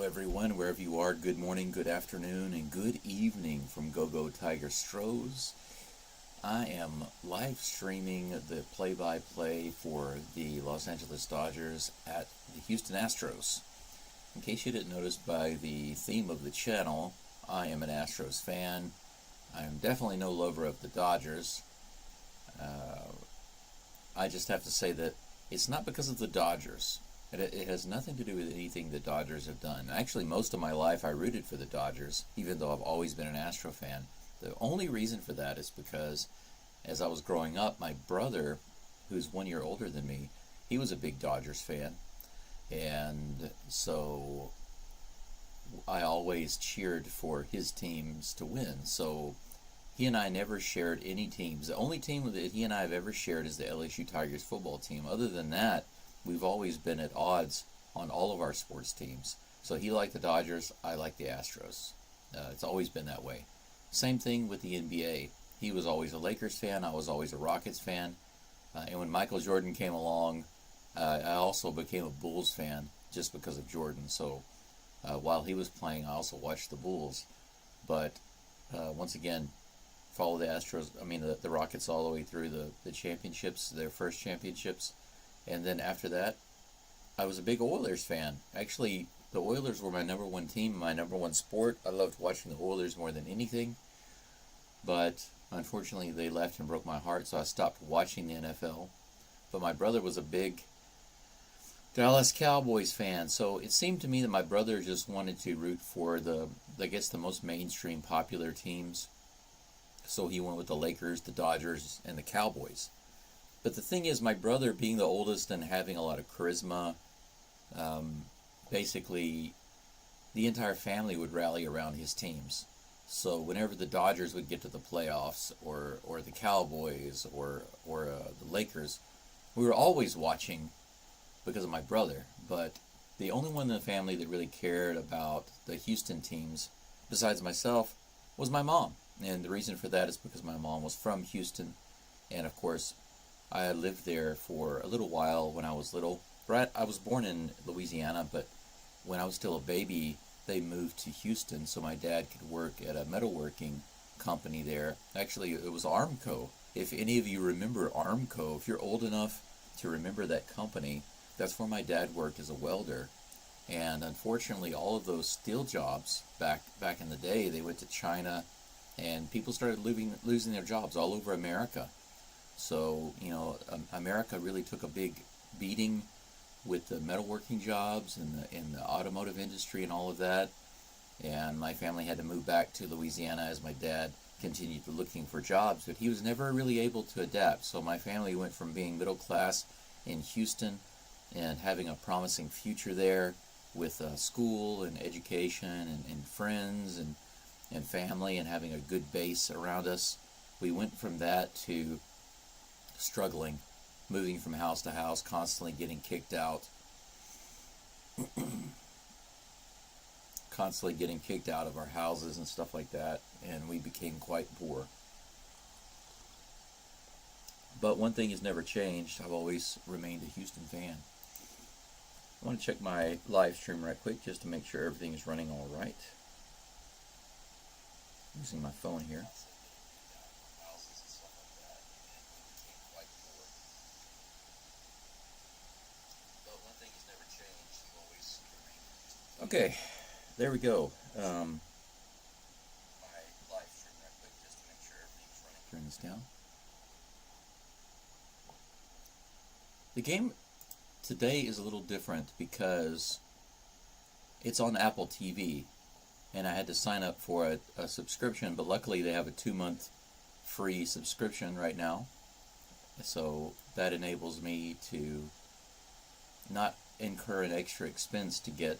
everyone, wherever you are. Good morning, good afternoon, and good evening from Go Tiger Astros. I am live streaming the play-by-play for the Los Angeles Dodgers at the Houston Astros. In case you didn't notice by the theme of the channel, I am an Astros fan. I am definitely no lover of the Dodgers. I just have to say that it's not because of the Dodgers. It has nothing to do with anything the Dodgers have done. Actually, most of my life I rooted for the Dodgers, even though I've always been an Astro fan. The only reason for that is because as I was growing up, my brother, who's 1 year older than me, he was a big Dodgers fan. And so I always cheered for his teams to win. So he and I never shared any teams. The only team that he and I have ever shared is the LSU Tigers football team. Other than that, we've always been at odds on all of our sports teams. So he liked the Dodgers, I like the Astros. It's always been that way. Same thing with the NBA. He was always a Lakers fan, I was always a Rockets fan. And when Michael Jordan came along, I also became a Bulls fan just because of Jordan. So while he was playing, I also watched the Bulls. But once again, follow the Astros, the Rockets all the way through the championships, their first championships. And then after that, I was a big Oilers fan. Actually, the Oilers were my number one team, my number one sport. I loved watching the Oilers more than anything. But unfortunately, they left and broke my heart, so I stopped watching the NFL. But my brother was a big Dallas Cowboys fan, so it seemed to me that my brother just wanted to root for the most mainstream popular teams. So he went with the Lakers, the Dodgers, and the Cowboys. But the thing is, my brother, being the oldest and having a lot of charisma, basically the entire family would rally around his teams. So whenever the Dodgers would get to the playoffs, or the Cowboys, or the Lakers, we were always watching because of my brother. But the only one in the family that really cared about the Houston teams, besides myself, was my mom. And the reason for that is because my mom was from Houston, and of course, I lived there for a little while when I was little. I was born in Louisiana, but when I was still a baby, they moved to Houston so my dad could work at a metalworking company there. Actually, it was Armco. If any of you remember Armco, if you're old enough to remember that company, that's where my dad worked as a welder. And unfortunately, all of those steel jobs back in the day, they went to China, and people started losing their jobs all over America. So, America really took a big beating with the metalworking jobs and the automotive industry and all of that. And my family had to move back to Louisiana as my dad continued looking for jobs, but he was never really able to adapt. So my family went from being middle class in Houston and having a promising future there with school and education and friends and family and having a good base around us. We went from that to struggling, moving from house to house, constantly getting kicked out, of our houses and stuff like that, and we became quite poor. But one thing has never changed. I've always remained a Houston fan. I want to check my live stream right quick just to make sure everything is running all right. Using my phone here. Okay, there we go. Turn this down. The game today is a little different because it's on Apple TV, and I had to sign up for a subscription, but luckily they have a 2-month free subscription right now. So that enables me to not incur an extra expense to get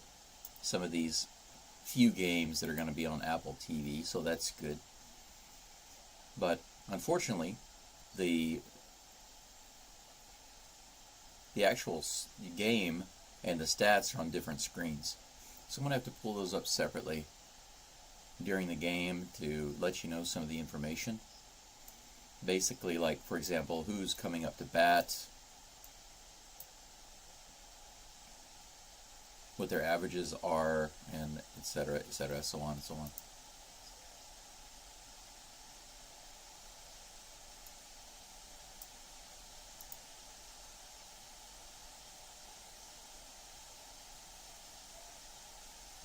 some of these few games that are going to be on Apple TV, so that's good. But unfortunately, the actual game and the stats are on different screens. So I'm going to have to pull those up separately during the game to let you know some of the information. Basically, like, for example, who's coming up to bat, what their averages are, and et cetera, so on and so on.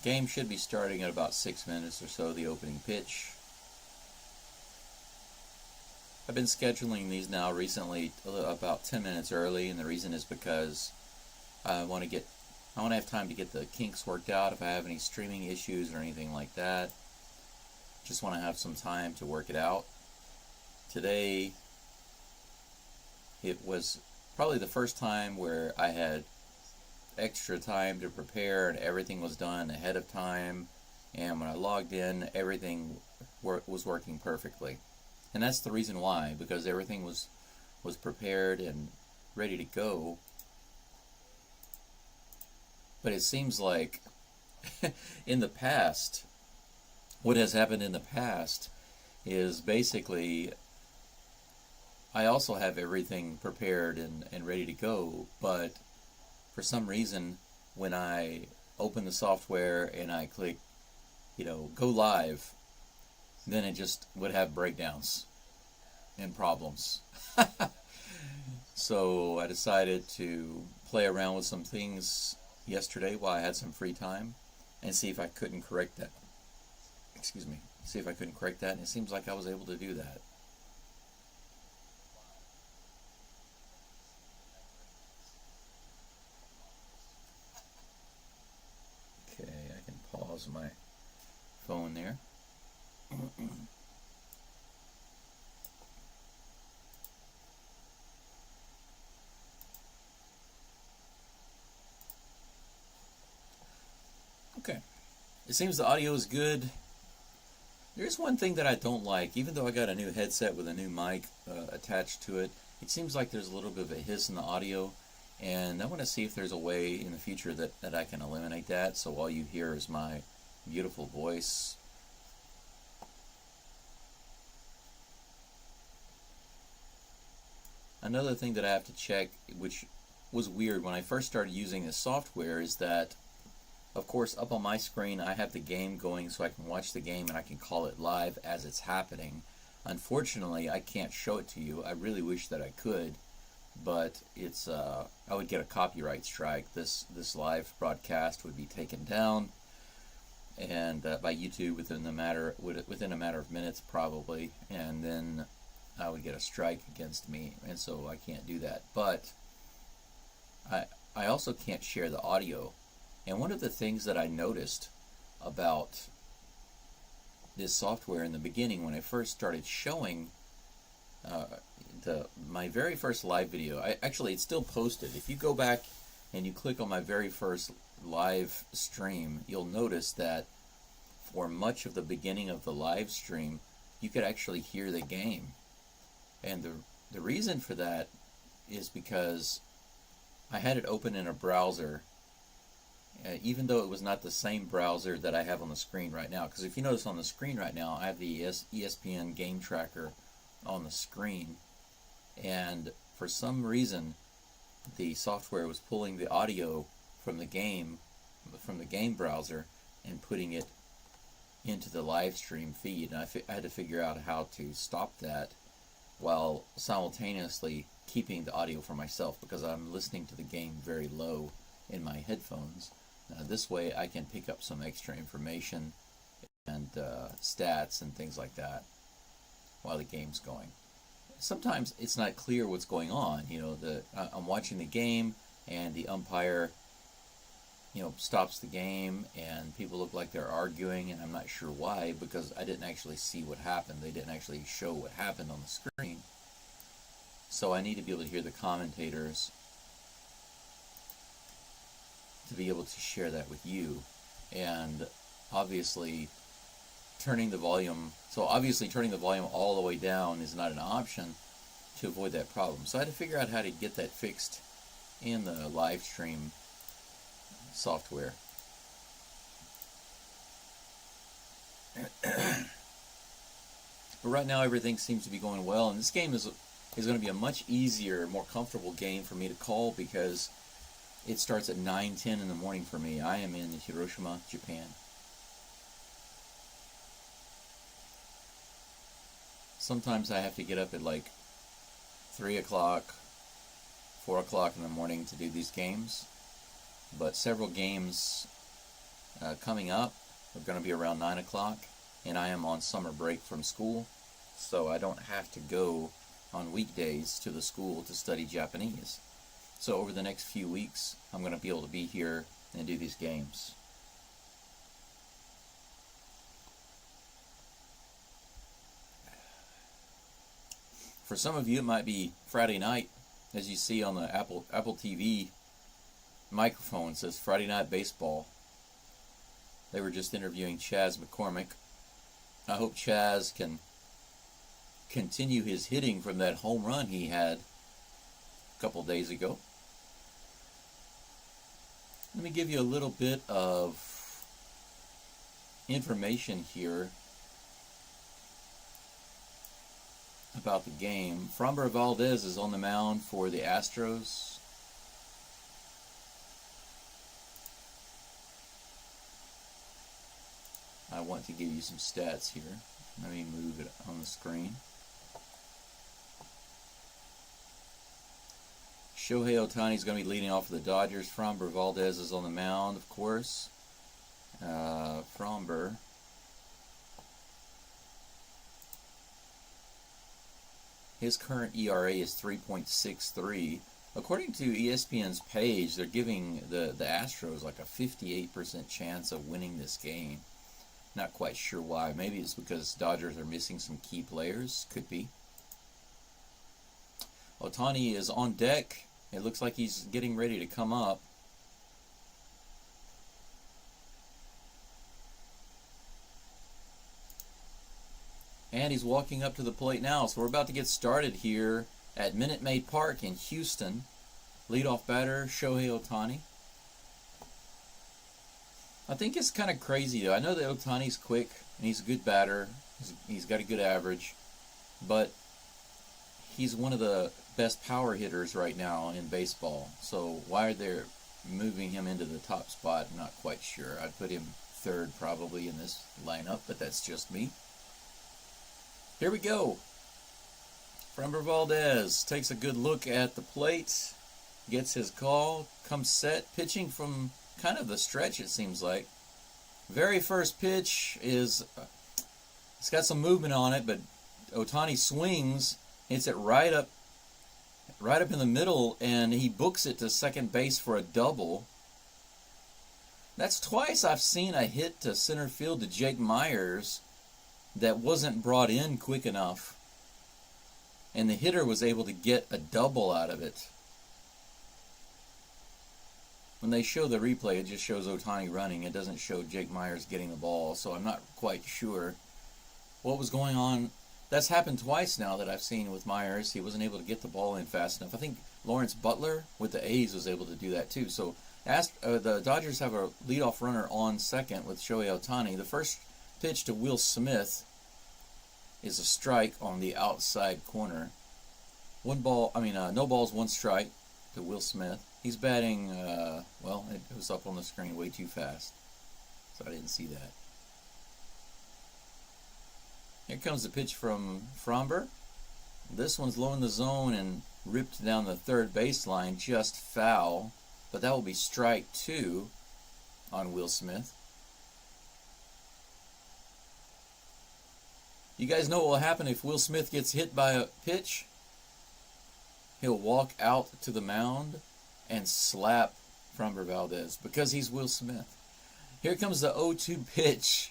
Game should be starting at about 6 minutes or so, the opening pitch. I've been scheduling these now recently about 10 minutes early, and the reason is because I want to have time to get the kinks worked out if I have any streaming issues or anything like that. Just want to have some time to work it out. Today, it was probably the first time where I had extra time to prepare and everything was done ahead of time, and when I logged in, everything was working perfectly. And that's the reason why, because everything was prepared and ready to go. But it seems like in the past, what has happened in the past is basically I also have everything prepared and ready to go, but for some reason when I open the software and I click, go live, then it just would have breakdowns and problems. So I decided to play around with some things yesterday while I had some free time and see if I couldn't correct that. See if I couldn't correct that, and it seems like I was able to do that. Okay, I can pause my phone there. Okay, it seems the audio is good. There's one thing that I don't like, even though I got a new headset with a new mic attached to it, it seems like there's a little bit of a hiss in the audio, and I want to see if there's a way in the future that I can eliminate that, so all you hear is my beautiful voice. Another thing that I have to check, which was weird when I first started using this software, is that of course, up on my screen, I have the game going so I can watch the game and I can call it live as it's happening. Unfortunately, I can't show it to you. I really wish that I could, but it's I would get a copyright strike. This live broadcast would be taken down, and by YouTube within a matter of minutes probably, and then I would get a strike against me, and so I can't do that. But I also can't share the audio. And one of the things that I noticed about this software in the beginning, when I first started showing my very first live video, it's still posted. If you go back and you click on my very first live stream, you'll notice that for much of the beginning of the live stream, you could actually hear the game. And the reason for that is because I had it open in a browser, even though it was not the same browser that I have on the screen right now. Because if you notice on the screen right now, I have the ESPN game tracker on the screen, and for some reason the software was pulling the audio from the game browser and putting it into the live stream feed, and I had to figure out how to stop that while simultaneously keeping the audio for myself, because I'm listening to the game very low in my headphones. This way I can pick up some extra information and stats and things like that while the game's going. Sometimes it's not clear what's going on. I'm watching the game and the umpire stops the game and people look like they're arguing, and I'm not sure why, because I didn't actually see what happened. They didn't actually show what happened on the screen. So I need to be able to hear the commentators to be able to share that with you. And obviously turning the volume all the way down is not an option to avoid that problem. So I had to figure out how to get that fixed in the live stream software. But right now everything seems to be going well, and this game is going to be a much easier, more comfortable game for me to call, because It starts at 9:10 in the morning for me. I am in Hiroshima, Japan. Sometimes I have to get up at like 3 o'clock, 4 o'clock in the morning to do these games. But several games coming up are going to be around 9 o'clock, and I am on summer break from school, so I don't have to go on weekdays to the school to study Japanese. So over the next few weeks, I'm going to be able to be here and do these games. For some of you, it might be Friday night, as you see on the Apple TV microphone. It says Friday Night Baseball. They were just interviewing Chaz McCormick. I hope Chaz can continue his hitting from that home run he had a couple days ago. Let me give you a little bit of information here about the game. Framber Valdez is on the mound for the Astros. I want to give you some stats here. Let me move it on the screen. Shohei Ohtani is going to be leading off for the Dodgers. Framber Valdez is on the mound, of course. Framber. His current ERA is 3.63. According to ESPN's page, they're giving the Astros like a 58% chance of winning this game. Not quite sure why. Maybe it's because Dodgers are missing some key players. Could be. Ohtani is on deck. It looks like he's getting ready to come up. And he's walking up to the plate now. So we're about to get started here at Minute Maid Park in Houston. Leadoff batter, Shohei Ohtani. I think it's kind of crazy, though. I know that Ohtani's quick, and he's a good batter. He's got a good average. But he's one of the best power hitters right now in baseball. So why are they moving him into the top spot? I'm not quite sure. I'd put him third probably in this lineup, but that's just me. Here we go. Framber Valdez takes a good look at the plate, gets his call, comes set, pitching from kind of the stretch, it seems like. Very first pitch is, it's got some movement on it, but Ohtani swings, hits it right up in the middle, and he books it to second base for a double. That's twice I've seen a hit to center field to Jake Myers that wasn't brought in quick enough, and the hitter was able to get a double out of it. When they show the replay, it just shows Ohtani running. It doesn't show Jake Myers getting the ball, so I'm not quite sure what was going on. That's happened twice now that I've seen with Myers. He wasn't able to get the ball in fast enough. I think Lawrence Butler with the A's was able to do that too. So the Dodgers have a leadoff runner on second with Shohei Ohtani. The first pitch to Will Smith is a strike on the outside corner. No balls, one strike to Will Smith. He's batting, it was up on the screen way too fast, so I didn't see that. Here comes the pitch from Framber. This one's low in the zone and ripped down the third baseline, just foul, but that will be strike two on Will Smith. You guys know what will happen if Will Smith gets hit by a pitch? He'll walk out to the mound and slap Framber Valdez because he's Will Smith. Here comes the 0-2 pitch.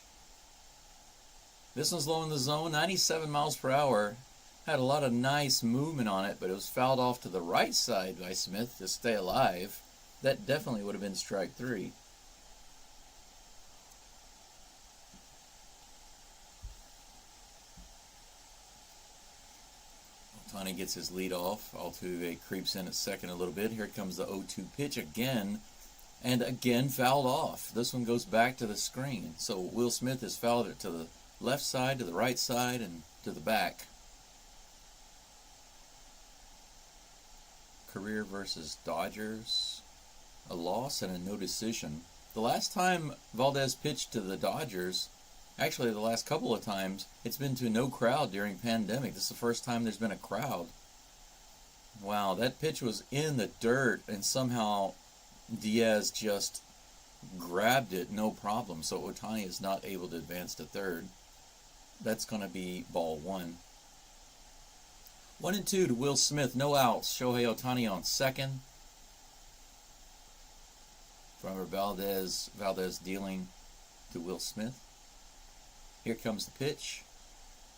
This one's low in the zone, 97 miles per hour. Had a lot of nice movement on it, but it was fouled off to the right side by Smith to stay alive. That definitely would have been strike three. Ohtani gets his lead off. Altuve creeps in at second a little bit. Here comes the 0-2 pitch again, and again fouled off. This one goes back to the screen. So Will Smith has fouled it to the left side, to the right side, and to the back. Career versus Dodgers. a loss and a no decision. The last time Valdez pitched to the Dodgers, actually the last couple of times, it's been to no crowd during pandemic. This is the first time there's been a crowd. Wow, that pitch was in the dirt, and somehow Diaz just grabbed it, no problem. So Ohtani is not able to advance to third. That's going to be ball one. 1-2 to Will Smith, no outs. Shohei Ohtani on second. Framber Valdez dealing to Will Smith. Here comes the pitch.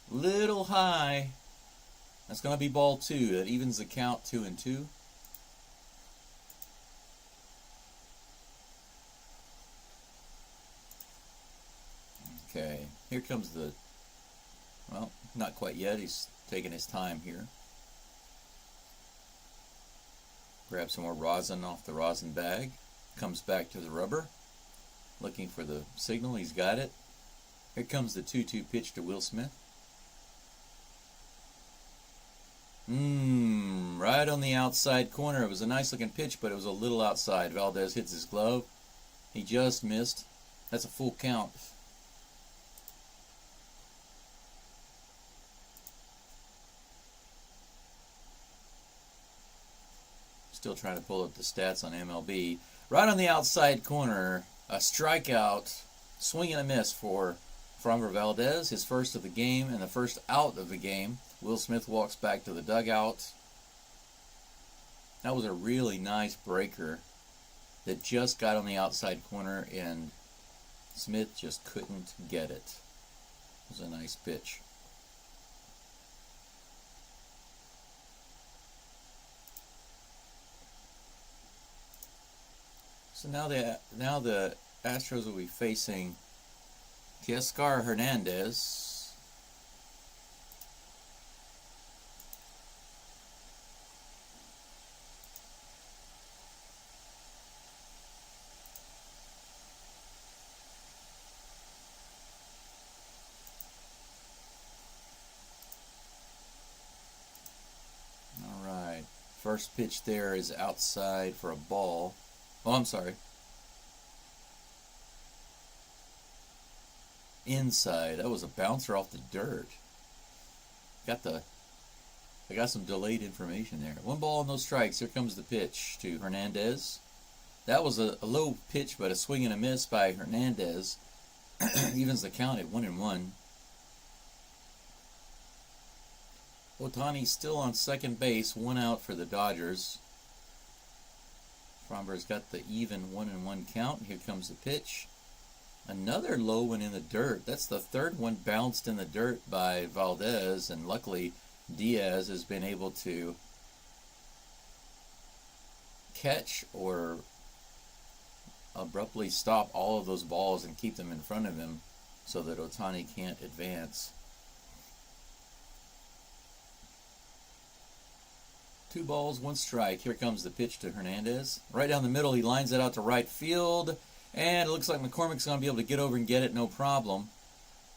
Little high. That's going to be ball two. That evens the count, 2-2. Okay, here comes the, well, not quite yet. He's taking his time here. Grab some more rosin off the rosin bag. Comes back to the rubber. Looking for the signal. He's got it. Here comes the 2-2 pitch to Will Smith. Right on the outside corner. It was a nice looking pitch, but it was a little outside. Valdez hits his glove. He just missed. That's a full count. Still trying to pull up the stats on MLB. Right on the outside corner, a strikeout, swing and a miss for Framber Valdez, his first of the game and the first out of the game. Will Smith walks back to the dugout. That was a really nice breaker that just got on the outside corner, and Smith just couldn't get it. It was a nice pitch. So now the Astros will be facing Teoscar Hernandez. All right. First pitch there is outside for a ball. Oh, I'm sorry. Inside. That was a bouncer off the dirt. I got some delayed information there. 1 ball, no strikes. Here comes the pitch to Hernandez. That was a low pitch, but a swing and a miss by Hernandez. Evens the count at 1-1. Ohtani still on second base. 1 out for the Dodgers. Framber's got the even 1-1 count. Here comes the pitch. Another low one in the dirt. That's the third one bounced in the dirt by Valdez, and luckily Diaz has been able to catch or abruptly stop all of those balls and keep them in front of him so that Ohtani can't advance. 2 balls, 1 strike. Here comes the pitch to Hernandez. Right down the middle, he lines it out to right field. And it looks like McCormick's going to be able to get over and get it, no problem.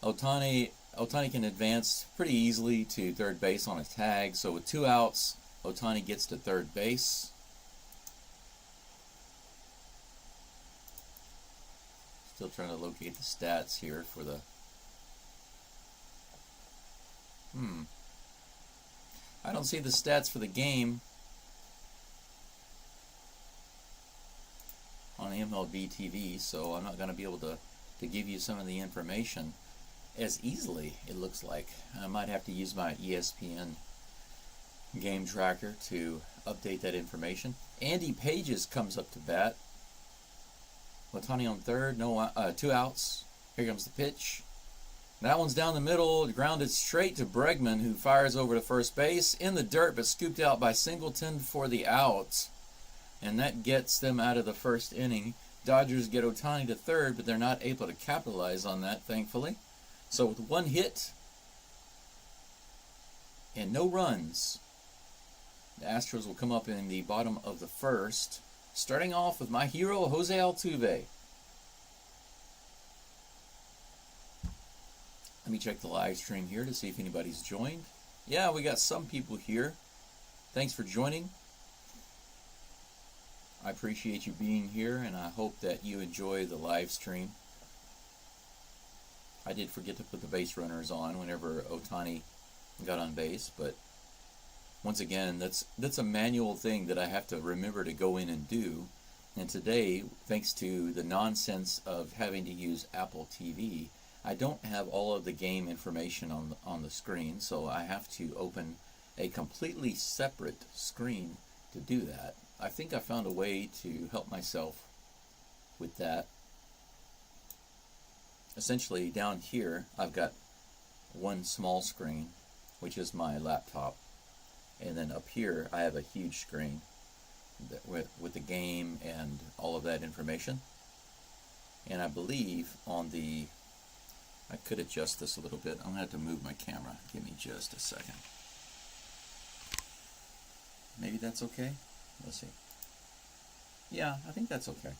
Ohtani can advance pretty easily to third base on a tag. So with 2 outs, Ohtani gets to third base. Still trying to locate the stats here for the... I don't see the stats for the game on MLB TV, so I'm not going to be able to give you some of the information as easily, it looks like. I might have to use my ESPN game tracker to update that information. Andy Pages comes up to bat. Ohtani on third, 2 outs. Here comes the pitch. That one's down the middle, grounded straight to Bregman, who fires over to first base in the dirt, but scooped out by Singleton for the out. And that gets them out of the first inning. Dodgers get Ohtani to third, but they're not able to capitalize on that, thankfully. So with 1 hit and no runs, the Astros will come up in the bottom of the first, starting off with my hero, Jose Altuve. Let me check the live stream here to see if anybody's joined. Yeah, we got some people here. Thanks for joining. I appreciate you being here, and I hope that you enjoy the live stream. I did forget to put the base runners on whenever Ohtani got on base, but once again, that's a manual thing that I have to remember to go in and do. And today, thanks to the nonsense of having to use Apple TV, I don't have all of the game information on the screen, so I have to open a completely separate screen to do that. I think I found a way to help myself with that. Essentially, down here, I've got one small screen, which is my laptop. And then up here, I have a huge screen with the game and all of that information. And I believe on the... I could adjust this a little bit. I'm going to have to move my camera. Give me just a second. Maybe that's okay? Let's see. Yeah, I think that's okay.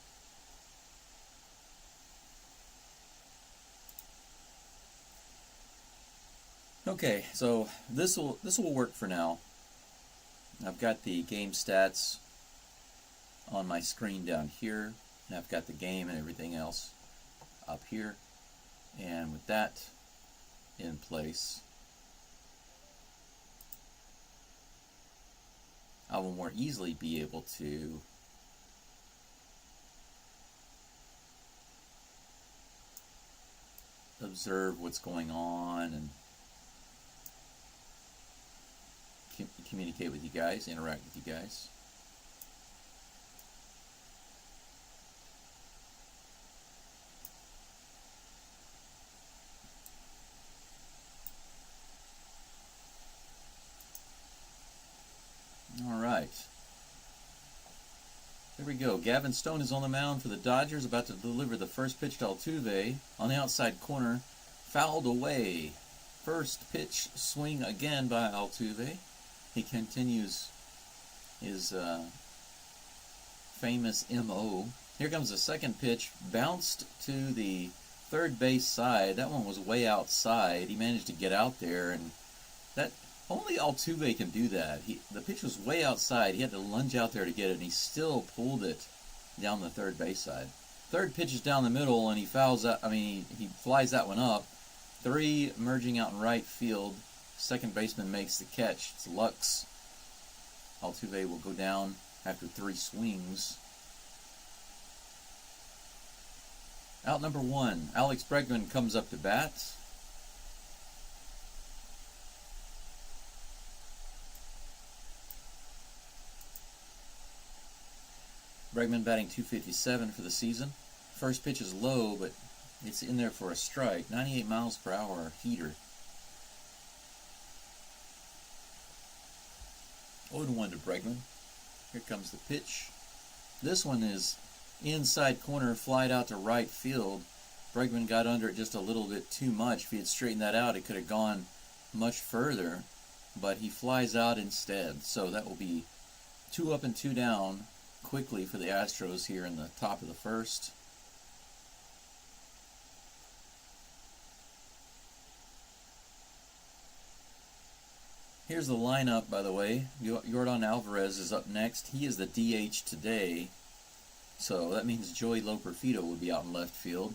Okay, so this will work for now. I've got the game stats on my screen down here, and I've got the game and everything else up here. And with that in place, I will more easily be able to observe what's going on and communicate with you guys, interact with you guys. All right. There we go. Gavin Stone is on the mound for the Dodgers, about to deliver the first pitch to Altuve on the outside corner, fouled away. First pitch swing again by Altuve. He continues his famous MO. Here comes the second pitch, bounced to the third base side. That one was way outside. He managed to get out there, and that only Altuve can do that. The pitch was way outside. He had to lunge out there to get it, and he still pulled it down the third base side. Third pitch is down the middle, and he fouls out. He flies that one up. 3 merging out in right field. Second baseman makes the catch. It's Lux. Altuve will go down after 3 swings. Out number 1, Alex Bregman comes up to bat. Bregman batting .257 for the season. First pitch is low, but it's in there for a strike. 98 miles per hour heater. 0-1 to Bregman. Here comes the pitch. This one is inside corner, flied out to right field. Bregman got under it just a little bit too much. If he had straightened that out, it could have gone much further, but he flies out instead. So that will be 2 up and 2 down quickly for the Astros here in the top of the first. Here's the lineup, by the way. Yordan Alvarez is up next. He is the DH today, so that means Joey Loperfido will be out in left field.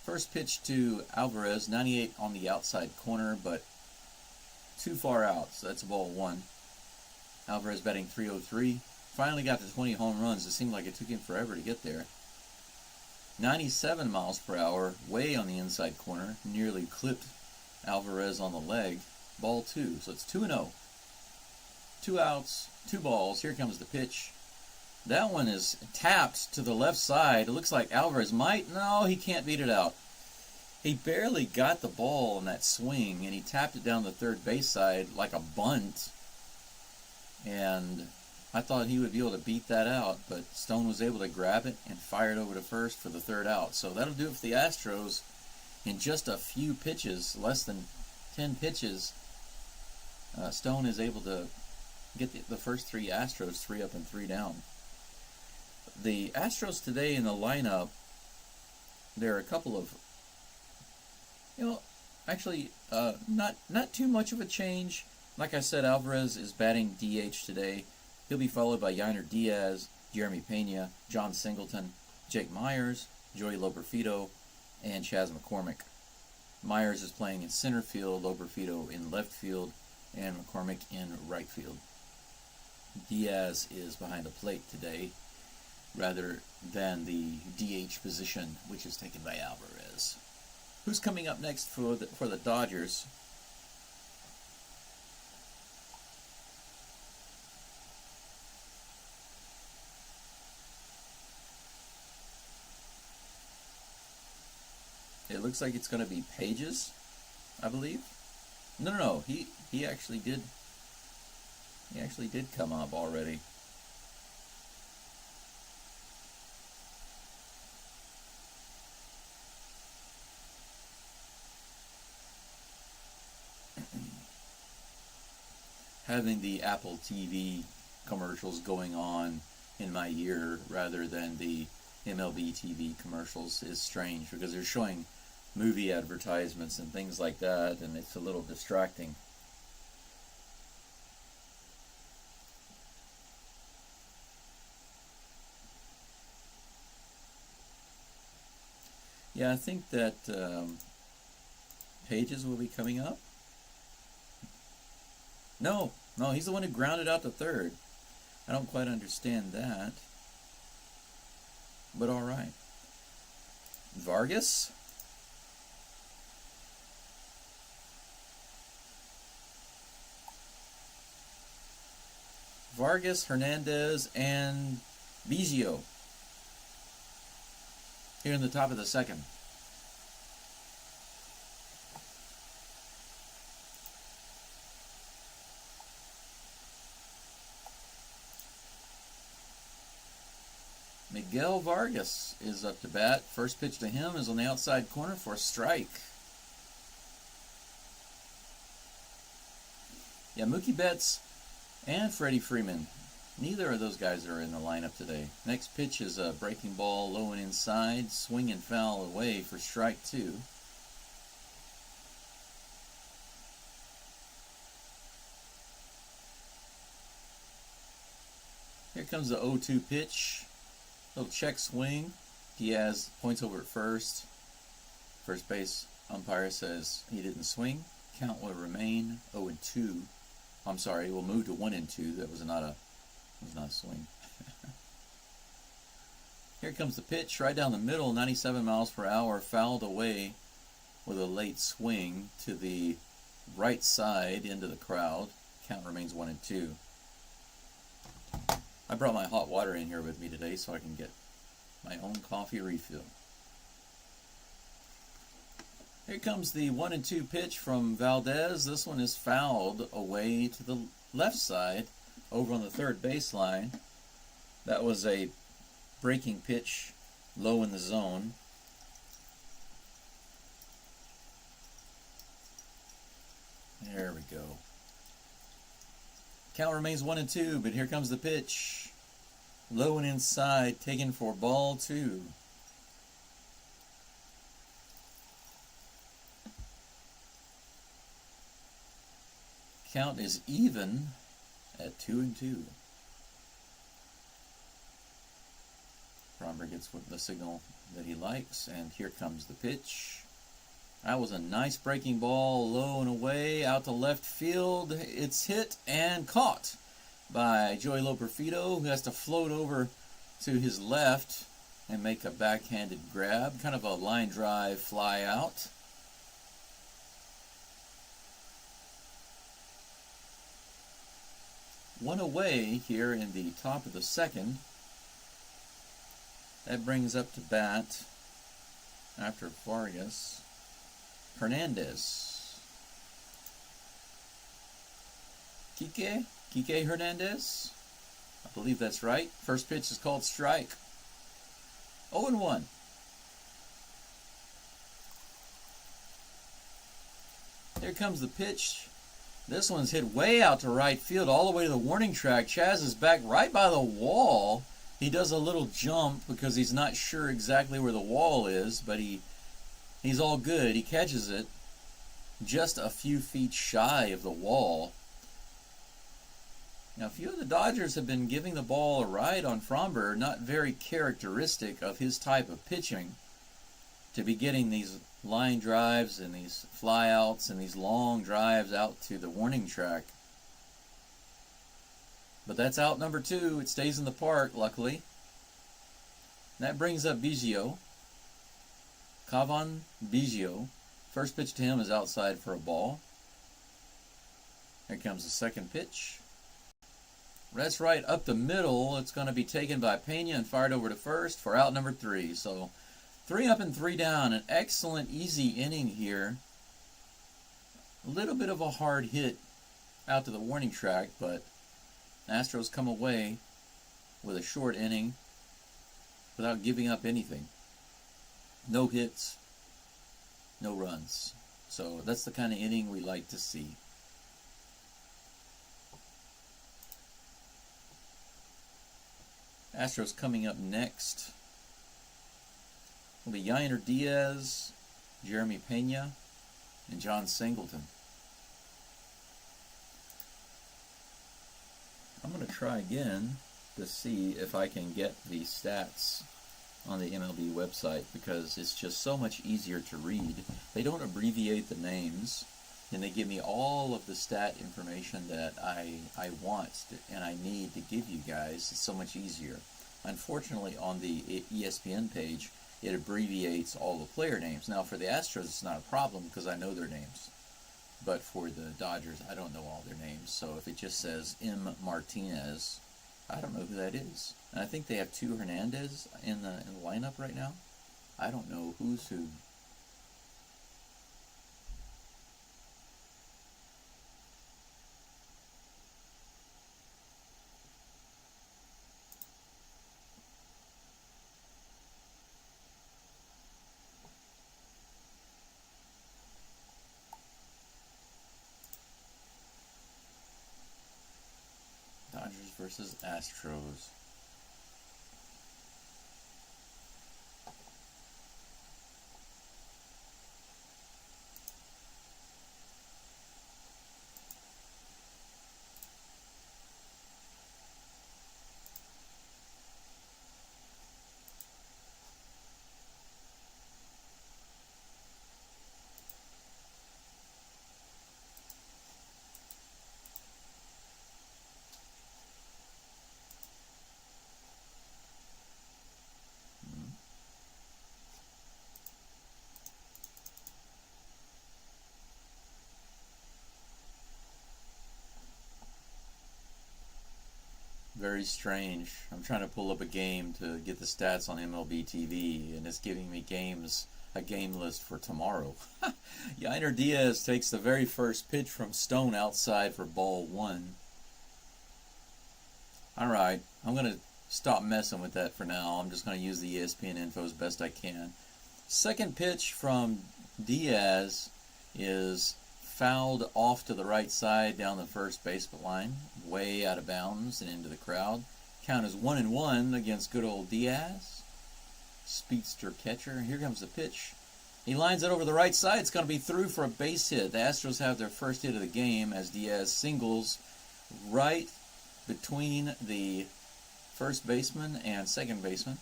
First pitch to Alvarez, 98 on the outside corner, but too far out, so that's a ball 1. Alvarez batting .303. Finally got to 20 home runs. It seemed like it took him forever to get there. 97 miles per hour, way on the inside corner, nearly clipped Alvarez on the leg. Ball 2, so it's 2-0. 2 outs, 2 balls. Here comes the pitch. That one is tapped to the left side. It looks like Alvarez might. No, he can't beat it out. He barely got the ball in that swing, and he tapped it down the third base side like a bunt. And I thought he would be able to beat that out, but Stone was able to grab it and fire it over to first for the third out. So that'll do it for the Astros in just a few pitches, less than 10 pitches. Stone is able to get the first 3 Astros 3 up and 3 down. The Astros today in the lineup, there are a couple of, actually not too much of a change. Like I said, Alvarez is batting DH today. He'll be followed by Yainer Diaz. Jeremy Pena, John Singleton, Jake Myers, Joey Loperfido, and Chas McCormick. Myers is playing in center field, Loperfido in left field, and McCormick in right field. Diaz is behind the plate today, rather than the DH position, which is taken by Alvarez. Who's coming up next for the Dodgers? It looks like it's going to be Pages, I believe. No. He actually did. He actually did come up already. Having the Apple TV commercials going on in my ear rather than the MLB TV commercials is strange, because they're showing movie advertisements and things like that, and it's a little distracting. Yeah, I think that Pages will be coming up. No, he's the one who grounded out to third. I don't quite understand that, but all right. Vargas. Vargas, Hernandez, and Biggio here in the top of the second. Miguel Vargas is up to bat. First pitch to him is on the outside corner for a strike. Yeah, Mookie Betts and Freddie Freeman. Neither of those guys are in the lineup today. Next pitch is a breaking ball low and inside. Swing and foul away for strike two. Here comes the 0-2 pitch. Little check swing. Diaz points over at first. First base umpire says he didn't swing. Count will remain 0-2. I'm sorry, we'll move to 1-2. That was not a swing. Here comes the pitch right down the middle, 97 miles per hour, fouled away with a late swing to the right side into the crowd. Count remains 1-2. I brought my hot water in here with me today so I can get my own coffee refill. Here comes the 1-2 pitch from Valdez. This one is fouled away to the left side over on the third baseline. That was a breaking pitch low in the zone. There we go. Count remains 1-2, but here comes the pitch. Low and inside, taken for ball two. Count is even at 2-2. Framber gets the signal that he likes, and here comes the pitch. That was a nice breaking ball, low and away, out to left field. It's hit and caught by Joey Loperfido, who has to float over to his left and make a backhanded grab, kind of a line drive fly out. One away here in the top of the second. That brings up to bat, after Vargas, Hernandez. Kike Hernandez? I believe that's right. First pitch is called strike. 0-1. Here comes the pitch. This one's hit way out to right field, all the way to the warning track. Chas is back right by the wall. He does a little jump because he's not sure exactly where the wall is, but he's all good. He catches it just a few feet shy of the wall. Now, a few of the Dodgers have been giving the ball a ride on Framber, not very characteristic of his type of pitching, to be getting these line drives and these flyouts and these long drives out to the warning track. But that's out number 2. It stays in the park, luckily. And that brings up Biggio. Cavan Biggio. First pitch to him is outside for a ball. Here comes the second pitch. That's right up the middle. It's going to be taken by Pena and fired over to first for out number 3. So 3 up and 3 down. An excellent, easy inning here. A little bit of a hard hit out to the warning track, but Astros come away with a short inning without giving up anything. No hits, no runs. So that's the kind of inning we like to see. Astros coming up next will be Yainer Diaz, Jeremy Pena, and John Singleton. I'm going to try again to see if I can get the stats on the MLB website, because it's just so much easier to read. They don't abbreviate the names, and they give me all of the stat information that I want and I need to give you guys. It's so much easier. Unfortunately, on the ESPN page, it abbreviates all the player names. Now, for the Astros, it's not a problem because I know their names. But for the Dodgers, I don't know all their names. So if it just says M. Martinez, I don't know who that is. And I think they have 2 Hernandez in the lineup right now. I don't know who's who. Dodgers versus Astros. Very strange. I'm trying to pull up a game to get the stats on MLB TV, and it's giving me a game list for tomorrow. Yainer Diaz takes the very first pitch from Stone outside for ball 1. Alright, I'm going to stop messing with that for now. I'm just going to use the ESPN info as best I can. Second pitch from Diaz is fouled off to the right side down the first baseline line, way out of bounds and into the crowd. Count is 1-1 against good old Diaz. Speedster catcher. Here comes the pitch. He lines it over the right side. It's going to be through for a base hit. The Astros have their first hit of the game as Diaz singles right between the first baseman and second baseman.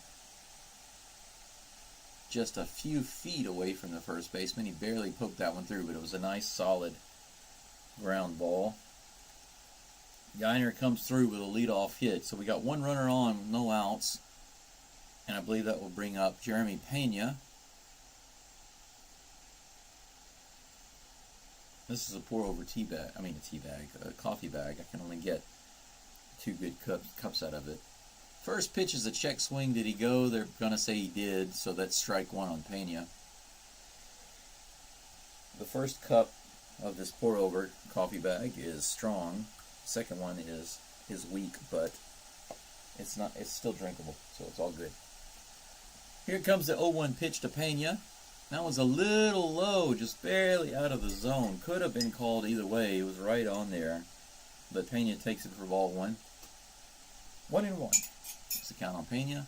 Just a few feet away from the first baseman. He barely poked that one through, but it was a nice, solid ground ball. Yainer comes through with a leadoff hit. So we got 1 runner on, no outs. And I believe that will bring up Jeremy Pena. This is a pour-over a coffee bag. I can only get 2 good cups out of it. First pitch is a check swing. Did he go? They're going to say he did, so that's strike 1 on Pena. The first cup of this pour-over coffee bag is strong. Second one is weak, but it's still drinkable, so it's all good. Here comes the 0-1 pitch to Pena. That was a little low, just barely out of the zone. Could have been called either way. It was right on there. But Pena takes it for ball 1. 1-1. That's the count on Pena.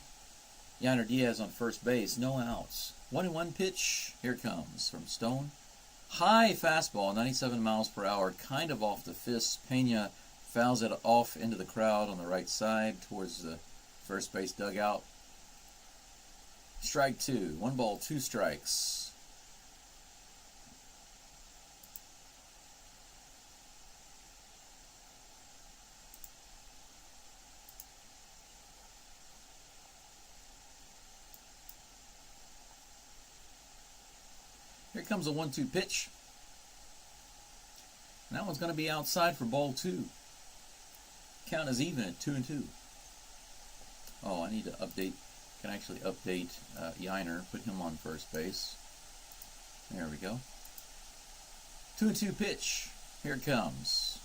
Yainer Diaz on first base, no outs. 1-1 pitch. Here it comes from Stone. High fastball, 97 miles per hour, kind of off the fist. Pena Fouls it off into the crowd on the right side towards the first base dugout. Strike 2. 1 ball, 2 strikes. Here comes a 1-2 pitch. And that one's going to be outside for ball 2. Count is even at 2-2. Oh, I need to update. Can actually update Yiner. Put him on first base. There we go. 2-2 pitch. Here it comes.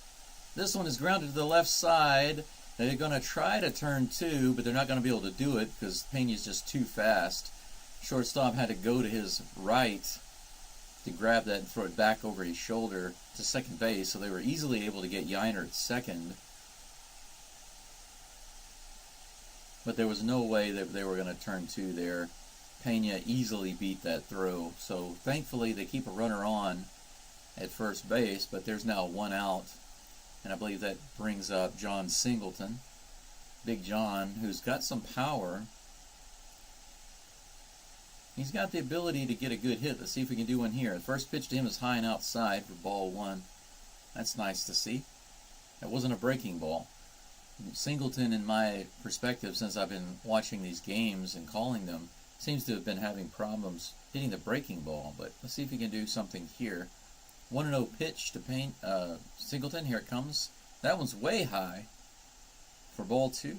This one is grounded to the left side. They're going to try to turn 2, but they're not going to be able to do it because Pena's just too fast. Shortstop had to go to his right to grab that and throw it back over his shoulder to second base, so they were easily able to get Yiner at second. But there was no way that they were going to turn 2 there. Pena easily beat that throw. So thankfully they keep a runner on at first base, but there's now 1 out. And I believe that brings up John Singleton. Big John, who's got some power. He's got the ability to get a good hit. Let's see if we can do one here. The first pitch to him is high and outside for ball 1. That's nice to see. That wasn't a breaking ball. Singleton, in my perspective, since I've been watching these games and calling them, seems to have been having problems hitting the breaking ball. But let's see if he can do something here. 1-0 pitch to Singleton. Here it comes. That one's way high for ball 2.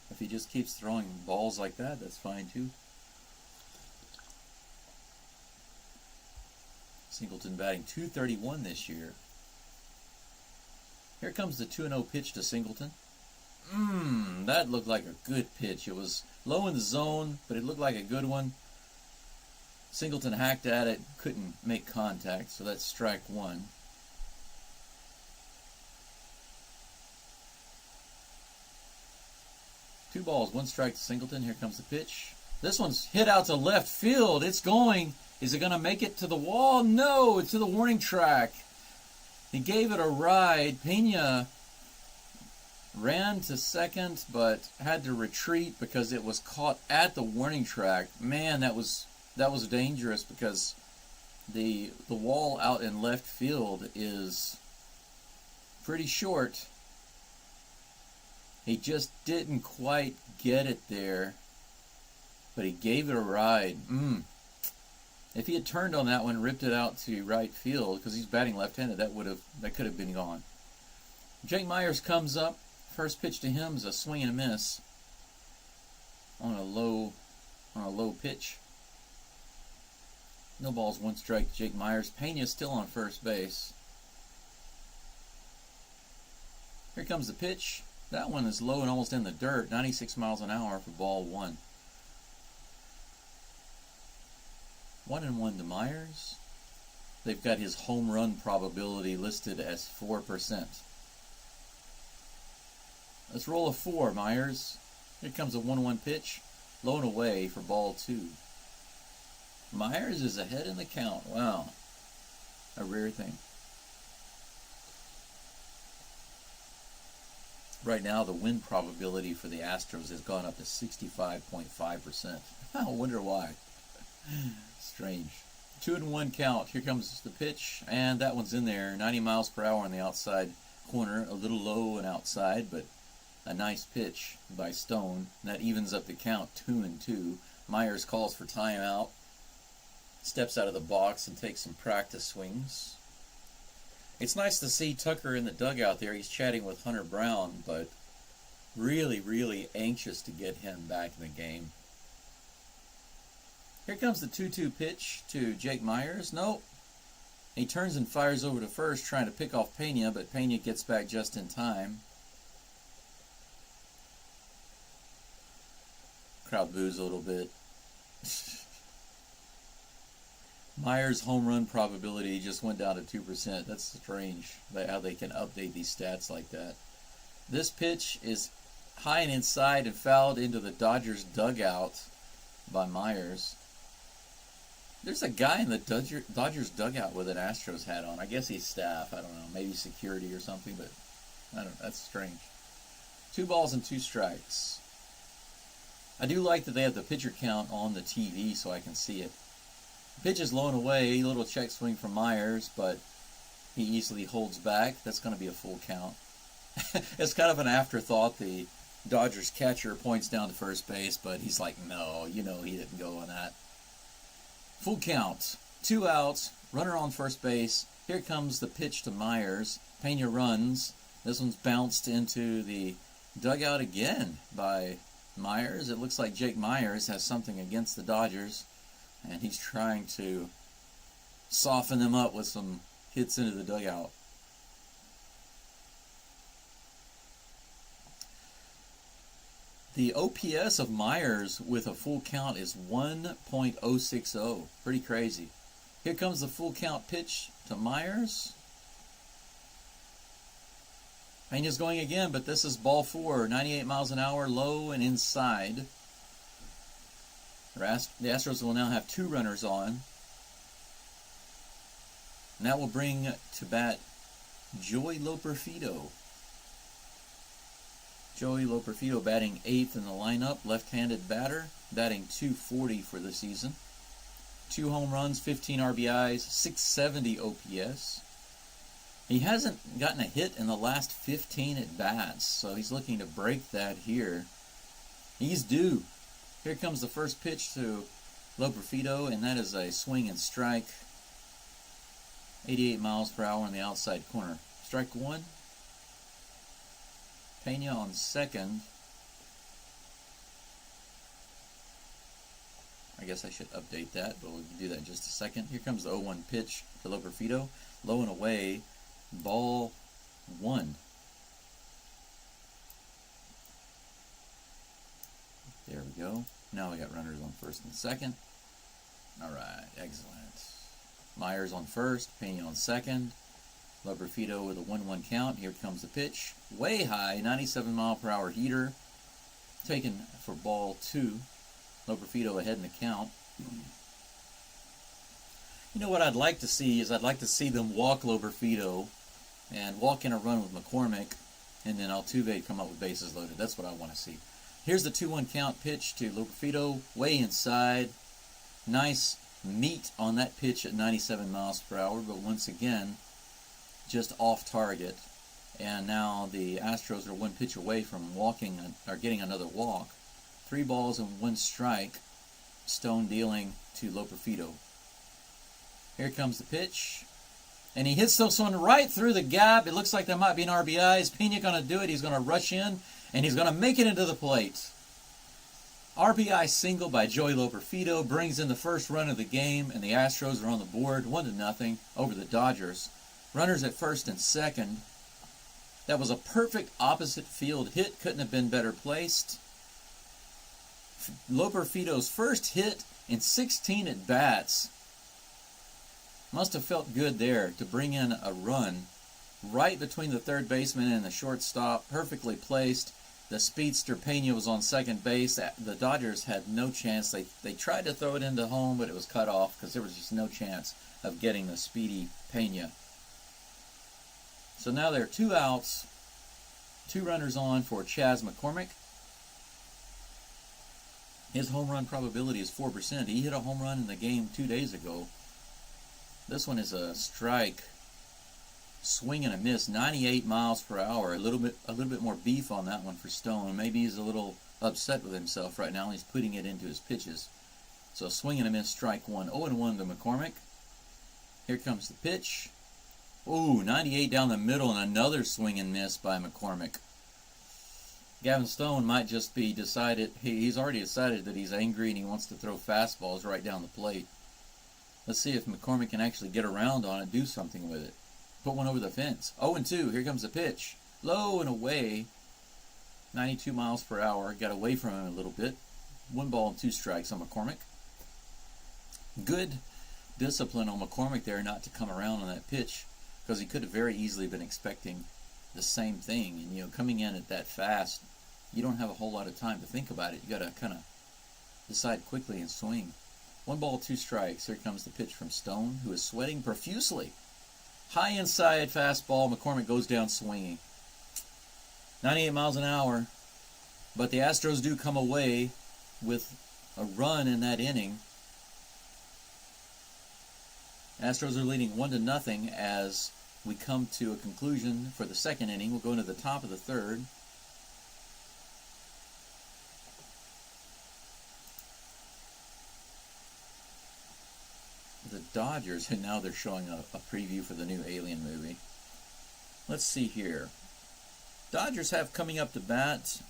If he just keeps throwing balls like that, that's fine too. Singleton batting .231 this year. Here comes the 2-0 pitch to Singleton. That looked like a good pitch. It was low in the zone, but it looked like a good one. Singleton hacked at it, couldn't make contact, so that's strike 1. Two balls, 1 strike to Singleton. Here comes the pitch. This one's hit out to left field. It's going. Is it going to make it to the wall? No, it's to the warning track. He gave it a ride. Pena ran to second, but had to retreat because it was caught at the warning track. Man, that was dangerous because the wall out in left field is pretty short. He just didn't quite get it there, but he gave it a ride. If he had turned on that one, ripped it out to right field, because he's batting left-handed, that could have been gone. Jake Myers comes up. First pitch to him is a swing and a miss on a low pitch. No balls, 1 strike to Jake Myers. Pena's still on first base. Here comes the pitch. That one is low and almost in the dirt. 96 miles an hour for ball 1. 1-1 to Myers. They've got his home run probability listed as 4%. Let's roll a 4, Myers. Here comes a 1-1 pitch. Low and away for ball 2. Myers is ahead in the count. Wow. A rare thing. Right now, the win probability for the Astros has gone up to 65.5%. I wonder why. Strange. 2-1 count. Here comes the pitch, and that one's in there. 90 miles per hour on the outside corner. A little low and outside, but a nice pitch by Stone. And that evens up the count, 2-2. Myers calls for timeout. Steps out of the box and takes some practice swings. It's nice to see Tucker in the dugout there. He's chatting with Hunter Brown, but really, really anxious to get him back in the game. Here comes the 2-2 pitch to Jake Myers. Nope. He turns and fires over to first, trying to pick off Pena, but Pena gets back just in time. Crowd boos a little bit. Myers' home run probability just went down to 2%. That's strange how they can update these stats like that. This pitch is high and inside and fouled into the Dodgers dugout by Myers. There's a guy in the Dodgers dugout with an Astros hat on. I guess he's staff. I don't know. Maybe security or something, but I don't know. That's strange. 2 balls and 2 strikes. I do like that they have the pitcher count on the TV so I can see it. Pitch is low and away. A little check swing from Myers, but he easily holds back. That's going to be a full count. It's kind of an afterthought. The Dodgers catcher points down to first base, but he's like, no, he didn't go on that. Full count. 2 outs. Runner on first base. Here comes the pitch to Myers. Pena runs. This one's bounced into the dugout again by Myers. It looks like Jake Myers has something against the Dodgers, and he's trying to soften them up with some hits into the dugout. The OPS of Myers with a full count is 1.060. Pretty crazy. Here comes the full count pitch to Myers. Pena's going again, but this is ball 4. 98 miles an hour, low and inside. The Astros will now have 2 runners on. And that will bring to bat Joey Loperfido. Joey Loperfido batting 8th in the lineup, left-handed batter, batting .240 for the season. 2 home runs, 15 RBIs, 670 OPS. He hasn't gotten a hit in the last 15 at-bats, so he's looking to break that here. He's due. Here comes the first pitch to Loperfido, and that is a swing and strike. 88 miles per hour on the outside corner. Strike 1. Pena on second. I guess I should update that, but we'll do that in just a second. Here comes the 0-1 pitch to Loperfido. Low and away. Ball 1. There we go. Now we got runners on first and second. All right, excellent. Myers on first, Pena on second. Loperfido with a 1-1 count. Here comes the pitch. Way high, 97 mile per hour heater. Taken for ball 2. Loperfido ahead in the count. You know what I'd like to see is I'd like to see them walk Loperfido and walk in a run with McCormick, and then Altuve come up with bases loaded. That's what I want to see. Here's the 2-1 count pitch to Loperfido, way inside. Nice meat on that pitch at 97 miles per hour, but once again, just off target. And now the Astros are 1 pitch away from getting another walk. 3 balls and 1 strike. Stone dealing to Loperfido. Here comes the pitch. And he hits this one right through the gap. It looks like there might be an RBI. Is Pena going to do it? He's going to rush in, and he's going to make it into the plate. RBI single by Joey Loperfido brings in the first run of the game, and the Astros are on the board 1-0 over the Dodgers. Runners at first and second. That was a perfect opposite field hit. Couldn't have been better placed. Loperfido's first hit in 16 at-bats. Must have felt good there to bring in a run right between the third baseman and the shortstop. Perfectly placed. The speedster Pena was on second base. The Dodgers had no chance. They tried to throw it into home, but it was cut off because there was just no chance of getting the speedy Pena. So now there are 2 outs, 2 runners on for Chas McCormick. His home run probability is 4%. He hit a home run in the game 2 days ago. This one is a strike, swing and a miss, 98 miles per hour. A little bit more beef on that one for Stone. Maybe he's a little upset with himself right now. He's putting it into his pitches. So swing and a miss, strike 1. 0-1 to McCormick. Here comes the pitch. Ooh, 98 down the middle and another swing and miss by McCormick. Gavin Stone might just be decided. He's already decided that he's angry and he wants to throw fastballs right down the plate. Let's see if McCormick can actually get around on it, do something with it. Put one over the fence. 0-2. Here comes the pitch. Low and away. 92 miles per hour. Got away from him a little bit. 1 ball and 2 strikes on McCormick. Good discipline on McCormick there not to come around on that pitch, because he could have very easily been expecting the same thing. And, coming in at that fast, you don't have a whole lot of time to think about it. You got to kind of decide quickly and swing. 1 ball, 2 strikes. Here comes the pitch from Stone, who is sweating profusely. High inside fastball. McCormick goes down swinging. 98 miles an hour. But the Astros do come away with a run in that inning. Astros are leading 1-0 as we come to a conclusion for the second inning. We'll go into the top of the third. The Dodgers, and now they're showing a preview for the new Alien movie. Let's see here. Dodgers have coming up to bat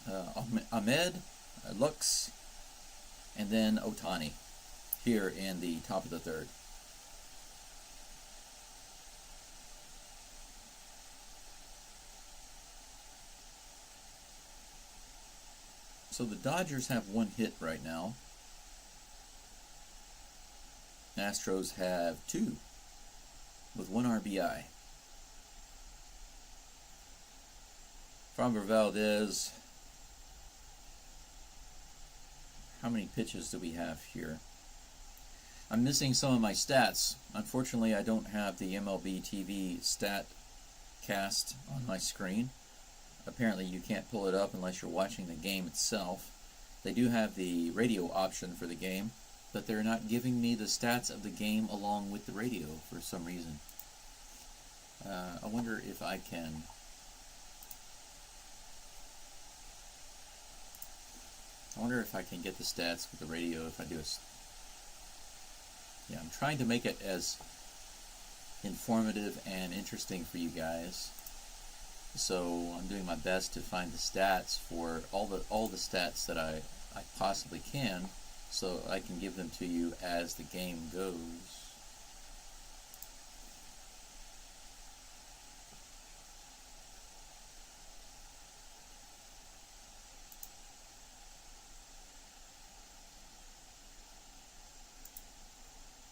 Ahmed, Lux, and then Ohtani here in the top of the third. So the Dodgers have 1 hit right now. Astros have 2 with 1 RBI. Framber Valdez. How many pitches do we have here? I'm missing some of my stats. Unfortunately, I don't have the MLB TV stat cast on my screen. Apparently, you can't pull it up unless you're watching the game itself. They do have the radio option for the game, but they're not giving me the stats of the game along with the radio for some reason. I wonder if I can... get the stats with the radio if I do a... Yeah, I'm trying to make it as informative and interesting for you guys. So I'm doing my best to find the stats for all the stats that I possibly can, so I can give them to you as the game goes.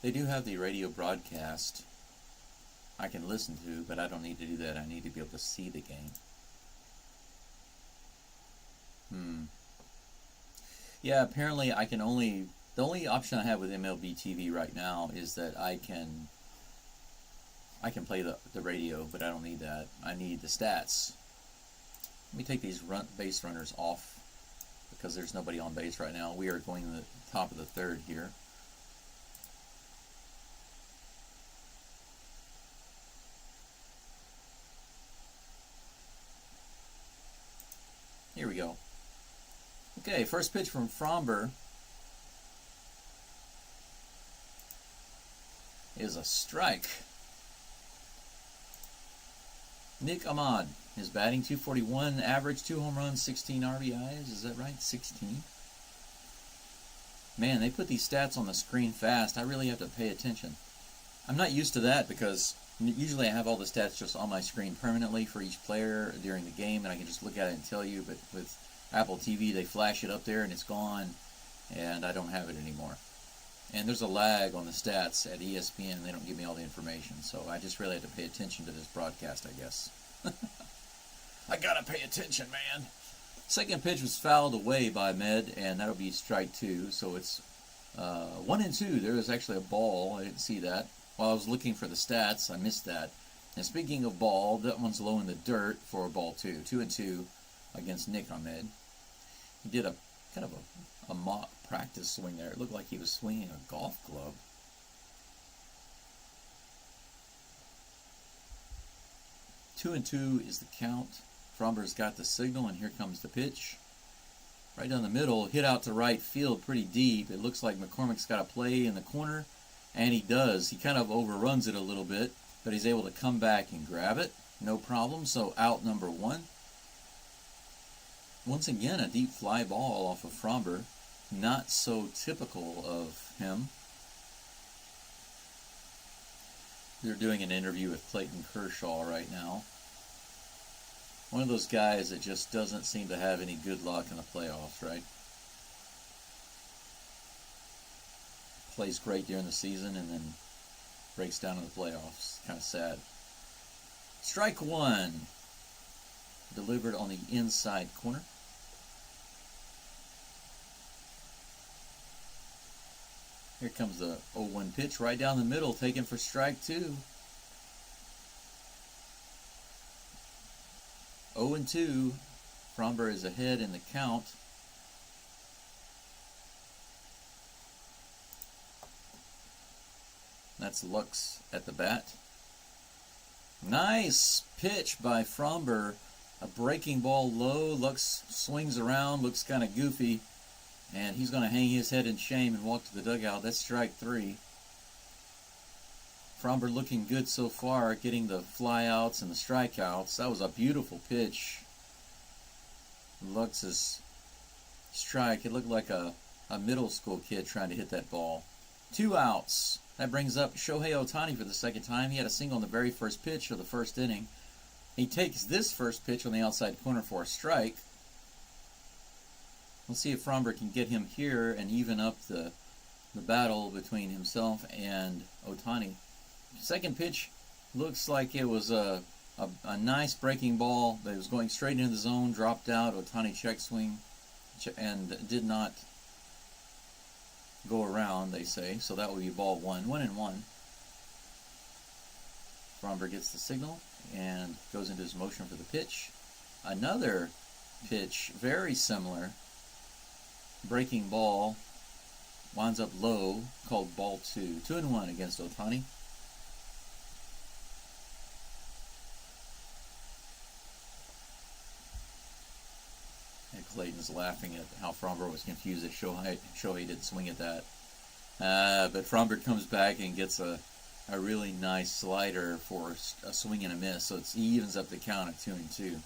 They do have the radio broadcast I can listen to, but I don't need to do that. I need to be able to see the game. Yeah, apparently I can only... The only option I have with MLB TV right now is that I can play the radio, but I don't need that. I need the stats. Let me take these base runners off because there's nobody on base right now. We are going to the top of the third here. Here we go. Okay, first pitch from Framber is a strike. Nick Ahmed is batting, 241 average, 2 home runs, 16 RBIs. Is that right? 16? Man, they put these stats on the screen fast. I really have to pay attention. I'm not used to that because usually I have all the stats just on my screen permanently for each player during the game, and I can just look at it and tell you, but with Apple TV, they flash it up there and it's gone, and I don't have it anymore. And there's a lag on the stats at ESPN. They don't give me all the information, so I just really have to pay attention to this broadcast, I guess. I gotta pay attention, man. Second pitch was fouled away by Maid, and that'll be strike 2, so it's 1-2. There was actually a ball. I didn't see that. While I was looking for the stats, I missed that. And speaking of ball, that one's low in the dirt for a ball 2. 2-2 against Nick Ahmed. He did a kind of a mock practice swing there. It looked like he was swinging a golf glove. Two and two is the count. Framber's got the signal, and here comes the pitch. Right down the middle, hit out to right field pretty deep. It looks like McCormick's got a play in the corner, and he does. He kind of overruns it a little bit, but he's able to come back and grab it. No problem, so out number 1. Once again, a deep fly ball off of Framber. Not so typical of him. They're doing an interview with Clayton Kershaw right now. One of those guys that just doesn't seem to have any good luck in the playoffs, right? Plays great during the season and then breaks down in the playoffs. Kind of sad. Strike 1. Delivered on the inside corner. Here comes the 0-1 pitch right down the middle, taken for strike 2. 0-2. Framber is ahead in the count. That's Lux at the bat. Nice pitch by Framber. A breaking ball low. Lux swings around, looks kind of goofy. And he's going to hang his head in shame and walk to the dugout. That's strike 3. Framber looking good so far, getting the flyouts and the strikeouts. That was a beautiful pitch. Lux's strike, it looked like a middle school kid trying to hit that ball. 2 outs. That brings up Shohei Ohtani for the second time. He had a single in the very first pitch of the first inning. He takes this first pitch on the outside corner for a strike. We'll see if Framber can get him here and even up the battle between himself and Ohtani. Second pitch looks like it was a nice breaking ball that was going straight into the zone, dropped out. Ohtani check swing and did not go around, they say. So that would be ball 1. 1-1. Framber gets the signal and goes into his motion for the pitch. Another pitch, very similar. Breaking ball, winds up low, called ball 2. 2-1 against Ohtani. And Clayton's laughing at how Framber was confused that Shohei didn't swing at that. But Framber comes back and gets a really nice slider for a swing and a miss, so he evens up the count at 2-2.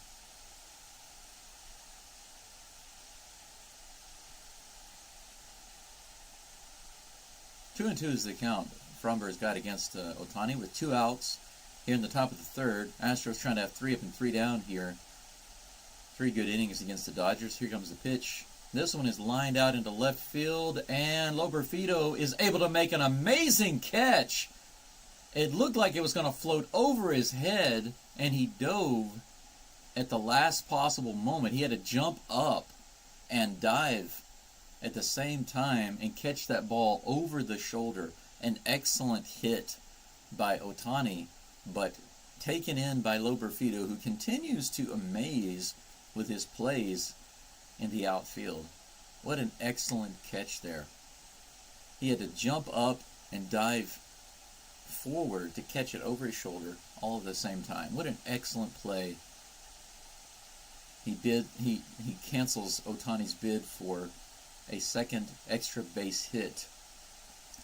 Two and 2 is the count Framber's got against Ohtani with 2 outs here in the top of the third. Astros trying to have 3 up and 3 down here. 3 good innings against the Dodgers. Here comes the pitch. This one is lined out into left field, and Loperfido is able to make an amazing catch. It looked like it was going to float over his head, and he dove at the last possible moment. He had to jump up and dive at the same time and catch that ball over the shoulder. An excellent hit by Ohtani, but taken in by Loperfido, who continues to amaze with his plays in the outfield. What an excellent catch there. He had to jump up and dive forward to catch it over his shoulder all at the same time. What an excellent play. He cancels Ohtani's bid for a second extra base hit.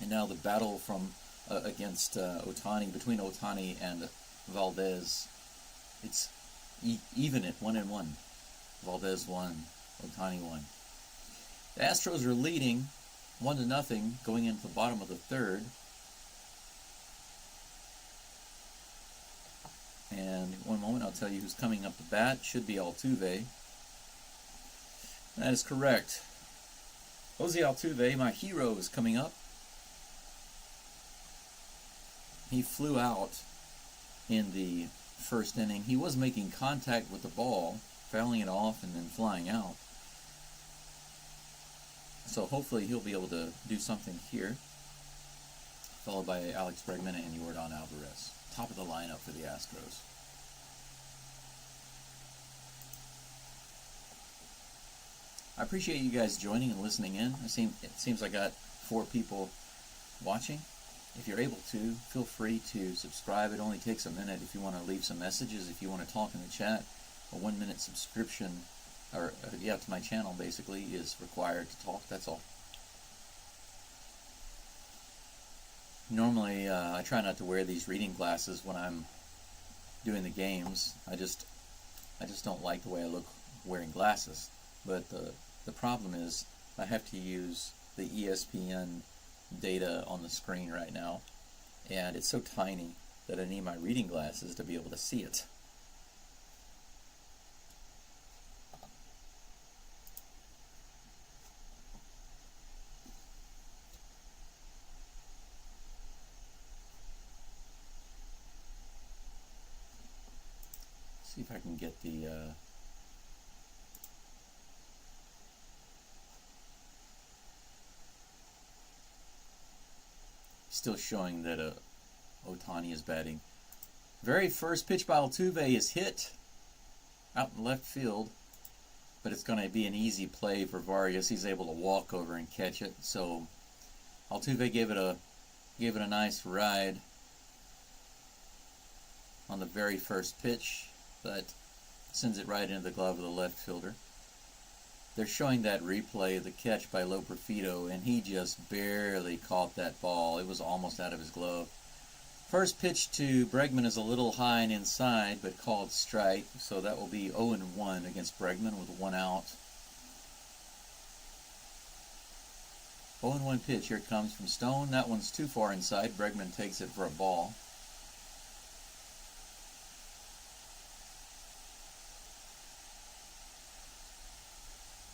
And now the battle from against Ohtani, between Ohtani and Valdez, it's even at 1-1. Valdez won, Ohtani won. The Astros are leading 1-0 going into the bottom of the third. And one moment I'll tell you who's coming up to bat. Should be Altuve. That is correct. Jose Altuve, my hero, is coming up. He flew out in the first inning. He was making contact with the ball, fouling it off and then flying out. So hopefully he'll be able to do something here. Followed by Alex Bregman and Yordan Alvarez. Top of the lineup for the Astros. I appreciate you guys joining and listening in. It seems I got 4 people watching. If you're able to, feel free to subscribe. It only takes a minute if you want to leave some messages, if you want to talk in the chat. A 1-minute subscription, to my channel basically, is required to talk. That's all. Normally, I try not to wear these reading glasses when I'm doing the games. I just don't like the way I look wearing glasses. But the problem is I have to use the ESPN data on the screen right now, and it's so tiny that I need my reading glasses to be able to see it. See if I can get the Still showing that Ohtani is batting. Very first pitch by Altuve is hit out in left field, but it's going to be an easy play for Vargas. He's able to walk over and catch it. So Altuve gave it a nice ride on the very first pitch, but sends it right into the glove of the left fielder. They're showing that replay of the catch by Loperfido, and he just barely caught that ball. It was almost out of his glove. First pitch to Bregman is a little high and inside, but called strike, so that will be 0-1 against Bregman with 1 out. 0-1 pitch, here it comes from Stone. That one's too far inside. Bregman takes it for a ball.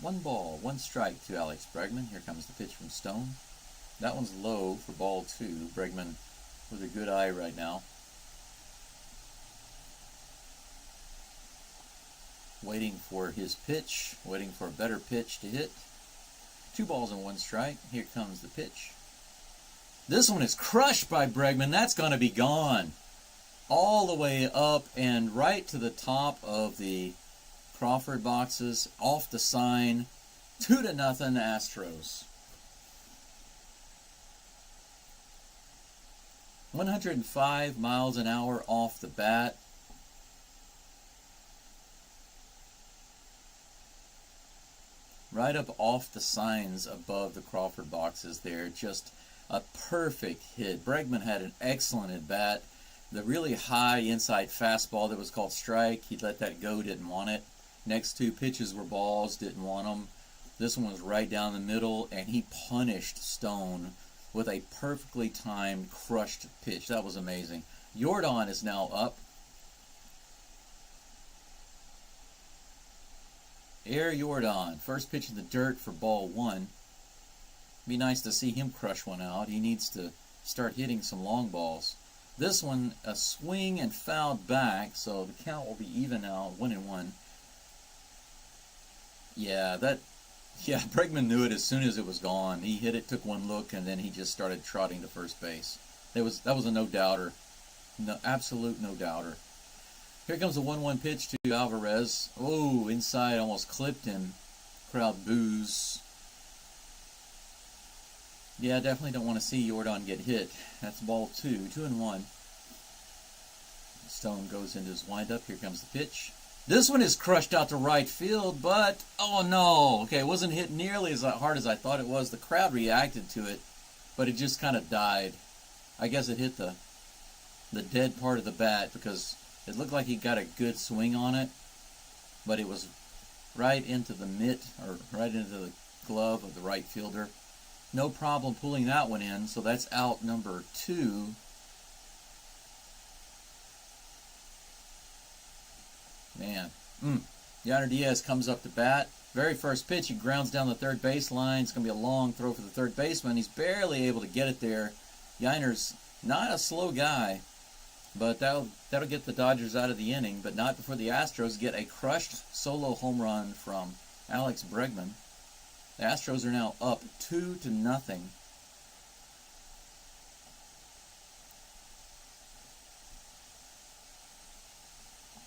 One ball, 1 strike to Alex Bregman. Here comes the pitch from Stone. That one's low for ball 2. Bregman with a good eye right now. Waiting for his pitch, waiting for a better pitch to hit. 2 balls and 1 strike. Here comes the pitch. This one is crushed by Bregman. That's going to be gone. All the way up and right to the top of the Crawford boxes, off the sign. 2-0 Astros. 105 miles an hour off the bat. Right up off the signs above the Crawford boxes there. Just a perfect hit. Bregman had an excellent at bat. The really high inside fastball that was called strike, he let that go, didn't want it. Next 2 pitches were balls, didn't want them. This one was right down the middle, and he punished Stone with a perfectly timed, crushed pitch. That was amazing. Jordan is now up. Air Jordan, first pitch in the dirt for ball 1. Be nice to see him crush one out. He needs to start hitting some long balls. This one, a swing and fouled back, so the count will be even now, 1-1. Yeah, Bregman knew it as soon as it was gone. He hit it, took one look, and then he just started trotting to first base. That was a no-doubter. No, absolute no-doubter. Here comes a 1-1 pitch to Alvarez. Oh, inside, almost clipped him. Crowd boos. Yeah, I definitely don't want to see Jordan get hit. That's ball 2, 2-1. Stone goes into his windup. Here comes the pitch. This one is crushed out to right field, but, oh no. Okay, it wasn't hit nearly as hard as I thought it was. The crowd reacted to it, but it just kind of died. I guess it hit the dead part of the bat because it looked like he got a good swing on it, but it was right into the mitt, or right into the glove of the right fielder. No problem pulling that one in, so that's out number 2. Man. Yainer Diaz comes up to bat. Very first pitch, he grounds down the third baseline. It's going to be a long throw for the third baseman. He's barely able to get it there. Yainer's not a slow guy, but that'll get the Dodgers out of the inning, but not before the Astros get a crushed solo home run from Alex Bregman. The Astros are now up 2-0.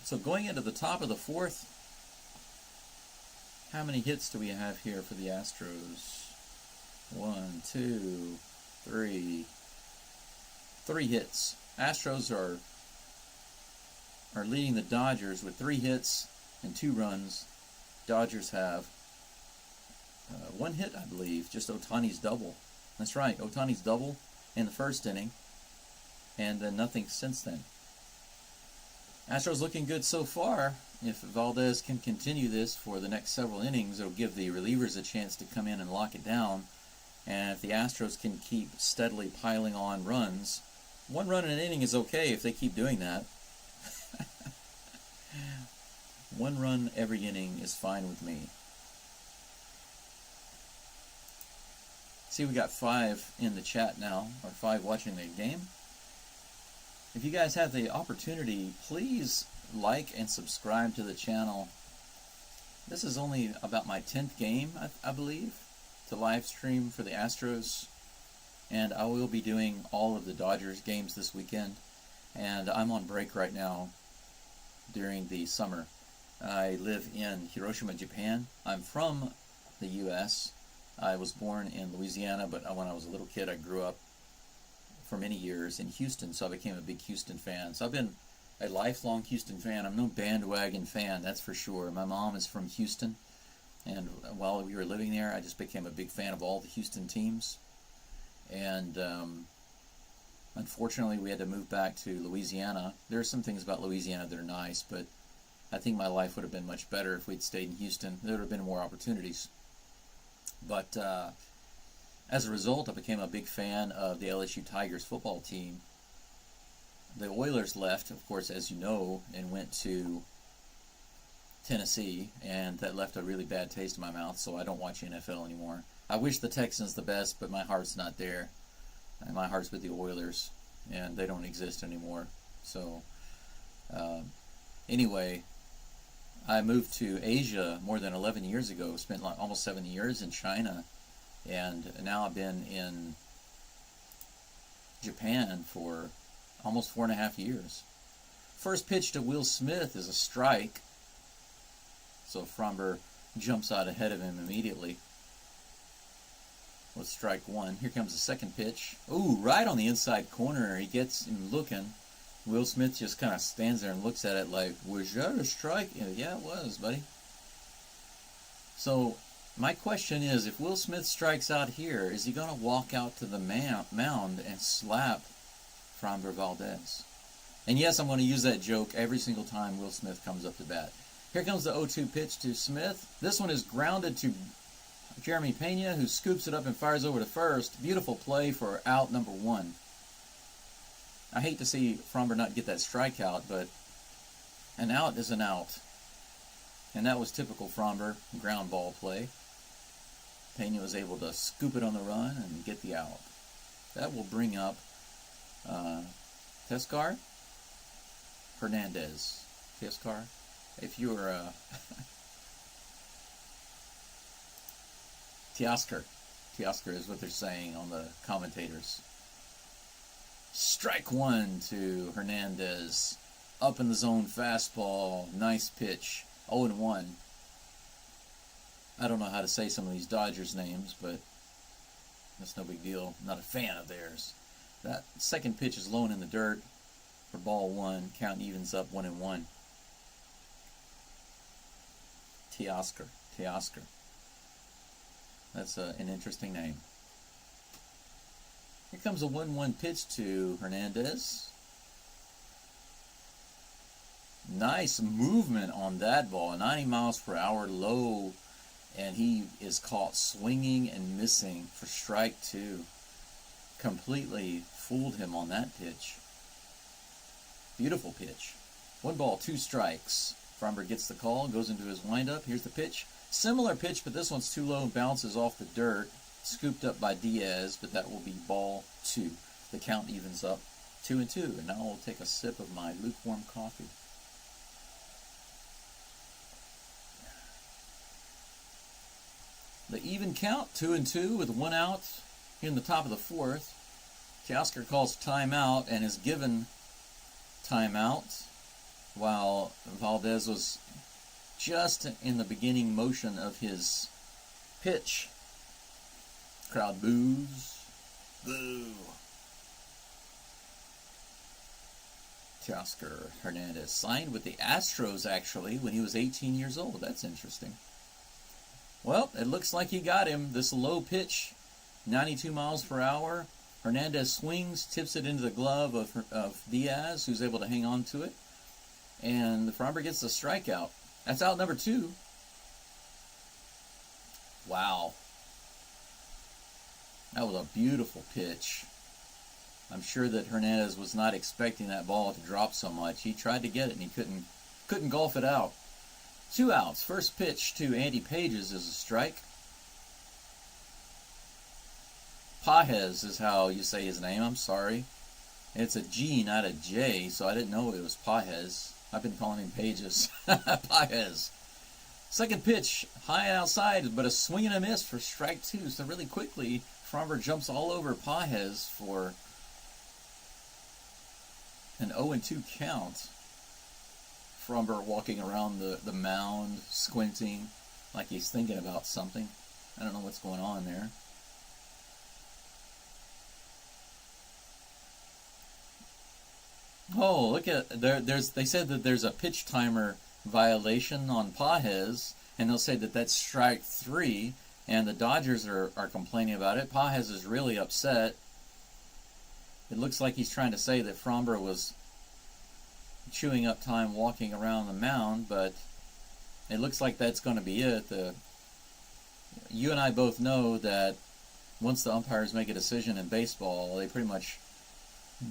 So going into the top of the 4th, how many hits do we have here for the Astros? 1, 2, 3. 3 hits. Astros are leading the Dodgers with 3 hits and 2 runs. Dodgers have 1 hit, I believe, just Ohtani's double. That's right, Ohtani's double in the first inning, and then nothing since then. Astros looking good so far. If Valdez can continue this for the next several innings, it'll give the relievers a chance to come in and lock it down. And if the Astros can keep steadily piling on runs, 1 run in an inning is okay if they keep doing that. 1 run every inning is fine with me. See, we got 5 in the chat now, or 5 watching the game. If you guys have the opportunity, please like and subscribe to the channel. This is only about my 10th game, I believe, to live stream for the Astros. and I will be doing all of the Dodgers games this weekend. And I'm on break right now during the summer. I live in Hiroshima, Japan. I'm from the U.S. I was born in Louisiana, but when I was a little kid, I grew up for many years in Houston, so I became a big Houston fan. So I've been a lifelong Houston fan. I'm no bandwagon fan, that's for sure. My mom is from Houston, and while we were living there, I just became a big fan of all the Houston teams. And unfortunately, we had to move back to Louisiana. There are some things about Louisiana that are nice, but I think my life would have been much better if we'd stayed in Houston. There would have been more opportunities. But as a result, I became a big fan of the LSU Tigers football team. The Oilers left, of course, as you know, and went to Tennessee, and that left a really bad taste in my mouth, so I don't watch NFL anymore. I wish the Texans the best, but my heart's not there. And my heart's with the Oilers, and they don't exist anymore. So, anyway, I moved to Asia more than 11 years ago, spent like almost 7 years in China, and now I've been in Japan for almost 4.5 years. First pitch to Will Smith is a strike, so Framber jumps out ahead of him immediately with strike one. Here comes the second pitch. Ooh, right on the inside corner. He gets him looking. Will Smith just kind of stands there and looks at it like, was that a strike? Yeah, it was, buddy. So my question is, if Will Smith strikes out here, is he going to walk out to the mound and slap Framber Valdez? And yes, I'm going to use that joke every single time Will Smith comes up to bat. Here comes the 0-2 pitch to Smith. This one is grounded to Jeremy Pena, who scoops it up and fires over to first. Beautiful play for out number one. I hate to see Framber not get that strikeout, but an out is an out. And that was typical Framber ground ball play. Pena was able to scoop it on the run and get the out. That will bring up Tescar Hernandez. Tescar, if you're Teoscar is what they're saying on the commentators. Strike one to Hernandez. Up in the zone fastball. Nice pitch. 0-1. I don't know how to say some of these Dodgers names, but that's no big deal. I'm not a fan of theirs. That second pitch is low in the dirt for ball one. Count evens up 1-1. Teoscar. That's an interesting name. Here comes a 1-1 pitch to Hernandez. Nice movement on that ball. 90 miles per hour low. And he is caught swinging and missing for strike two. Completely fooled him on that pitch. Beautiful pitch. 1 ball, 2 strikes. Framber gets the call, goes into his windup. Here's the pitch. Similar pitch, but this one's too low and bounces off the dirt. Scooped up by Diaz, but that will be ball 2. The count evens up 2-2. And now I'll take a sip of my lukewarm coffee. The even count, 2-2 with 1 out in the top of the 4th. Teoscar calls timeout and is given timeout while Valdez was just in the beginning motion of his pitch. Crowd boos. Boo. Teoscar Hernandez signed with the Astros, actually, when he was 18 years old. That's interesting. Well, it looks like he got him. This low pitch, 92 miles per hour. Hernandez swings, tips it into the glove of Diaz, who's able to hang on to it. And the Framber gets the strikeout. That's out number 2. Wow. That was a beautiful pitch. I'm sure that Hernandez was not expecting that ball to drop so much. He tried to get it and he couldn't golf it out. 2 outs. First pitch to Andy Pages is a strike. Pages is how you say his name. I'm sorry. It's a G, not a J, so I didn't know it was Pages. I've been calling him Pages. Pages. Second pitch, high outside, but a swing and a miss for strike 2. So really quickly, Framber jumps all over Pages for an 0-2 count. Framber walking around the mound, squinting like he's thinking about something. I don't know what's going on there. Oh, look at they said that there's a pitch timer violation on Pages, and they'll say that that's strike 3, and the Dodgers are complaining about it. Pages is really upset. It looks like he's trying to say that Framber was chewing up time walking around the mound, but it looks like that's going to be it. You and I both know that once the umpires make a decision in baseball, they pretty much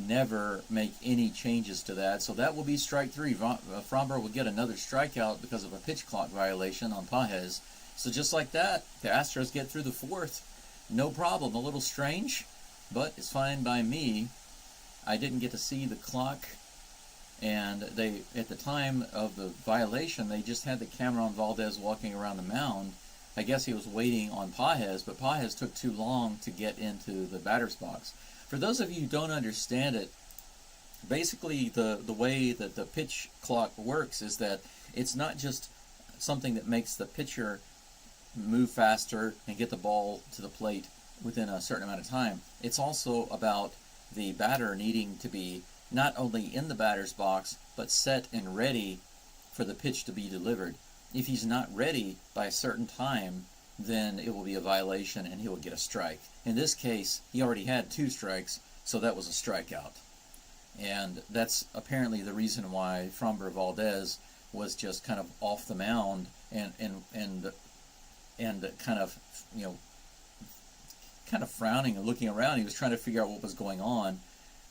never make any changes to that. So that will be strike 3. Framber will get another strikeout because of a pitch clock violation on Pages. So just like that, the Astros get through the 4th. No problem. A little strange, but it's fine by me. I didn't get to see the clock, and they, at the time of the violation, they just had the camera on Valdez walking around the mound. I guess he was waiting on Pages, but Pages took too long to get into the batter's box. For those of you who don't understand it, basically the way that the pitch clock works is that it's not just something that makes the pitcher move faster and get the ball to the plate within a certain amount of time. It's also about the batter needing to be not only in the batter's box, but set and ready for the pitch to be delivered. If he's not ready by a certain time, then it will be a violation and he will get a strike. In this case, he already had 2 strikes, so that was a strikeout. And that's apparently the reason why Framber Valdez was just kind of off the mound and kind of, kind of frowning and looking around. He was trying to figure out what was going on,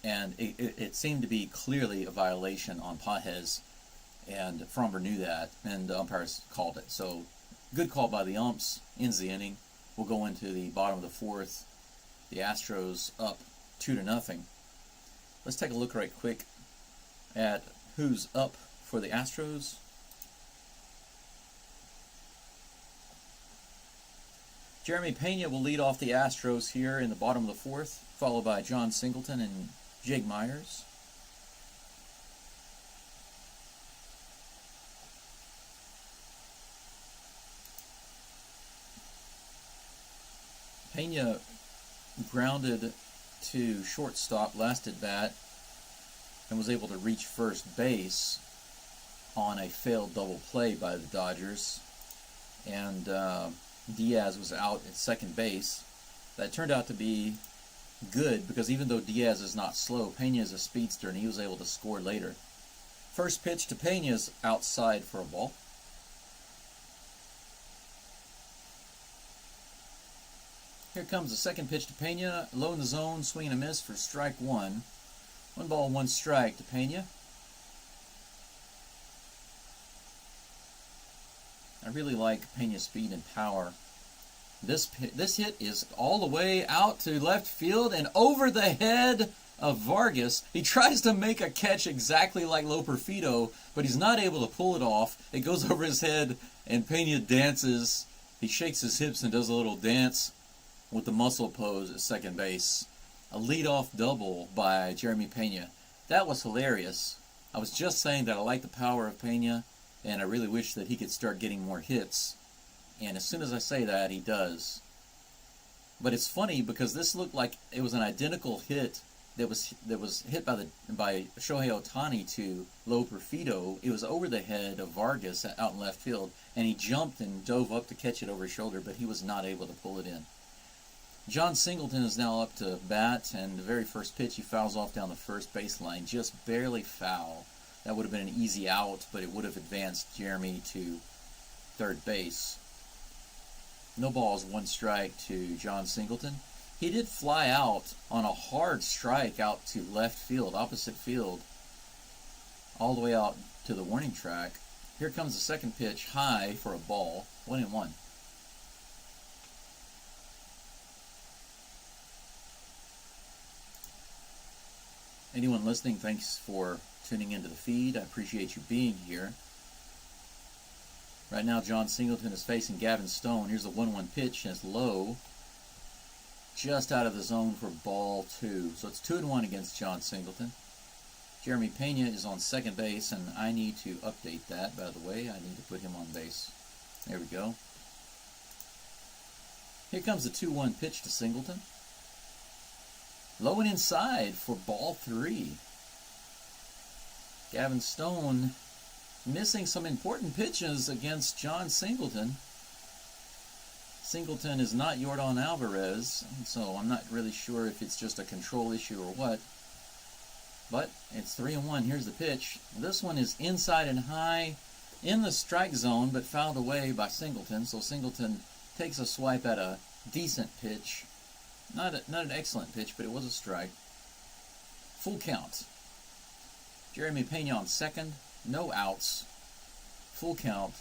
and it seemed to be clearly a violation on Pages, and Framber knew that, and the umpires called it. So good call by the umps, ends the inning. We'll go into the bottom of the 4th. The Astros up 2-0. Let's take a look right quick at who's up for the Astros. Jeremy Pena will lead off the Astros here in the bottom of the 4th, followed by John Singleton and Jake Myers. Pena grounded to shortstop last at bat and was able to reach first base on a failed double play by the Dodgers. And Diaz was out at second base. That turned out to be good because even though Diaz is not slow, Pena is a speedster and he was able to score later. First pitch to Pena is outside for a ball. Here comes the second pitch to Pena, low in the zone, swing and a miss for strike 1. 1 ball, 1 strike to Pena. I really like Pena's speed and power. This hit is all the way out to left field and over the head of Vargas. He tries to make a catch exactly like Loperfido, but he's not able to pull it off. It goes over his head, and Pena dances. He shakes his hips and does a little dance with the muscle pose at second base. A leadoff double by Jeremy Pena. That was hilarious. I was just saying that I like the power of Pena, and I really wish that he could start getting more hits. And as soon as I say that, he does. But it's funny because this looked like it was an identical hit that was hit by Shohei Ohtani to Loperfido. It was over the head of Vargas out in left field, and he jumped and dove up to catch it over his shoulder, but he was not able to pull it in. John Singleton is now up to bat, and the very first pitch he fouls off down the first baseline, just barely foul. That would have been an easy out, but it would have advanced Jeremy to third base. No balls, 1 strike to John Singleton. He did fly out on a hard strike out to left field, opposite field, all the way out to the warning track. Here comes the second pitch, high for a ball, 1-1. Anyone listening, thanks for tuning into the feed. I appreciate you being here. Right now, John Singleton is facing Gavin Stone. Here's the 1-1 pitch, and it's low. just out of the zone for ball 2. So it's 2-1 against John Singleton. Jeremy Pena is on second base, and I need to update that, by the way. I need to put him on base. There we go. Here comes the 2-1 pitch to Singleton. Low and inside for ball 3. Gavin Stone missing some important pitches against John Singleton. Singleton is not Yordan Alvarez, so I'm not really sure if it's just a control issue or what. But it's 3-1. Here's the pitch. This one is inside and high in the strike zone, but fouled away by Singleton. So Singleton takes a swipe at a decent pitch. Not an excellent pitch, but it was a strike. Full count. Jeremy Pena on second. No outs. Full count.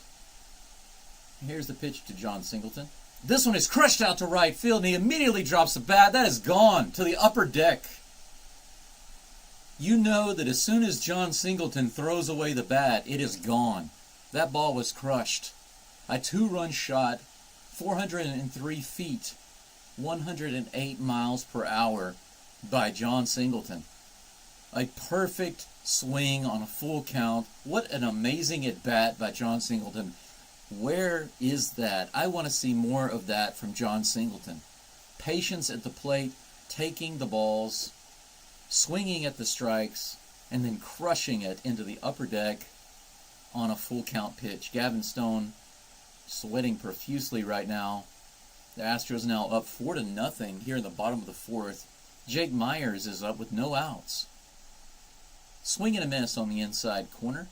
Here's the pitch to John Singleton. This one is crushed out to right field, and he immediately drops the bat. That is gone to the upper deck. You know that as soon as John Singleton throws away the bat, it is gone. That ball was crushed. A 2-run shot, 403 feet, 108 miles per hour by John Singleton. A perfect swing on a full count. What an amazing at-bat by John Singleton. Where is that? I want to see more of that from John Singleton. Patience at the plate, taking the balls, swinging at the strikes, and then crushing it into the upper deck on a full count pitch. Gavin Stone sweating profusely right now. The Astros now up 4-0 here in the bottom of the fourth. Jake Myers is up with no outs. Swing and a miss on the inside corner.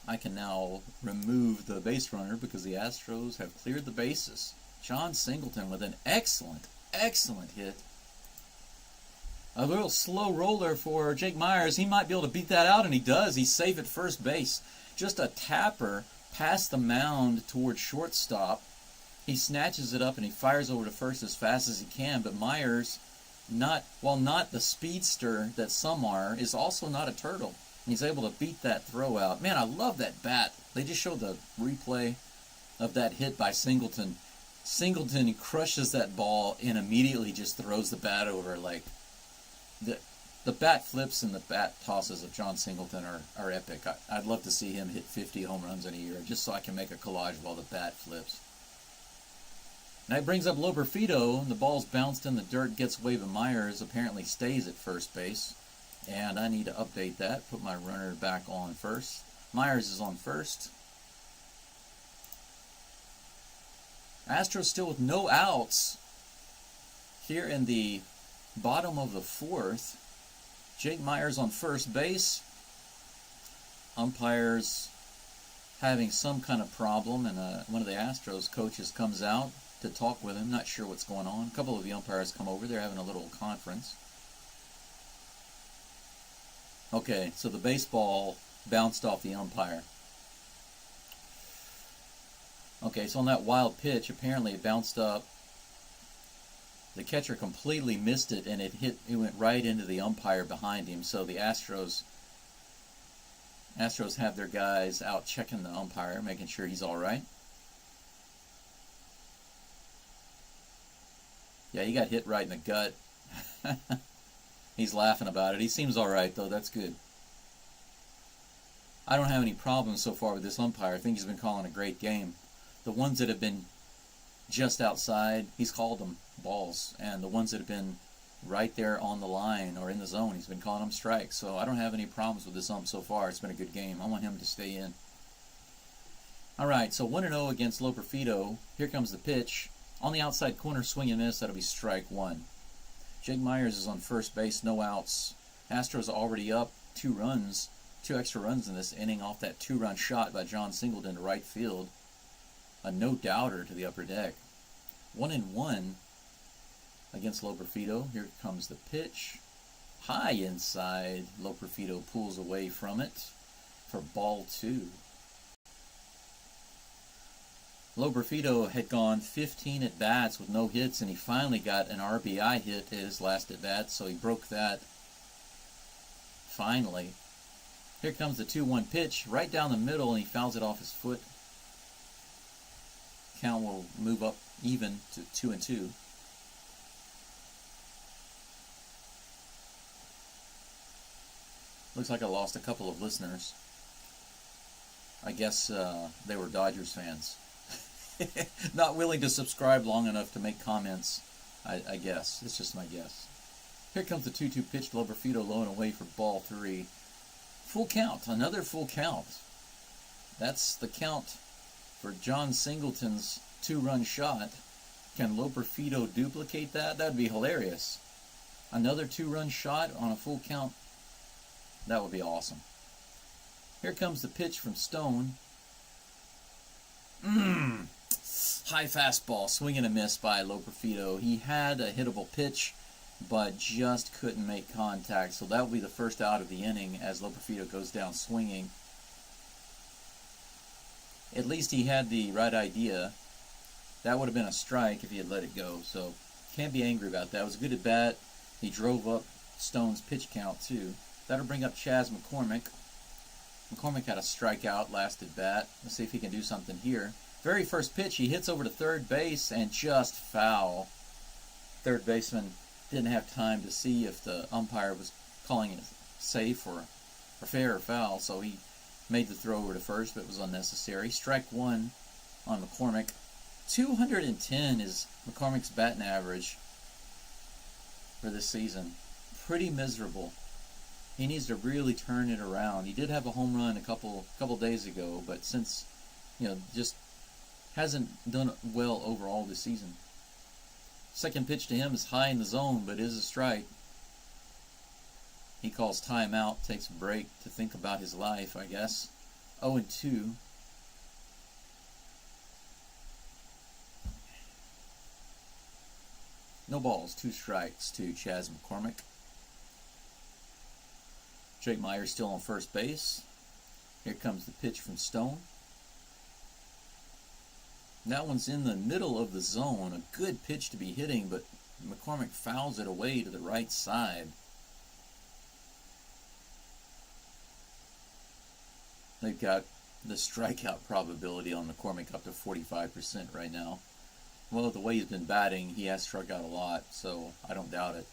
I can now remove the base runner because the Astros have cleared the bases. John Singleton with an excellent hit. A little slow roller for Jake Myers. He might be able to beat that out, and he does. He's safe at first base. Just a tapper past the mound towards shortstop. He snatches it up, and he fires over to first as fast as he can. But Myers, while not the speedster that some are, is also not a turtle. He's able to beat that throw out. Man, I love that bat. They just showed the replay of that hit by Singleton. Singleton crushes that ball and immediately just throws the bat over. Like the bat flips and the bat tosses of John Singleton are epic. I'd love to see him hit 50 home runs in a year just so I can make a collage while the bat flips. Now it brings up Loperfido. The ball's bounced in the dirt, gets away, but Myers apparently stays at first base. And I need to update that, put my runner back on first. Myers is on first. Astros still with no outs here in the bottom of the fourth. Jake Myers on first base. Umpires having some kind of problem, and one of the Astros coaches comes out to talk with him. Not sure what's going on. A couple of the umpires come over. They're having a little conference. Okay, so the baseball bounced off the umpire. Okay, so on that wild pitch, apparently it bounced up. The catcher completely missed it, and it went right into the umpire behind him. So the Astros have their guys out checking the umpire, making sure he's all right. Yeah, he got hit right in the gut. He's laughing about it. He seems all right, though. That's good. I don't have any problems so far with this umpire. I think he's been calling a great game. The ones that have been just outside, he's called them balls. And the ones that have been right there on the line or in the zone, he's been calling them strikes. So I don't have any problems with this ump so far. It's been a good game. I want him to stay in. All right, so 1-0 against Loperfido. Here comes the pitch. On the outside corner, swing and miss. That'll be strike one. Jake Myers is on first base, no outs. Astros already up 2 extra runs in this inning off that 2-run shot by John Singleton to right field. A no-doubter to the upper deck. 1-1 against Loperfido. Here comes the pitch. High inside. Loperfido pulls away from it for ball 2. Loperfido had gone 15 at-bats with no hits, and he finally got an RBI hit at his last at-bat, so he broke that finally. Here comes the 2-1 pitch, right down the middle, and he fouls it off his foot. Count will move up even to 2-2. Looks like I lost a couple of listeners. I guess they were Dodgers fans. Not willing to subscribe long enough to make comments, I guess. It's just my guess. Here comes the 2-2 pitch to Loperfido, low and away for ball 3. Full count. Another full count. That's the count for John Singleton's 2-run shot. Can Loperfido duplicate that? That'd be hilarious. Another 2-run shot on a full count. That would be awesome. Here comes the pitch from Stone. High fastball, swing and a miss by Loperfido. He had a hittable pitch, but just couldn't make contact. So that will be the first out of the inning as Loperfido goes down swinging. At least he had the right idea. That would have been a strike if he had let it go. So can't be angry about that. It was a good at bat. He drove up Stone's pitch count too. That'll bring up Chas McCormick. McCormick had a strikeout last at bat. Let's see if he can do something here. Very first pitch, he hits over to third base and just foul. Third baseman didn't have time to see if the umpire was calling it safe or fair or foul, so he made the throw over to first, but it was unnecessary. Strike 1 on McCormick. 210 is McCormick's batting average for this season. Pretty miserable. He needs to really turn it around. He did have a home run a couple days ago, but since, just hasn't done well overall this season. Second pitch to him is high in the zone, but is a strike. He calls timeout, takes a break to think about his life, I guess. 0-2. No balls, 2 strikes to Chas McCormick. Jake Myers still on first base. Here comes the pitch from Stone. That one's in the middle of the zone. A good pitch to be hitting, but McCormick fouls it away to the right side. They've got the strikeout probability on McCormick up to 45% right now. Well, the way he's been batting, he has struck out a lot, so I don't doubt it.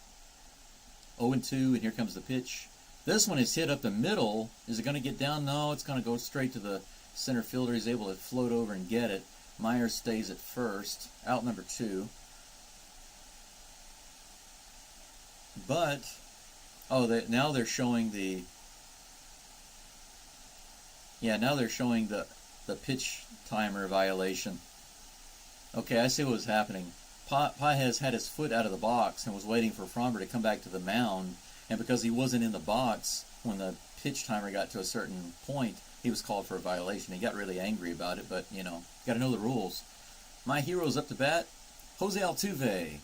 0-2, and here comes the pitch. This one is hit up the middle. Is it going to get down? No, it's going to go straight to the center fielder. He's able to float over and get it. Myers stays at first. Out number 2. But, now they're showing the... Yeah, now they're showing the pitch timer violation. Okay, I see what was happening. Paez had his foot out of the box and was waiting for Framber to come back to the mound. And because he wasn't in the box when the pitch timer got to a certain point, he was called for a violation. He got really angry about it, but, got to know the rules. My hero's up to bat, Jose Altuve.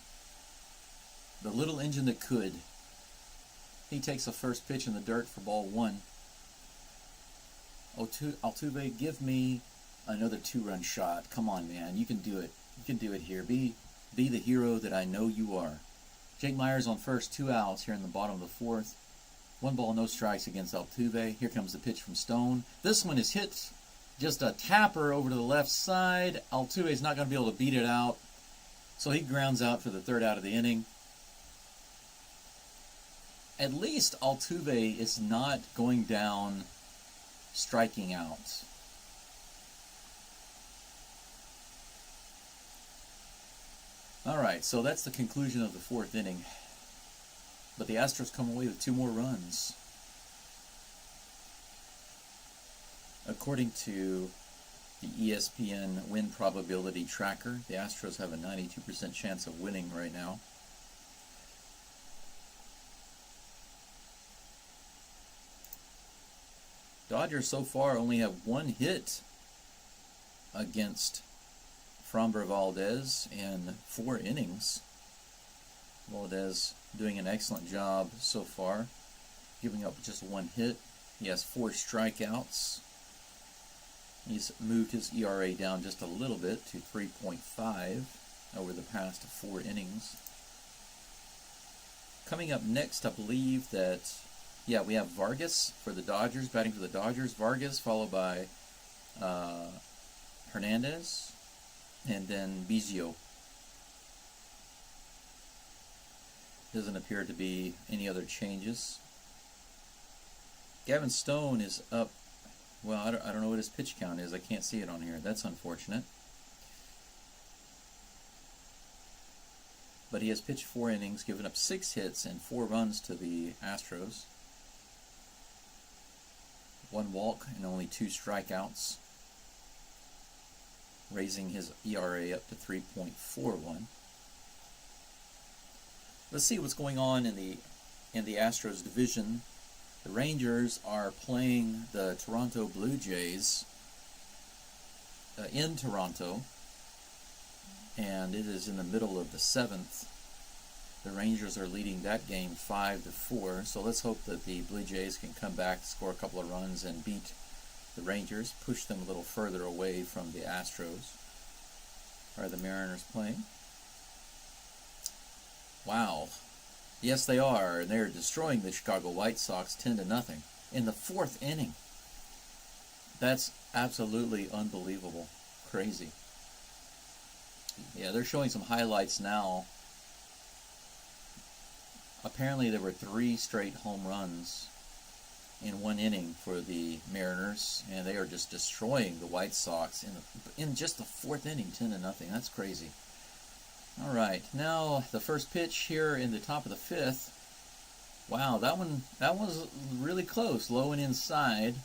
The little engine that could. He takes the first pitch in the dirt for ball 1. Altuve, give me another 2-run shot. Come on, man. You can do it. You can do it here. Be the hero that I know you are. Jake Myers on first, 2 outs here in the bottom of the 4th. 1 ball, no strikes against Altuve. Here comes the pitch from Stone. This one is hit, just a tapper over to the left side. Altuve's not going to be able to beat it out, so he grounds out for the 3rd out of the inning. At least Altuve is not going down striking out. Alright, so that's the conclusion of the 4th inning. But the Astros come away with 2 more runs. According to the ESPN win probability tracker, the Astros have a 92% chance of winning right now. Dodgers so far only have 1 hit against Framber Valdez in 4 innings. Valdez doing an excellent job so far, giving up just 1 hit. He has 4 strikeouts. He's moved his ERA down just a little bit to 3.5 over the past 4 innings. Coming up next, I believe that, we have Vargas for the Dodgers, batting for the Dodgers. Vargas followed by Hernandez, and then Biggio. Doesn't appear to be any other changes. Gavin Stone is up. Well, I don't know what his pitch count is. I can't see it on here. That's unfortunate. But he has pitched 4 innings, given up 6 hits and 4 runs to the Astros. 1 walk and only 2 strikeouts, raising his ERA up to 3.41. Let's see what's going on in the Astros division. The Rangers are playing the Toronto Blue Jays in Toronto, and it is in the middle of the 7th. The Rangers are leading that game 5-4, so let's hope that the Blue Jays can come back, score a couple of runs, and beat the Rangers, push them a little further away from the Astros. Are the Mariners playing? Wow. Yes, they are, and they're destroying the Chicago White Sox 10-0 in the 4th inning. That's absolutely unbelievable. Crazy. Yeah, they're showing some highlights now. Apparently there were 3 straight home runs in 1 inning for the Mariners, and they are just destroying the White Sox in just the 4th inning, 10-0. That's crazy. All right, now the first pitch here in the top of the 5th. Wow, that one was really close, low and inside.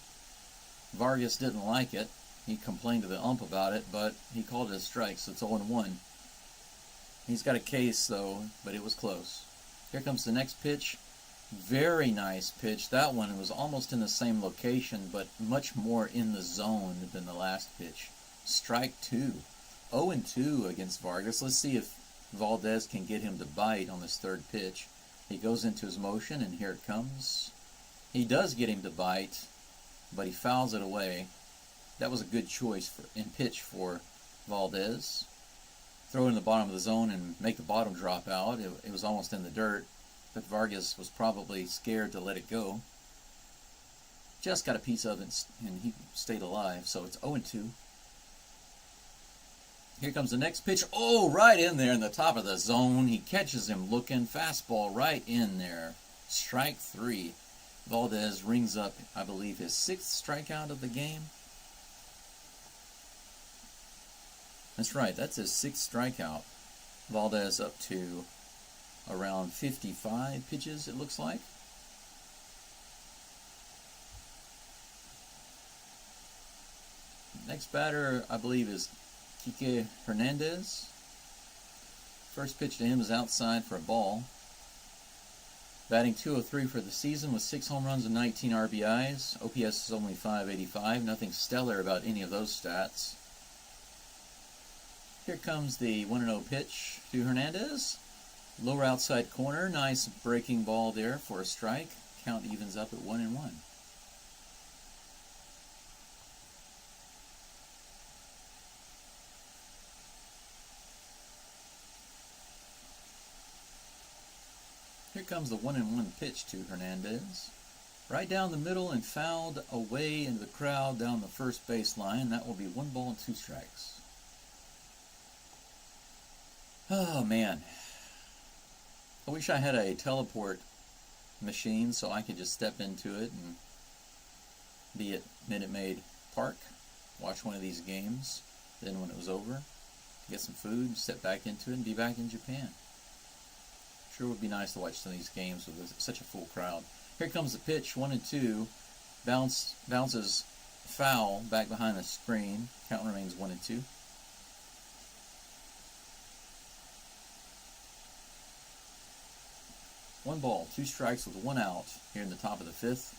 Vargas didn't like it. He complained to the ump about it, but he called it a strike, so it's 0-1. He's got a case, though, but it was close. Here comes the next pitch. Very nice pitch. That one was almost in the same location, but much more in the zone than the last pitch. Strike 2. 0-2 against Vargas. Let's see if Valdez can get him to bite on this 3rd pitch. He goes into his motion, and here it comes. He does get him to bite, but he fouls it away. That was a good choice in pitch for Valdez. Throw it in the bottom of the zone and make the bottom drop out. It was almost in the dirt, but Vargas was probably scared to let it go. Just got a piece of it, and he stayed alive, so it's 0-2. Here comes the next pitch. Oh, right in there in the top of the zone. He catches him looking. Fastball right in there. Strike 3. Valdez rings up, I believe, his 6th strikeout of the game. That's right. That's his 6th strikeout. Valdez up to around 55 pitches, it looks like. Next batter, I believe, is Kike Hernandez. First pitch to him is outside for a ball. Batting .203 for the season with 6 home runs and 19 RBIs. OPS is only .585. Nothing stellar about any of those stats. Here comes the 1-0 pitch to Hernandez. Lower outside corner. Nice breaking ball there for a strike. Count evens up at 1-1. Here comes the 1-1 pitch to Hernandez. Right down the middle and fouled away into the crowd down the first base line. That will be 1 ball and 2 strikes. Oh, man. I wish I had a teleport machine so I could just step into it and be at Minute Maid Park, watch one of these games, then when it was over, get some food, step back into it, and be back in Japan. Sure would be nice to watch some of these games with such a full crowd. Here comes the pitch, 1-2. Bounces foul back behind the screen. Count remains 1-2. One ball, 2 strikes with 1 out here in the top of the 5th.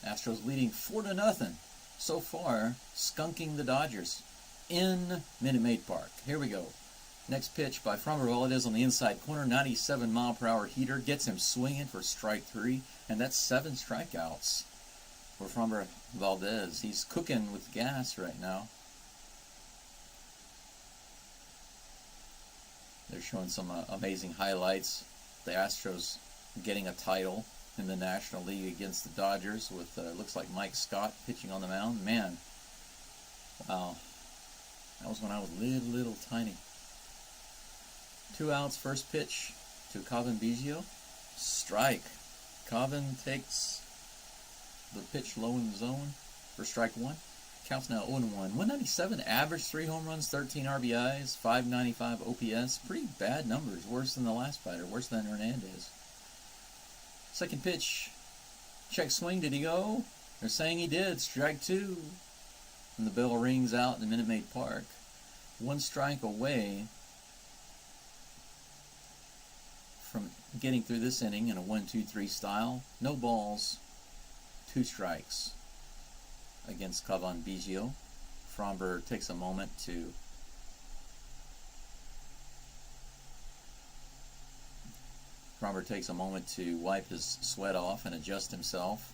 Astros leading 4-0 so far, skunking the Dodgers in Minute Maid Park. Here we go. Next pitch by Framber Valdez on the inside corner, 97-mile-per-hour heater, gets him swinging for strike 3, and that's 7 strikeouts for Framber Valdez. He's cooking with gas right now. They're showing some amazing highlights. The Astros getting a title in the National League against the Dodgers with, looks like Mike Scott pitching on the mound. Man, wow. That was when I was little tiny. 2 outs, first pitch to Cavan Biggio. Strike. Cavan takes the pitch low in the zone for strike one. Counts now 0-1. 197 average, 3 home runs, 13 RBIs, 595 OPS. Pretty bad numbers. Worse than the last batter. Worse than Hernandez. Second pitch. Check swing. Did he go? They're saying he did. Strike two. And the bell rings out in Minute Maid Park. 1 strike away from getting through this inning in a 1-2-3 style. No balls. 2 strikes against Cavan Biggio. Framber takes a moment to wipe his sweat off and adjust himself.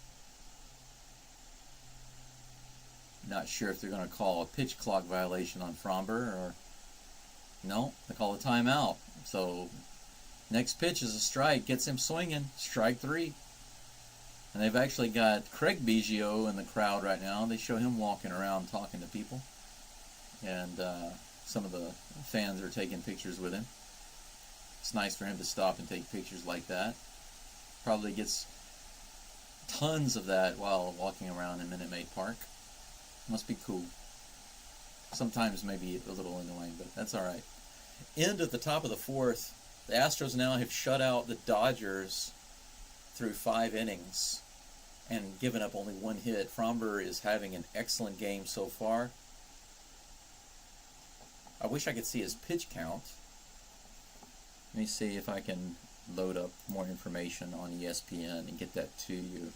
Not sure if they're going to call a pitch clock violation on Framber or no, they call a timeout. So next pitch is a strike, gets him swinging, strike 3. And they've actually got Craig Biggio in the crowd right now. They show him walking around talking to people. And some of the fans are taking pictures with him. It's nice for him to stop and take pictures like that. Probably gets tons of that while walking around in Minute Maid Park. Must be cool. Sometimes maybe a little annoying, but that's all right. End at the top of the 4th. The Astros now have shut out the Dodgers through 5 innings and given up only 1 hit. Framber is having an excellent game so far. I wish I could see his pitch count. Let me see if I can load up more information on ESPN and get that to you.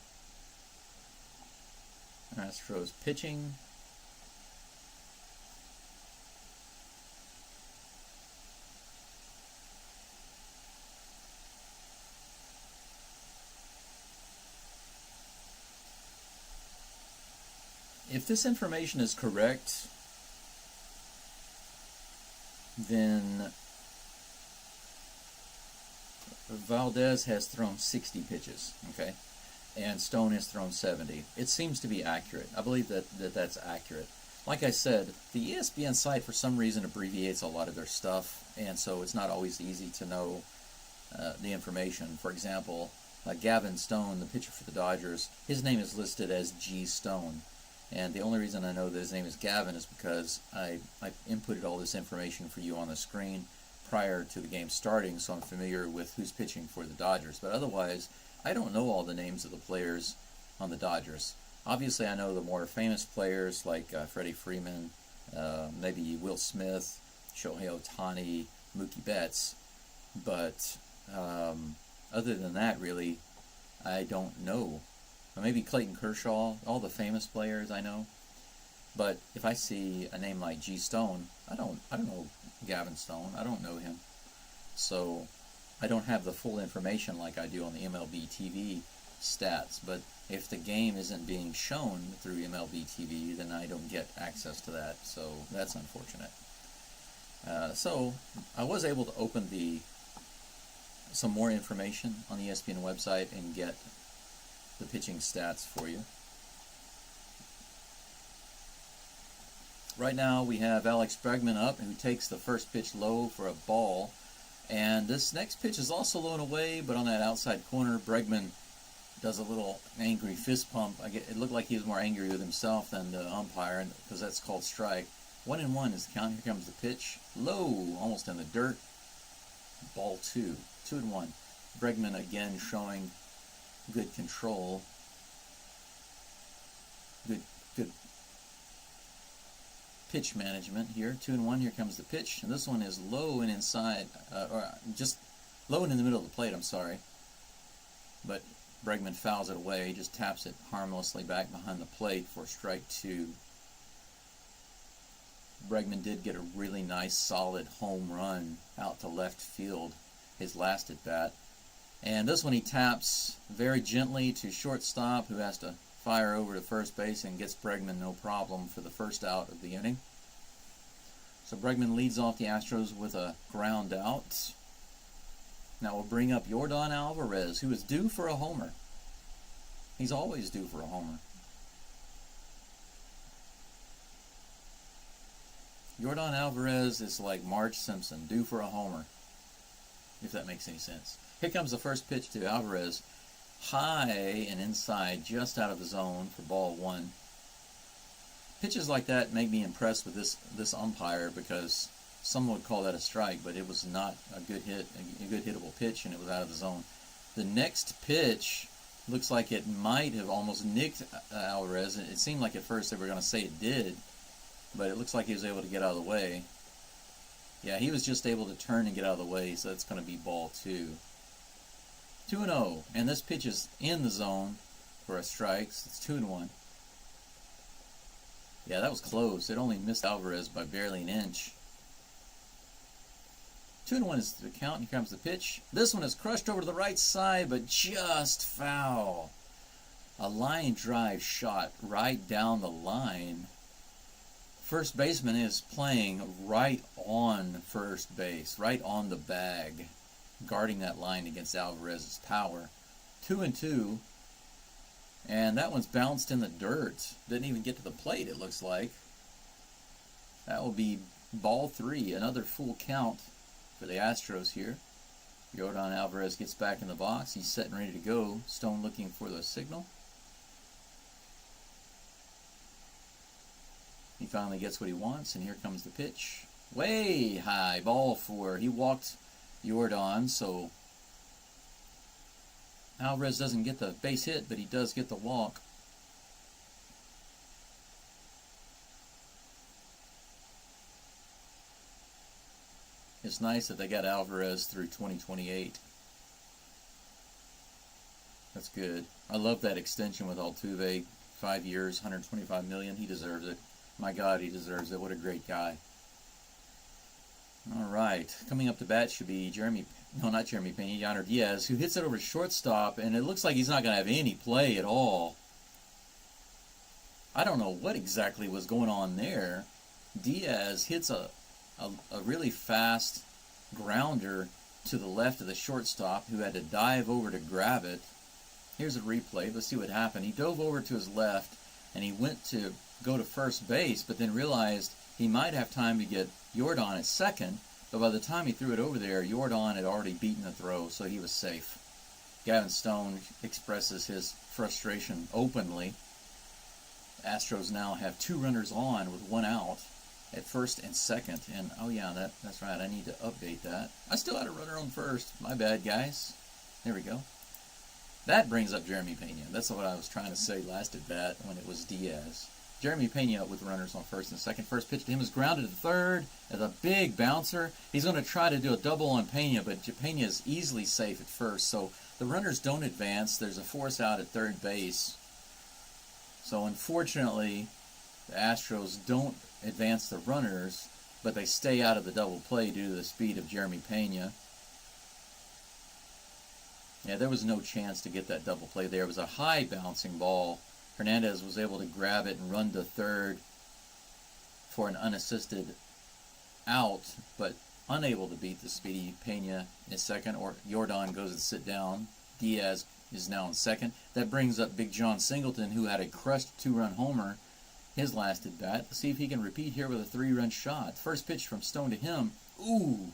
Astros pitching. If this information is correct, then Valdez has thrown 60 pitches, okay? And Stone has thrown 70. It seems to be accurate. I believe that's accurate. Like I said, the ESPN site for some reason abbreviates a lot of their stuff, and so it's not always easy to know the information. For example, Gavin Stone, the pitcher for the Dodgers, his name is listed as G. Stone. And the only reason I know that his name is Gavin is because I inputted all this information for you on the screen prior to the game starting, so I'm familiar with who's pitching for the Dodgers. But otherwise, I don't know all the names of the players on the Dodgers. Obviously, I know the more famous players like Freddie Freeman, maybe Will Smith, Shohei Ohtani, Mookie Betts. But other than that, really, I don't know. Maybe Clayton Kershaw, all the famous players I know. But if I see a name like G. Stone, I don't know Gavin Stone. I don't know him. So I don't have the full information like I do on the MLB TV stats. But if the game isn't being shown through MLB TV, then I don't get access to that. So that's unfortunate. So I was able to open some more information on the ESPN website and get the pitching stats for you. Right now we have Alex Bregman up, who takes the first pitch low for a ball. And this next pitch is also low and away, but on that outside corner, Bregman does a little angry fist pump. It looked like he was more angry with himself than the umpire, because that's called strike. 1-1 is the count. Here comes the pitch. Low, almost in the dirt. Ball 2. 2-1. Bregman again showing good control. Good pitch management here. 2-1. Here comes the pitch. And this one is low and inside, or just low and in the middle of the plate, I'm sorry. But Bregman fouls it away. He just taps it harmlessly back behind the plate for strike 2. Bregman did get a really nice, solid home run out to left field, his last at bat. And this one he taps very gently to shortstop, who has to fire over to first base and gets Bregman no problem for the first out of the inning. So Bregman leads off the Astros with a ground out. Now we'll bring up Yordan Alvarez, who is due for a homer. He's always due for a homer. Yordan Alvarez is like Marge Simpson, due for a homer, if that makes any sense. Here comes the first pitch to Alvarez. high and inside, just out of the zone for ball one. Pitches like that make me impressed with this umpire, because some would call that a strike, but it was not a good hit, a good hittable pitch, and it was out of the zone. The next pitch looks like it might have almost nicked Alvarez. It seemed like at first they were going to say it did, but it looks like he was able to get out of the way. Yeah, he was just able to turn and get out of the way, so that's going to be ball two. 2-0, and this pitch is in the zone for a strike. So it's 2-1. Yeah, that was close. It only missed Alvarez by barely an inch. 2-1 is the count. Here comes the pitch. This one is crushed over to the right side, but just foul. A line drive shot right down the line. First baseman is playing right on first base, right on the bag, guarding that line against Alvarez's power. 2-2. And that one's bounced in the dirt. Didn't even get to the plate, it looks like. That will be ball three. Another full count for the Astros here. Yordan Alvarez gets back in the box. He's set and ready to go. Stone looking for the signal. He finally gets what he wants, and here comes the pitch. Way high, ball four. He walked Yordan, so Alvarez doesn't get the base hit, but he does get the walk. It's nice that they got Alvarez through 2028. That's good. I love that extension with Altuve. 5 years, $125 million. He deserves it. My God, he deserves it. What a great guy. All right. Coming up to bat should be Pena, Yainer Diaz, who hits it over shortstop, and it looks like he's not going to have any play at all. I don't know what exactly was going on there. Diaz hits a really fast grounder to the left of the shortstop, who had to dive over to grab it. Here's a replay. Let's see what happened. He dove over to his left, and he went to go to first base, but then realized he might have time to get Yordan at second, but by the time he threw it over there, Yordan had already beaten the throw, so he was safe. Gavin Stone expresses his frustration openly. Astros now have 2 runners on with 1 out at first and second, and oh yeah, that's right, I need to update that. I still had a runner on first. My bad, guys. There we go. That brings up Jeremy Pena. That's what I was trying to say last at bat when it was Diaz. Jeremy Pena with runners on first and second. First pitch to him is grounded to third as a big bouncer. He's going to try to do a double on Pena, but Pena is easily safe at first. So the runners don't advance. There's a force out at third base. So unfortunately, the Astros don't advance the runners, but they stay out of the double play due to the speed of Jeremy Pena. Yeah, there was no chance to get that double play there. It was a high bouncing ball. Hernandez was able to grab it and run to third for an unassisted out, but unable to beat the speedy Pena in second, or Yordan goes to sit down. Diaz is now in second. That brings up Big John Singleton, who had a crushed 2-run homer his last at bat. Let's see if he can repeat here with a 3-run shot. First pitch from Stone to him. Ooh!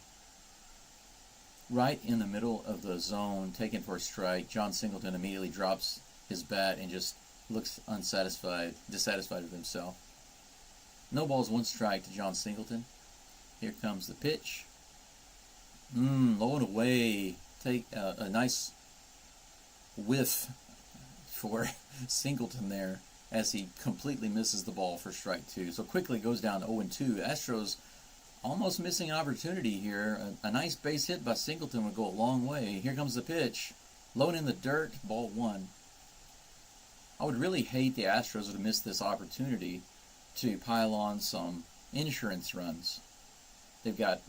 Right in the middle of the zone, taken for a strike. John Singleton immediately drops his bat and just looks dissatisfied with himself. No balls, 1 strike to John Singleton. Here comes the pitch. Low and away. Take a nice whiff for Singleton there as he completely misses the ball for strike 2. So quickly goes down to 0-2. Astros almost missing an opportunity here. A nice base hit by Singleton would go a long way. Here comes the pitch. Low and in the dirt, ball 1. I would really hate the Astros to miss this opportunity to pile on some insurance runs. They've got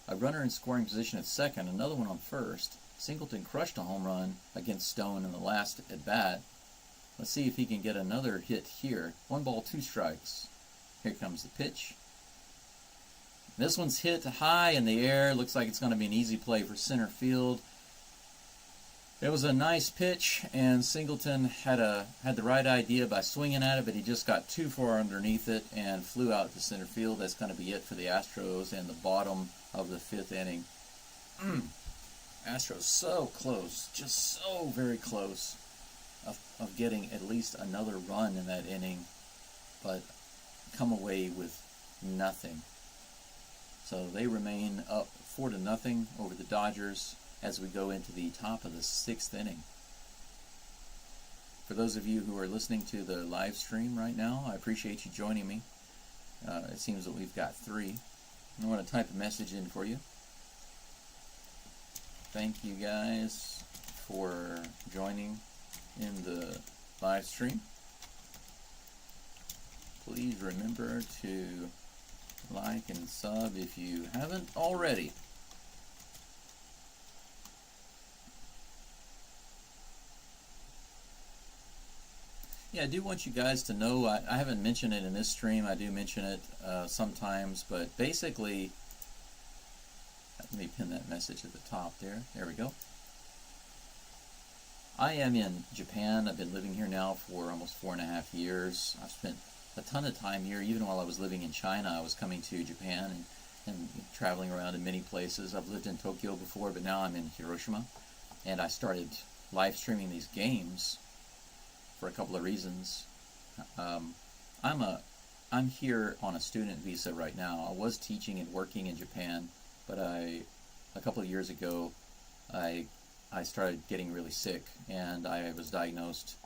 a runner in scoring position at second, another one on first. Singleton crushed a home run against Stone in the last at bat. Let's see if he can get another hit here. 1 ball, 2 strikes. Here comes the pitch. This one's hit high in the air. Looks like it's going to be an easy play for center field. It was a nice pitch, and Singleton had the right idea by swinging at it, but he just got too far underneath it and flew out to center field. That's going to be it for the Astros in the bottom of the 5th inning. Astros so close, just so very close. of getting at least another run in that inning, but come away with nothing. So they remain up 4-0 over the Dodgers as we go into the top of the 6th inning. For those of you who are listening to the live stream right now, I appreciate you joining me. It seems that we've got 3. I want to type a message in for you. Thank you guys for joining in the live stream. Please remember to like and sub if you haven't already. Yeah, I do want you guys to know, I haven't mentioned it in this stream. I do mention it sometimes, but basically, let me pin that message at the top there. There we go. I am in Japan. I've been living here now for almost 4.5 years. I've spent a ton of time here. Even while I was living in China, I was coming to Japan and traveling around in many places. I've lived in Tokyo before, but now I'm in Hiroshima. And I started live streaming these games for a couple of reasons. I'm here on a student visa right now. I was teaching and working in Japan, but a couple of years ago, I started getting really sick, and I was diagnosed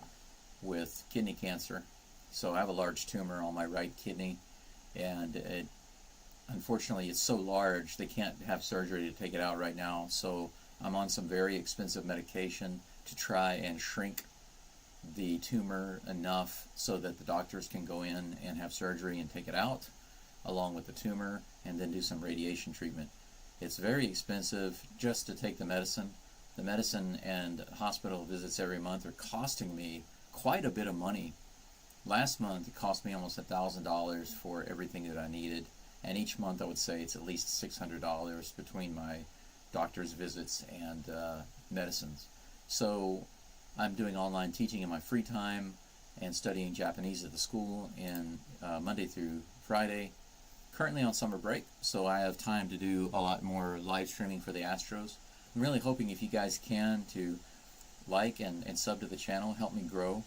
with kidney cancer. So I have a large tumor on my right kidney, and unfortunately it's so large they can't have surgery to take it out right now. So I'm on some very expensive medication to try and shrink the tumor enough so that the doctors can go in and have surgery and take it out along with the tumor, and then do some radiation treatment. It's very expensive just to take the medicine. The medicine and hospital visits every month are costing me quite a bit of money. Last month it cost me almost $1,000 for everything that I needed, and each month I would say it's at least $600 between my doctor's visits and medicines. So I'm doing online teaching in my free time and studying Japanese at the school in Monday through Friday. Currently on summer break, so I have time to do a lot more live streaming for the Astros. I'm really hoping if you guys can to like and sub to the channel, help me grow.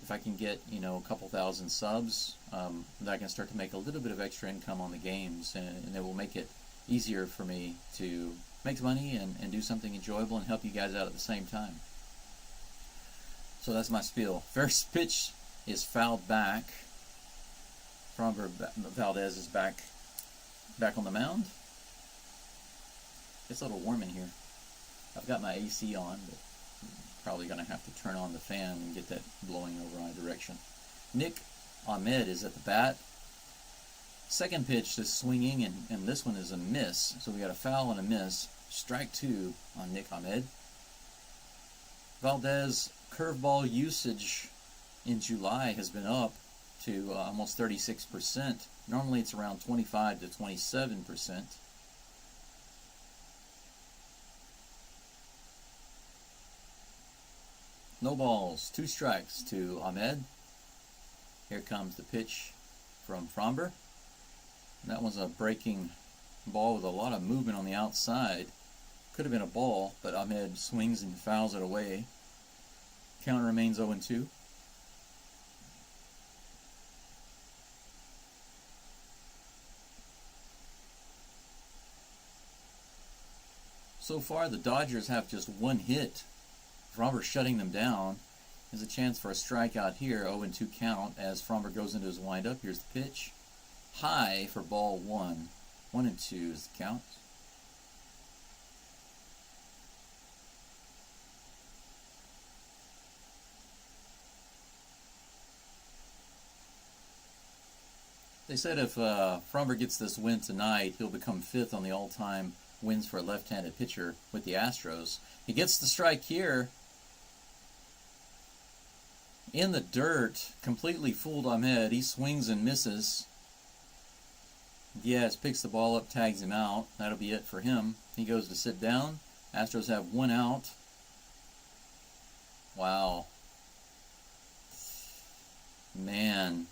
If I can get, a couple thousand subs, then I can start to make a little bit of extra income on the games, and it will make it easier for me to make money and do something enjoyable and help you guys out at the same time. So that's my spiel. First pitch is fouled back. Framber Valdez is back on the mound. It's a little warm in here. I've got my AC on, but I'm probably going to have to turn on the fan and get that blowing over my direction. Nick Ahmed is at the bat. Second pitch is swinging, and this one is a miss. So we got a foul and a miss. Strike 2 on Nick Ahmed. Valdez curveball usage in July has been up to almost 36%. Normally it's around 25 to 27%. No balls, 2 strikes to Ahmed. Here comes the pitch from Framber. That was a breaking ball with a lot of movement on the outside. Could have been a ball, but Ahmed swings and fouls it away. Count remains 0-2. So far, the Dodgers have just 1 hit. Framber shutting them down. There's a chance for a strikeout here. 0-2 count as Framber goes into his windup. Here's the pitch. High for ball 1. 1-2 is the count. They said if Framber gets this win tonight, he'll become 5th on the all-time wins for a left-handed pitcher with the Astros. He gets the strike here. In the dirt, completely fooled Ahmed. He swings and misses. Diaz picks the ball up, tags him out. That'll be it for him. He goes to sit down. Astros have 1 out. Wow. Man.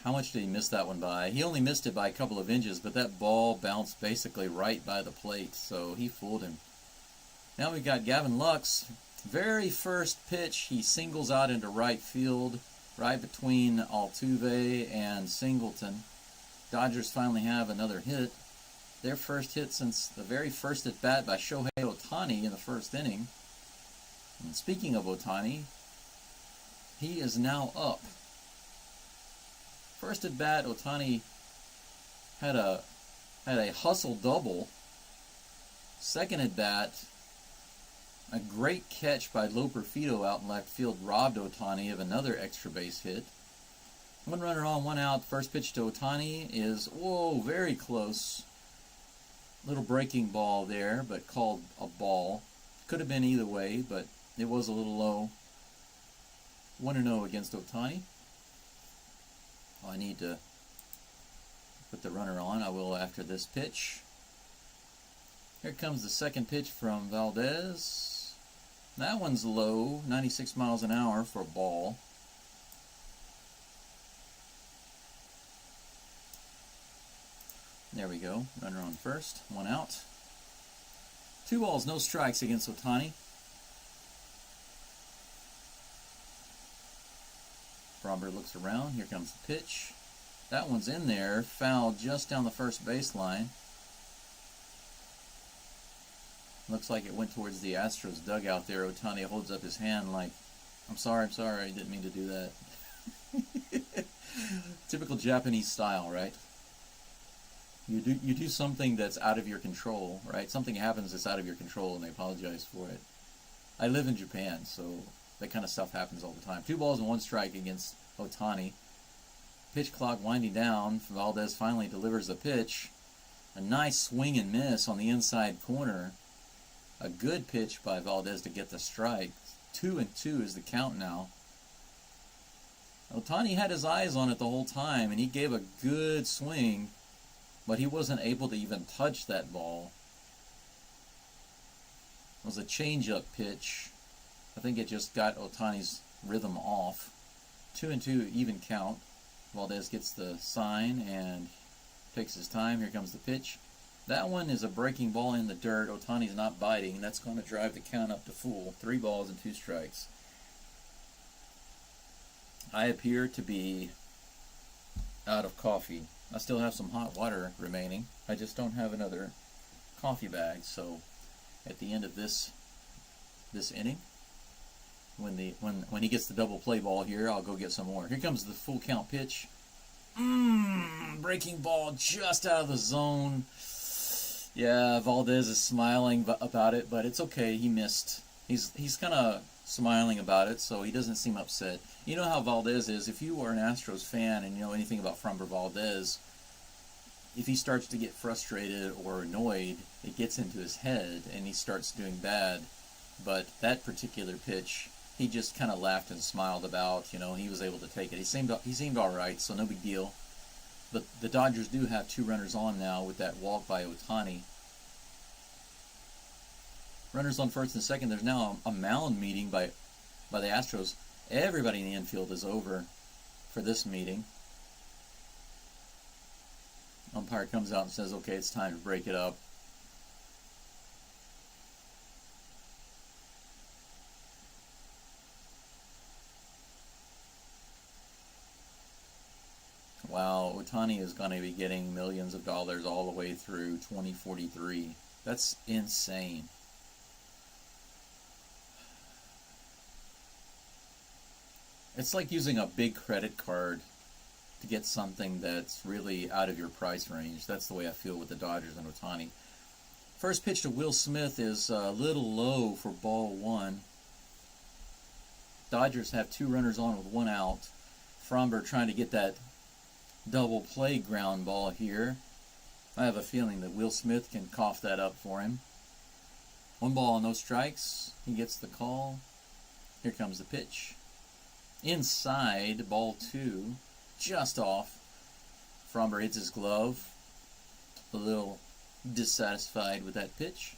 How much did he miss that one by? He only missed it by a couple of inches, but that ball bounced basically right by the plate, so he fooled him. Now we got Gavin Lux. Very first pitch, he singles out into right field, right between Altuve and Singleton. Dodgers finally have another hit. Their first hit since the very first at bat by Shohei Ohtani in the first inning. And speaking of Ohtani, he is now up. First at bat, Ohtani had a hustle double. Second at bat, a great catch by Loperfido out in left field robbed Ohtani of another extra base hit. One runner on, one out. First pitch to Ohtani is, whoa, very close. Little breaking ball there, but called a ball. Could have been either way, but it was a little low. 1-0 against Ohtani. I need to put the runner on. I will after this pitch. Here comes the second pitch from Valdez. That one's low, 96 miles an hour for a ball. There we go. Runner on first. One out. 2 balls, no strikes against Ohtani. Framber looks around. Here comes the pitch. That one's in there. Foul just down the first baseline. Looks like it went towards the Astros dugout there. Ohtani holds up his hand like, I'm sorry, I didn't mean to do that. Typical Japanese style, right? You do something that's out of your control, right? Something happens that's out of your control and they apologize for it. I live in Japan, so that kind of stuff happens all the time. 2 balls and 1 strike against Ohtani. Pitch clock winding down. Valdez finally delivers the pitch. A nice swing and miss on the inside corner. A good pitch by Valdez to get the strike. 2-2 is the count now. Ohtani had his eyes on it the whole time, and he gave a good swing, but he wasn't able to even touch that ball. It was a change-up pitch. I think it just got Ohtani's rhythm off. 2-2 even count. Valdez gets the sign and takes his time. Here comes the pitch. That one is a breaking ball in the dirt. Ohtani's not biting. That's going to drive the count up to full. 3 balls and 2 strikes. I appear to be out of coffee. I still have some hot water remaining. I just don't have another coffee bag. So at the end of this inning, when he gets the double play ball here, I'll go get some more. Here comes the full count pitch. Breaking ball just out of the zone. Yeah, Valdez is smiling about it, but it's okay. He missed. He's kind of smiling about it, so he doesn't seem upset. You know how Valdez is. If you are an Astros fan and you know anything about Framber Valdez, if he starts to get frustrated or annoyed, it gets into his head and he starts doing bad. But that particular pitch, he just kind of laughed and smiled about. You know, he was able to take it. He seemed all right, so no big deal. But the Dodgers do have 2 runners on now with that walk by Ohtani. Runners on first and second. There's now a mound meeting by the Astros. Everybody in the infield is over for this meeting. Umpire comes out and says, okay, it's time to break it up. Wow, Ohtani is going to be getting millions of dollars all the way through 2043. That's insane. It's like using a big credit card to get something that's really out of your price range. That's the way I feel with the Dodgers and Ohtani. First pitch to Will Smith is a little low for ball 1. Dodgers have 2 runners on with 1 out. Framber trying to get that double play ground ball here. I have a feeling that Will Smith can cough that up for him. 1 ball, no strikes. He gets the call. Here comes the pitch. Inside, ball 2. Just off. Framber hits his glove. A little dissatisfied with that pitch.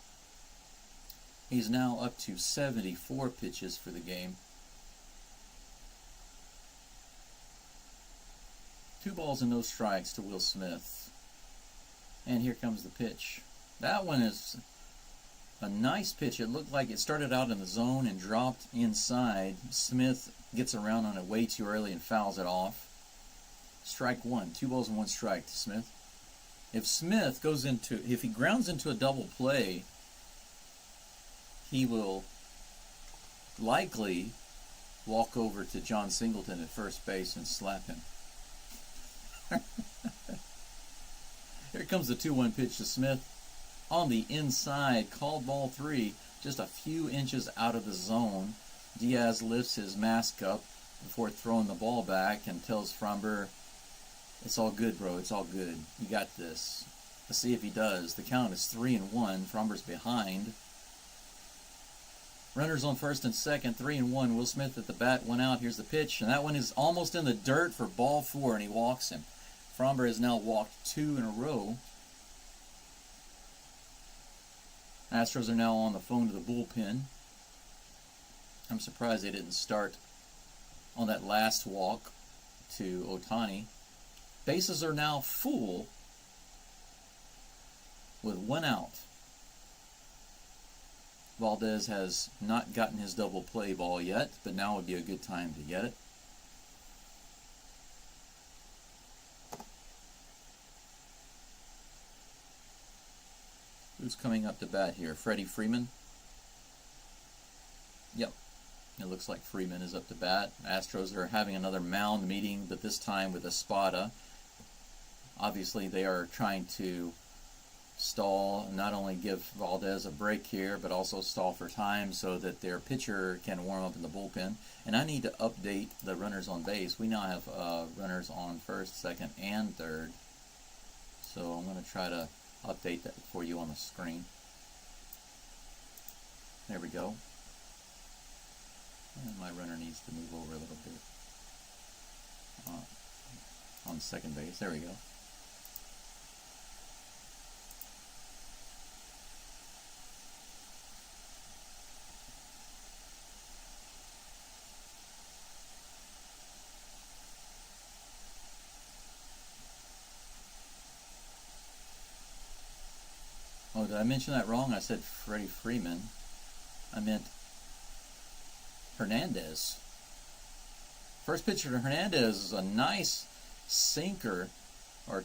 He's now up to 74 pitches for the game. 2 balls and no strikes to Will Smith. And here comes the pitch. That one is A nice pitch. It looked like it started out in the zone and dropped inside. Smith gets around on it way too early and fouls it off. Strike one. 2 balls and 1 strike to Smith. If he grounds into a double play, he will likely walk over to John Singleton at first base and slap him. Here comes the 2-1 pitch to Smith. On the inside, called ball 3, just a few inches out of the zone. Diaz lifts his mask up before throwing the ball back and tells Framber, "It's all good, bro. It's all good. You got this." Let's see if he does. The count is 3-1. Framber's behind. Runners on first and second, 3-1. Will Smith at the bat, 1 out. Here's the pitch, and that one is almost in the dirt for ball 4, and he walks him. Framber has now walked 2 in a row. Astros are now on the phone to the bullpen. I'm surprised they didn't start on that last walk to Ohtani. Bases are now full with 1 out. Valdez has not gotten his double play ball yet, but now would be a good time to get it. Who's coming up to bat here? Freddie Freeman? Yep. It looks like Freeman is up to bat. Astros are having another mound meeting, but this time with Espada. Obviously, they are trying to stall, not only give Valdez a break here, but also stall for time so that their pitcher can warm up in the bullpen. And I need to update the runners on base. We now have runners on first, second, and third. So I'm going to try to update that for you on the screen. There we go. And my runner needs to move over a little bit on second base. There we go. Oh, did I mention that wrong? I said Freddie Freeman. I meant Hernandez. First pitcher to Hernandez is a nice sinker or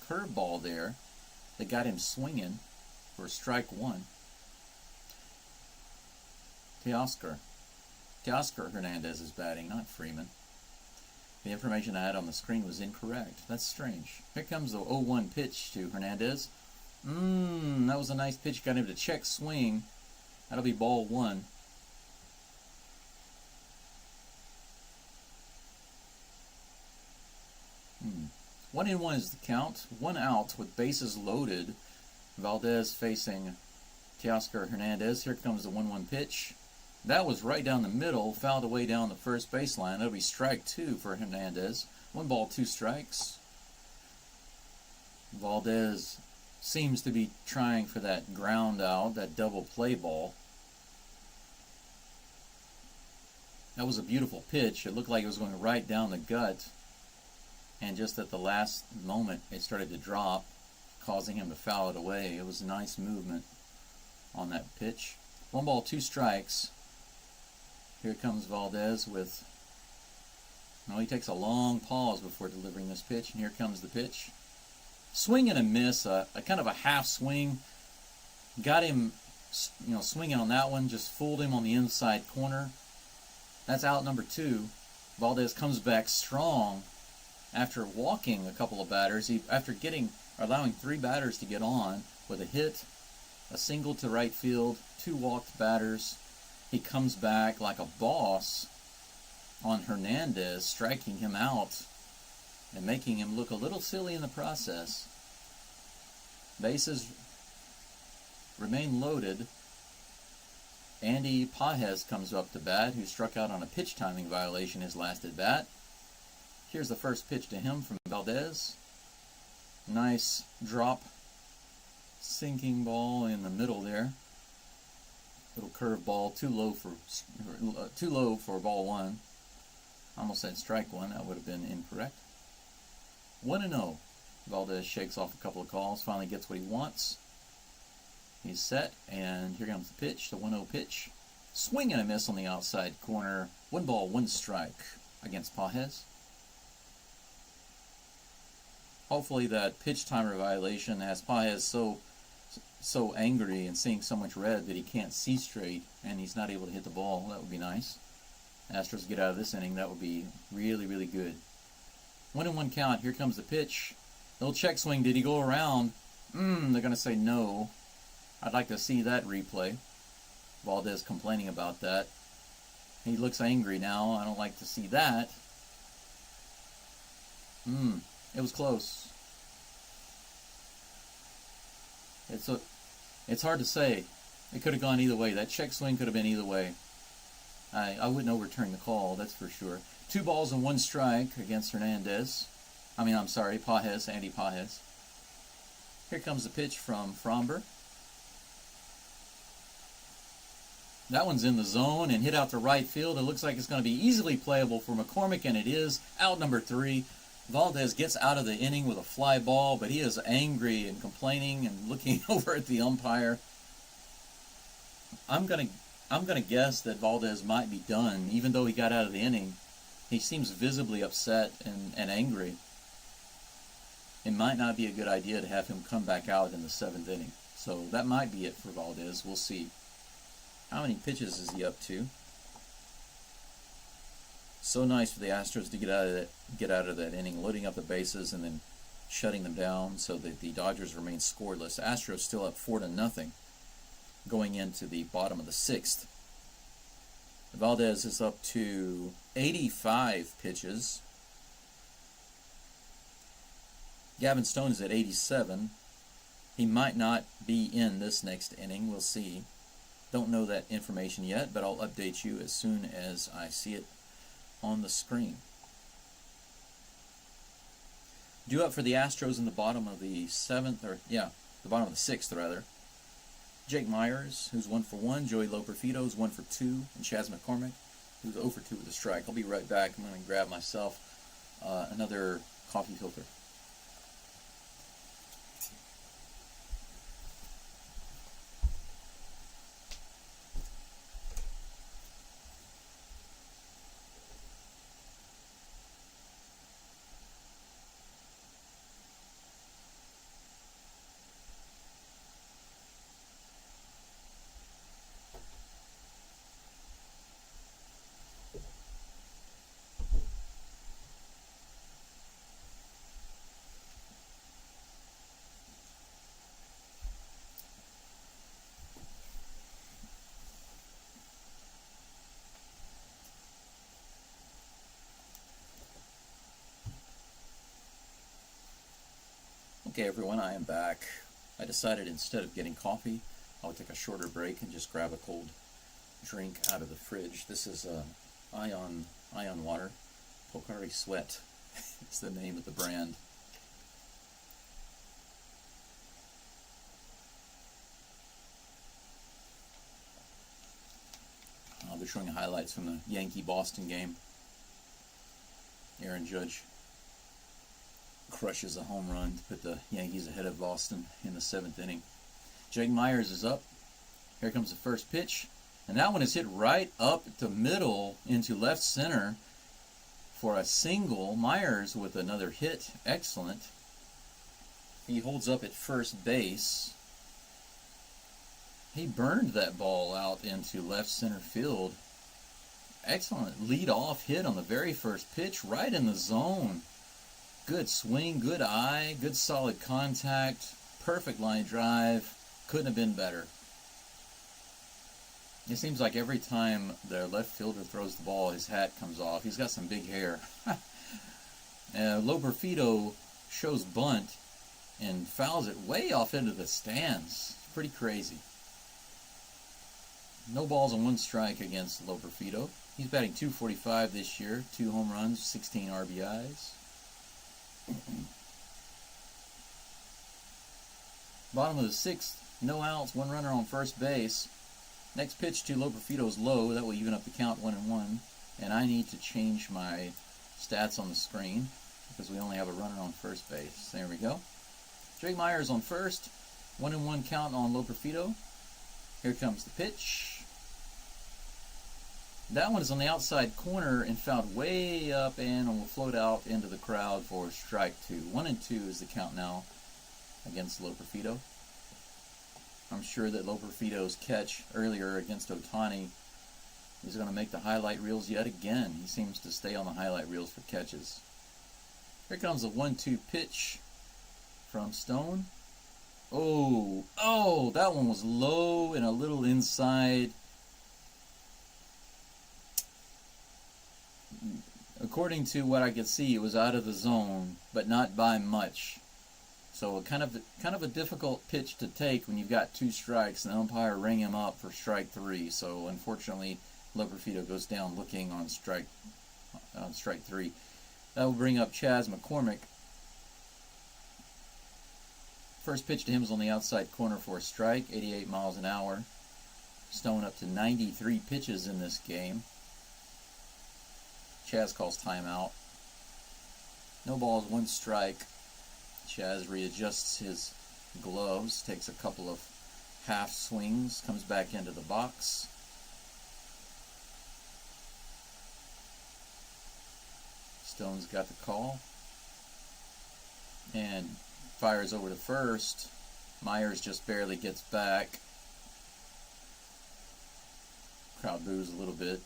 curveball there that got him swinging for strike 1. Teoscar Hernandez is batting, not Freeman. The information I had on the screen was incorrect. That's strange. Here comes the 0-1 pitch to Hernandez. That was a nice pitch. Got him to check swing. That'll be ball 1. One in 1 is the count. 1 out with bases loaded. Valdez facing Teoscar Hernandez. Here comes the 1-1 pitch. That was right down the middle, fouled away down the first baseline. That'll be strike 2 for Hernandez. 1 ball, 2 strikes. Valdez seems to be trying for that ground out, that double play ball. That was a beautiful pitch. It looked like it was going right down the gut. And just at the last moment, it started to drop, causing him to foul it away. It was nice movement on that pitch. 1 ball, 2 strikes. Here comes Valdez with, he takes a long pause before delivering this pitch, and here comes the pitch. Swing and a miss, a kind of a half swing. Got him, swinging on that one, just fooled him on the inside corner. That's out number 2. Valdez comes back strong after walking a couple of batters. After allowing 3 batters to get on with a hit, a single to right field, 2 walked batters. He comes back like a boss on Hernandez, striking him out and making him look a little silly in the process. Bases remain loaded. Andy Pajes comes up to bat, who struck out on a pitch timing violation his last at bat. Here's the first pitch to him from Valdez. Nice drop, sinking ball in the middle there. Little curve ball, too low for ball 1. Almost said strike 1. That would have been incorrect. 1-0. Valdez shakes off a couple of calls, finally gets what he wants. He's set, and here comes the pitch, the 1-0 pitch. Swing and a miss on the outside corner. 1 ball, 1 strike against Pages. Hopefully that pitch timer violation has Pages so angry and seeing so much red that he can't see straight and he's not able to hit the ball. That would be nice. Astros get out of this inning. That would be really, really good. 1-1 count. Here comes the pitch. Little check swing. Did he go around? They're going to say no. I'd like to see that replay. Valdez complaining about that. He looks angry now. I don't like to see that. It was close. It's hard to say. It could have gone either way. That check swing could have been either way. I wouldn't overturn the call, that's for sure. 2 balls and 1 strike against Pages, Andy Pages. Here comes the pitch from Framber. That one's in the zone and hit out to right field. It looks like it's going to be easily playable for McCormick, and it is. Out number 3. Valdez gets out of the inning with a fly ball, but he is angry and complaining and looking over at the umpire. I'm gonna guess that Valdez might be done, even though he got out of the inning. He seems visibly upset and angry. It might not be a good idea to have him come back out in the 7th inning. So that might be it for Valdez. We'll see. How many pitches is he up to? So nice for the Astros to get out of that inning, loading up the bases and then shutting them down so that the Dodgers remain scoreless. Astros still up 4-0 going into the bottom of the 6th. Valdez is up to 85 pitches. Gavin Stone is at 87. He might not be in this next inning. We'll see. Don't know that information yet, but I'll update you as soon as I see it on the screen. Due up for the Astros in the bottom of the 7th, the bottom of the 6th rather. Jake Myers, who's 1 for 1. Joey Loperfido, who's 1 for 2. And Chas McCormick, who's 0 for 2 with a strike. I'll be right back. I'm going to grab myself another coffee filter. Okay, everyone, I am back. I decided instead of getting coffee, I would take a shorter break and just grab a cold drink out of the fridge. This is Ion Water. Pocari Sweat is the name of the brand. I'll be showing highlights from the Yankee-Boston game. Aaron Judge crushes a home run to put the Yankees ahead of Boston in the 7th inning. Jake Myers is up. Here comes the first pitch. And that one is hit right up the middle into left center for a single. Myers with another hit. Excellent. He holds up at first base. He burned that ball out into left center field. Excellent lead-off hit on the very first pitch, right in the zone. Good swing, good eye, good solid contact, perfect line drive. Couldn't have been better. It seems like every time the left fielder throws the ball, his hat comes off. He's got some big hair. Loperfido shows bunt and fouls it way off into the stands. It's pretty crazy. No balls and 1 strike against Loperfido. He's batting .245 this year, 2 home runs, 16 RBIs. Bottom of the 6th, no outs, 1 runner on first base. Next pitch to Loperfido's low. That will even up the count 1-1. And I need to change my stats on the screen because we only have a runner on first base. There we go. Jake Myers on first. 1-1 count on Loperfido. Here comes the pitch. That one is on the outside corner and fouled way up and will float out into the crowd for strike 2. 1-2 is the count now against Loperfido. I'm sure that Loperfido's catch earlier against Ohtani is going to make the highlight reels yet again. He seems to stay on the highlight reels for catches. Here comes a 1-2 pitch from Stone. Oh, that one was low and a little inside. According to what I could see, it was out of the zone, but not by much. So kind of a difficult pitch to take when you've got 2 strikes and the umpire rang him up for strike 3. So unfortunately, Loperfido goes down looking on strike 3. That will bring up Chas McCormick. First pitch to him is on the outside corner for a strike, 88 miles an hour. Stone up to 93 pitches in this game. Chas calls timeout. No balls, 1 strike. Chas readjusts his gloves, takes a couple of half swings, comes back into the box. Stone's got the call. And fires over to first. Myers just barely gets back. Crowd boos a little bit.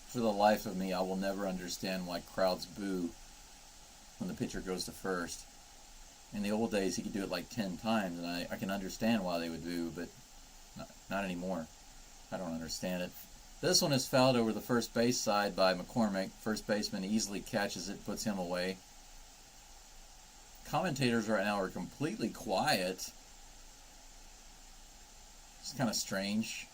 For the life of me, I will never understand why crowds boo when the pitcher goes to first. In the old days, he could do it like 10 times, and I can understand why they would boo, but not anymore. I don't understand it. This one is fouled over the first base side by McCormick. First baseman easily catches it, puts him away. Commentators right now are completely quiet. It's kind of strange.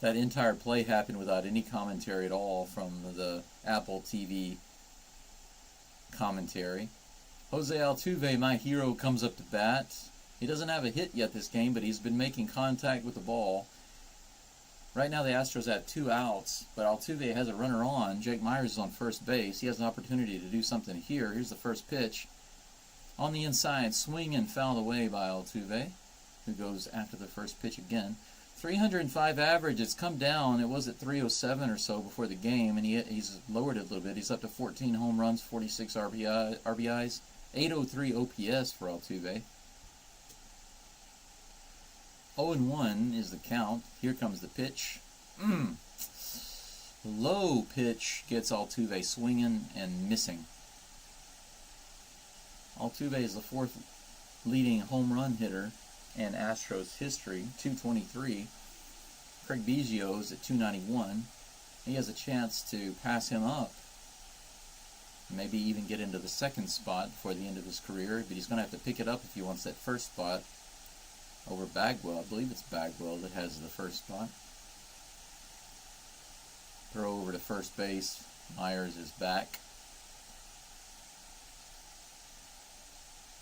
That entire play happened without any commentary at all from the Apple TV commentary. Jose Altuve, my hero, comes up to bat. He doesn't have a hit yet this game, but he's been making contact with the ball. Right now the Astros have 2 outs, but Altuve has a runner on. Jake Myers is on first base. He has an opportunity to do something here. Here's the first pitch. On the inside, swing and fouled away by Altuve, who goes after the first pitch again. 305 average. It's come down. It was at 307 or so before the game, and he's lowered it a little bit. He's up to 14 home runs, 46 RBIs, 803 OPS for Altuve. 0-1 is the count. Here comes the pitch. Low pitch gets Altuve swinging and missing. Altuve is the 4th leading home run hitter in Astros history, 223. Craig Biggio is at 291. He has a chance to pass him up, maybe even get into the 2nd spot before the end of his career, but he's going to have to pick it up if he wants that 1st spot over Bagwell. I believe it's Bagwell that has the 1st spot. Throw over to first base. Myers is back.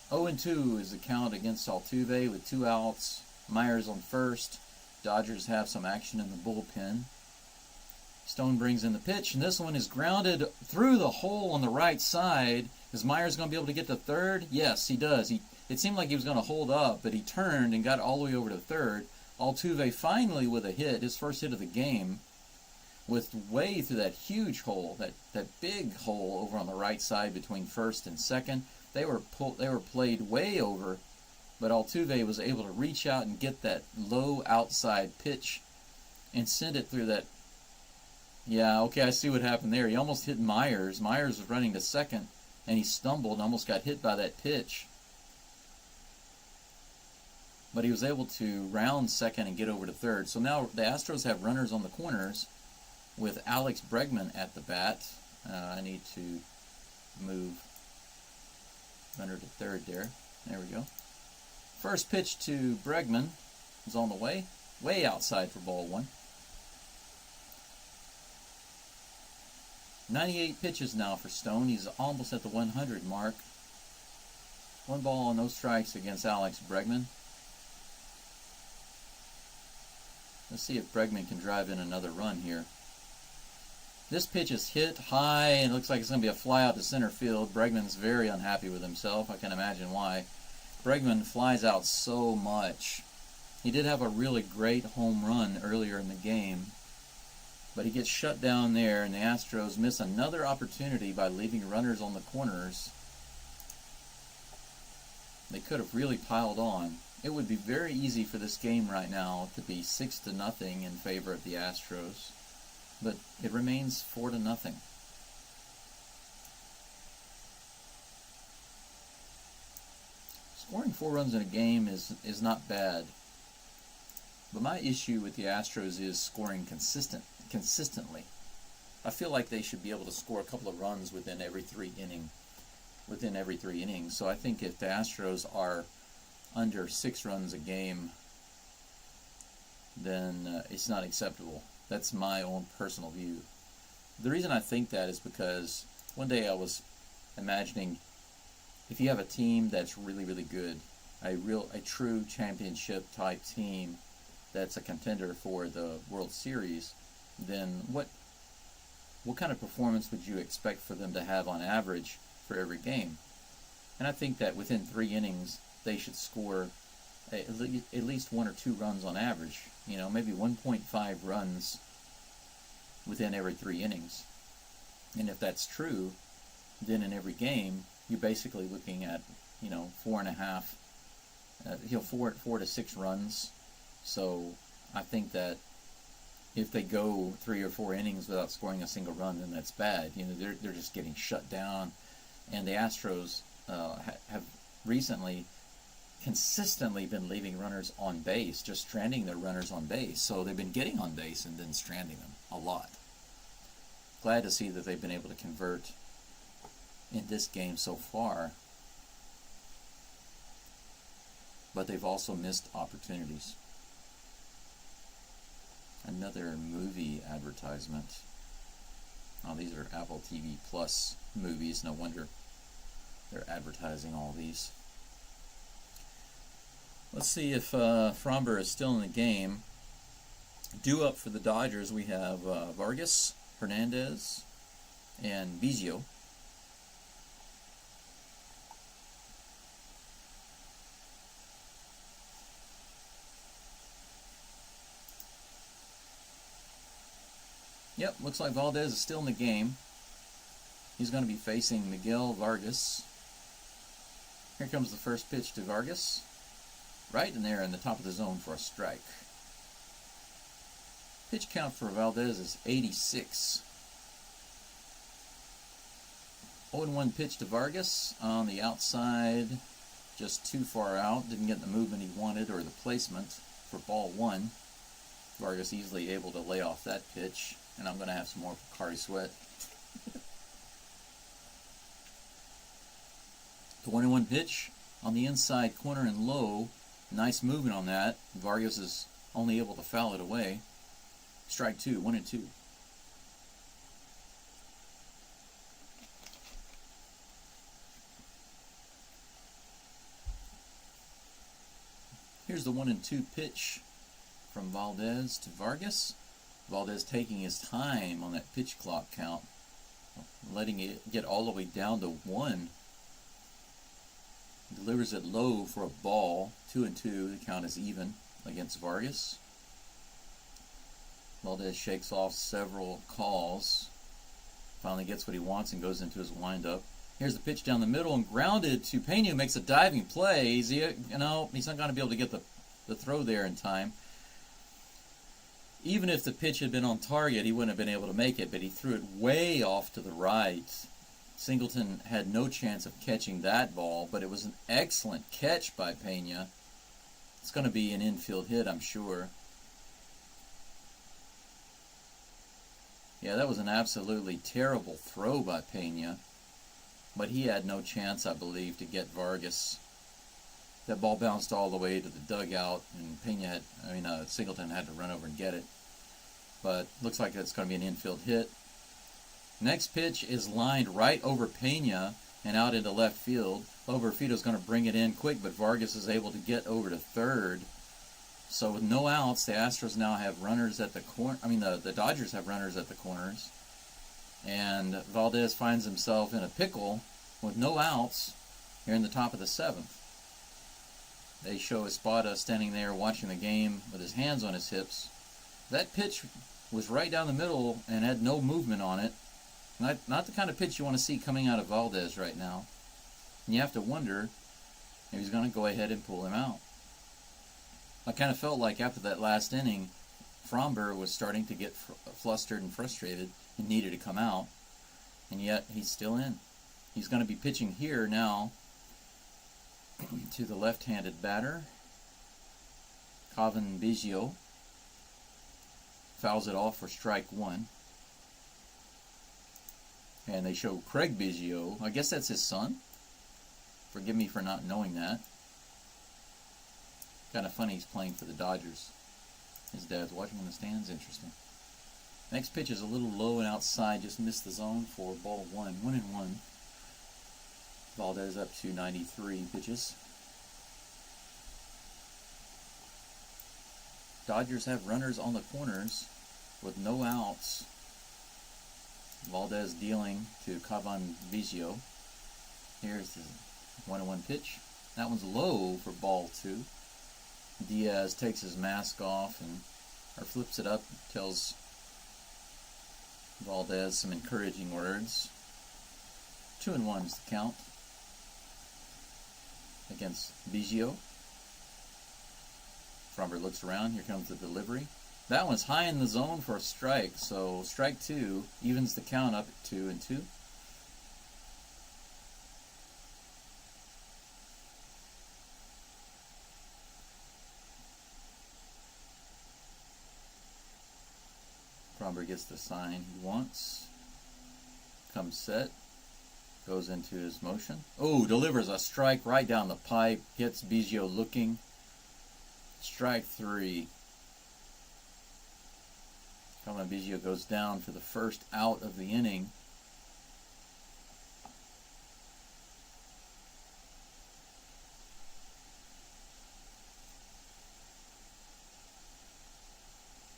0-2 is the count against Altuve with 2 outs. Myers on first. Dodgers have some action in the bullpen. Stone brings in the pitch, and this one is grounded through the hole on the right side. Is Myers going to be able to get to third? Yes, he does. It seemed like he was going to hold up, but he turned and got all the way over to third. Altuve finally with a hit, his first hit of the game, with way through that huge hole, that big hole over on the right side between first and second. They were played way over, but Altuve was able to reach out and get that low outside pitch and send it through that. Yeah, okay, I see what happened there. He almost hit Myers. Myers was running to second, and he stumbled and almost got hit by that pitch. But he was able to round second and get over to third. So now the Astros have runners on the corners with Alex Bregman at the bat. I need to move runner to third there. There we go. First pitch to Bregman is on the way outside for ball 1. 98 pitches now for Stone. He's almost at the 100 mark. 1 ball, no strikes against Alex Bregman. Let's see if Bregman can drive in another run here. This pitch is hit high, and it looks like it's going to be a fly out to center field. Bregman's very unhappy with himself. I can imagine why. Bregman flies out so much. He did have a really great home run earlier in the game, but he gets shut down there, and the Astros miss another opportunity by leaving runners on the corners. They could have really piled on. It would be very easy for this game right now to be 6-0 in favor of the Astros, but it remains 4-0. Scoring 4 runs in a game is not bad, but my issue with the Astros is scoring consistently. I feel like they should be able to score a couple of runs within every 3 innings. So I think if the Astros are under 6 runs a game, then it's not acceptable. That's my own personal view. The reason I think that is because one day I was imagining, if you have a team that's really, really good, a true championship type team that's a contender for the World Series, then what kind of performance would you expect for them to have on average for every game? And I think that within 3 innings, they should score at least 1 or 2 runs on average. Maybe 1.5 runs within every 3 innings. And if that's true, then in every game, you're basically looking at, 4.5, 4 to 6 runs. So I think that if they go 3 or 4 innings without scoring a single run, then that's bad. They're just getting shut down. And the Astros have recently consistently been leaving runners on base, just stranding their runners on base. So they've been getting on base and then stranding them a lot. Glad to see that they've been able to convert in this game so far. But they've also missed opportunities. Another movie advertisement. Oh, these are Apple TV Plus movies. No wonder they're advertising all these. Let's see if Framber is still in the game. Due up for the Dodgers, we have Vargas, Hernandez, and Biggio. Yep, looks like Valdez is still in the game. He's going to be facing Miguel Vargas. Here comes the first pitch to Vargas. Right in there in the top of the zone for a strike. Pitch count for Valdez is 86. 0-1 pitch to Vargas on the outside. Just too far out. Didn't get the movement he wanted or the placement for ball 1. Vargas easily able to lay off that pitch. And I'm going to have some more Pocari Sweat. The 1-1 pitch on the inside corner and low. Nice movement on that. Vargas is only able to foul it away. Strike 2, 1-2. Here's the 1-2 pitch from Valdez to Vargas. Valdez taking his time on that pitch clock count, letting it get all the way down to 1. Delivers it low for a ball. 2-2. The count is even against Vargas. Valdez shakes off several calls. Finally gets what he wants and goes into his windup. Here's the pitch down the middle and grounded to Pena, who makes a diving play. He's not going to be able to get the throw there in time. Even if the pitch had been on target, he wouldn't have been able to make it, but he threw it way off to the right. Singleton had no chance of catching that ball, but it was an excellent catch by Pena. It's going to be an infield hit, I'm sure. Yeah, that was an absolutely terrible throw by Pena, but he had no chance, I believe, to get Vargas. That ball bounced all the way to the dugout, and Singleton had to run over and get it. But looks like it's going to be an infield hit. Next pitch is lined right over Pena and out into left field. Loverfido's going to bring it in quick, but Vargas is able to get over to third. So with no outs, the Astros now have runners at the corner. The Dodgers have runners at the corners. And Valdez finds himself in a pickle with no outs here in the top of the 7th. They show Espada standing there watching the game with his hands on his hips. That pitch was right down the middle and had no movement on it. Not the kind of pitch you want to see coming out of Valdez right now. And you have to wonder if he's going to go ahead and pull him out. I kind of felt like after that last inning, Framber was starting to get flustered and frustrated and needed to come out. And yet he's still in. He's going to be pitching here now to the left-handed batter, Cavan Biggio. Fouls it off for strike one. And they show Craig Biggio. I guess that's his son. Forgive me for not knowing that. Kind of funny he's playing for the Dodgers. His dad's watching in the stands. Interesting. Next pitch is a little low and outside. Just missed the zone for ball one. 1-1. Valdez up to 93 pitches. Dodgers have runners on the corners with no outs. Valdez dealing to Cavan Biggio. Here's the 1-1 pitch. That one's low for ball two. Diaz takes his mask off or flips it up, tells Valdez some encouraging words. 2-1 is the count against Biggio. Framber looks around. Here comes the delivery. That one's high in the zone for a strike, so strike two evens the count up at 2-2. Framber gets the sign he wants. Comes set. Goes into his motion. Oh, delivers a strike right down the pipe. Gets Biggio looking. Strike three. Cavan Biggio goes down for the first out of the inning.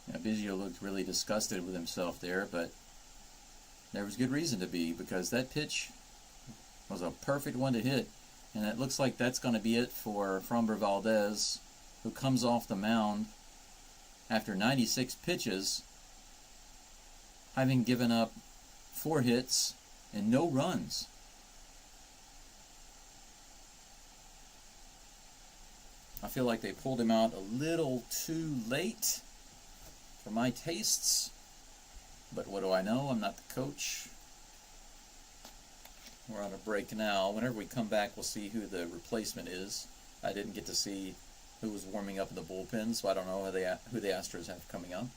Now, Biggio looked really disgusted with himself there, but there was good reason to be, because that pitch was a perfect one to hit. And it looks like that's going to be it for Framber Valdez, who comes off the mound after 96 pitches, having given up 4 hits and no runs. I feel like they pulled him out a little too late for my tastes. But what do I know? I'm not the coach. We're on a break now. Whenever we come back, we'll see who the replacement is. I didn't get to see who was warming up in the bullpen, so I don't know who the Astros have coming up.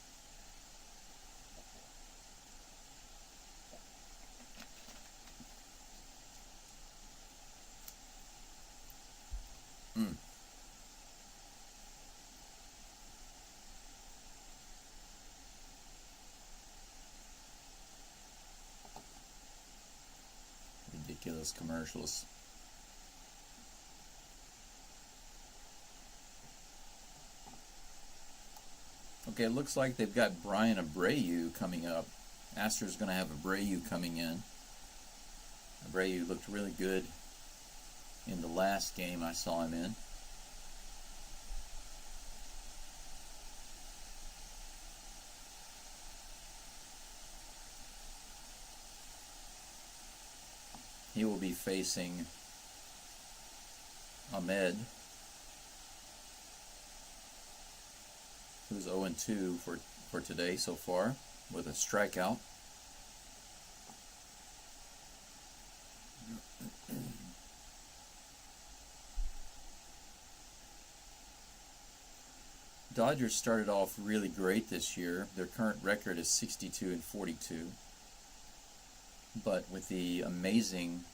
Ridiculous commercials. Okay, it looks like they've got Brian Abreu coming up. Astros going to have Abreu coming in. Abreu looked really good in the last game I saw him in. He will be facing Maid, who's 0-2 for today so far, with a strikeout. Dodgers started off really great this year. Their current record is 62-42. But with the amazing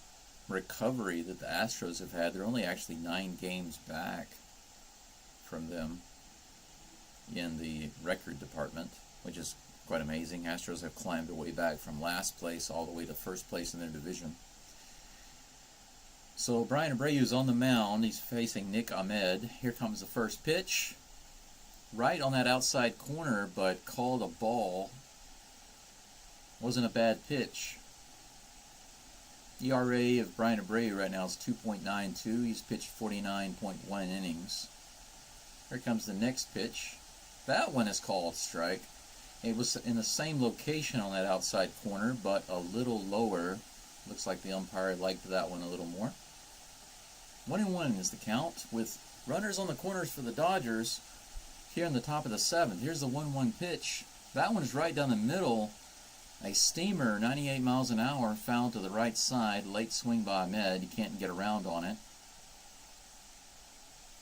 recovery that the Astros have had, they're only actually 9 games back from them in the record department, which is quite amazing. Astros have climbed their way back from last place all the way to first place in their division. So Brian Abreu's on the mound. He's facing Nick Ahmed. Here comes the first pitch. Right on that outside corner, but called a ball. Wasn't a bad pitch. ERA of Brian Abreu right now is 2.92. He's pitched 49.1 innings. Here comes the next pitch. That one is called strike. It was in the same location on that outside corner, but a little lower. Looks like the umpire liked that one a little more. 1-1 is the count, with runners on the corners for the Dodgers here in the top of the seventh. Here's the 1-1 pitch. That one's right down the middle. A steamer, 98 miles an hour, fouled to the right side. Late swing by Maid. He can't get around on it.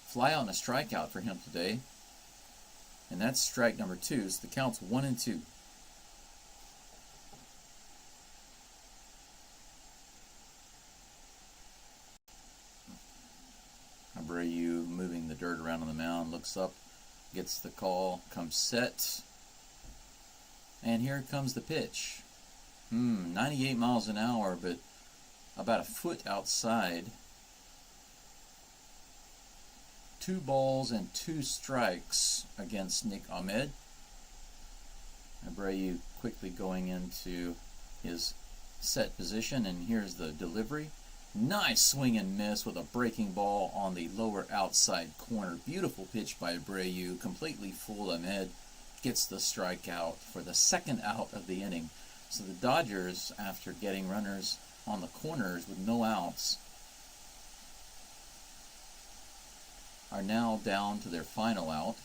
Fly out and a strikeout for him today. And that's strike number 2. So the count's 1-2. Abreu moving the dirt around on the mound. Looks up, gets the call, comes set. And here comes the pitch. 98 miles an hour, but about a foot outside. 2 balls and 2 strikes against Nick Ahmed. Abreu quickly going into his set position, and here's the delivery. Nice swing and miss with a breaking ball on the lower outside corner. Beautiful pitch by Abreu, completely fooled Ahmed. Gets the strikeout for the second out of the inning. So the Dodgers, after getting runners on the corners with no outs, are now down to their final out.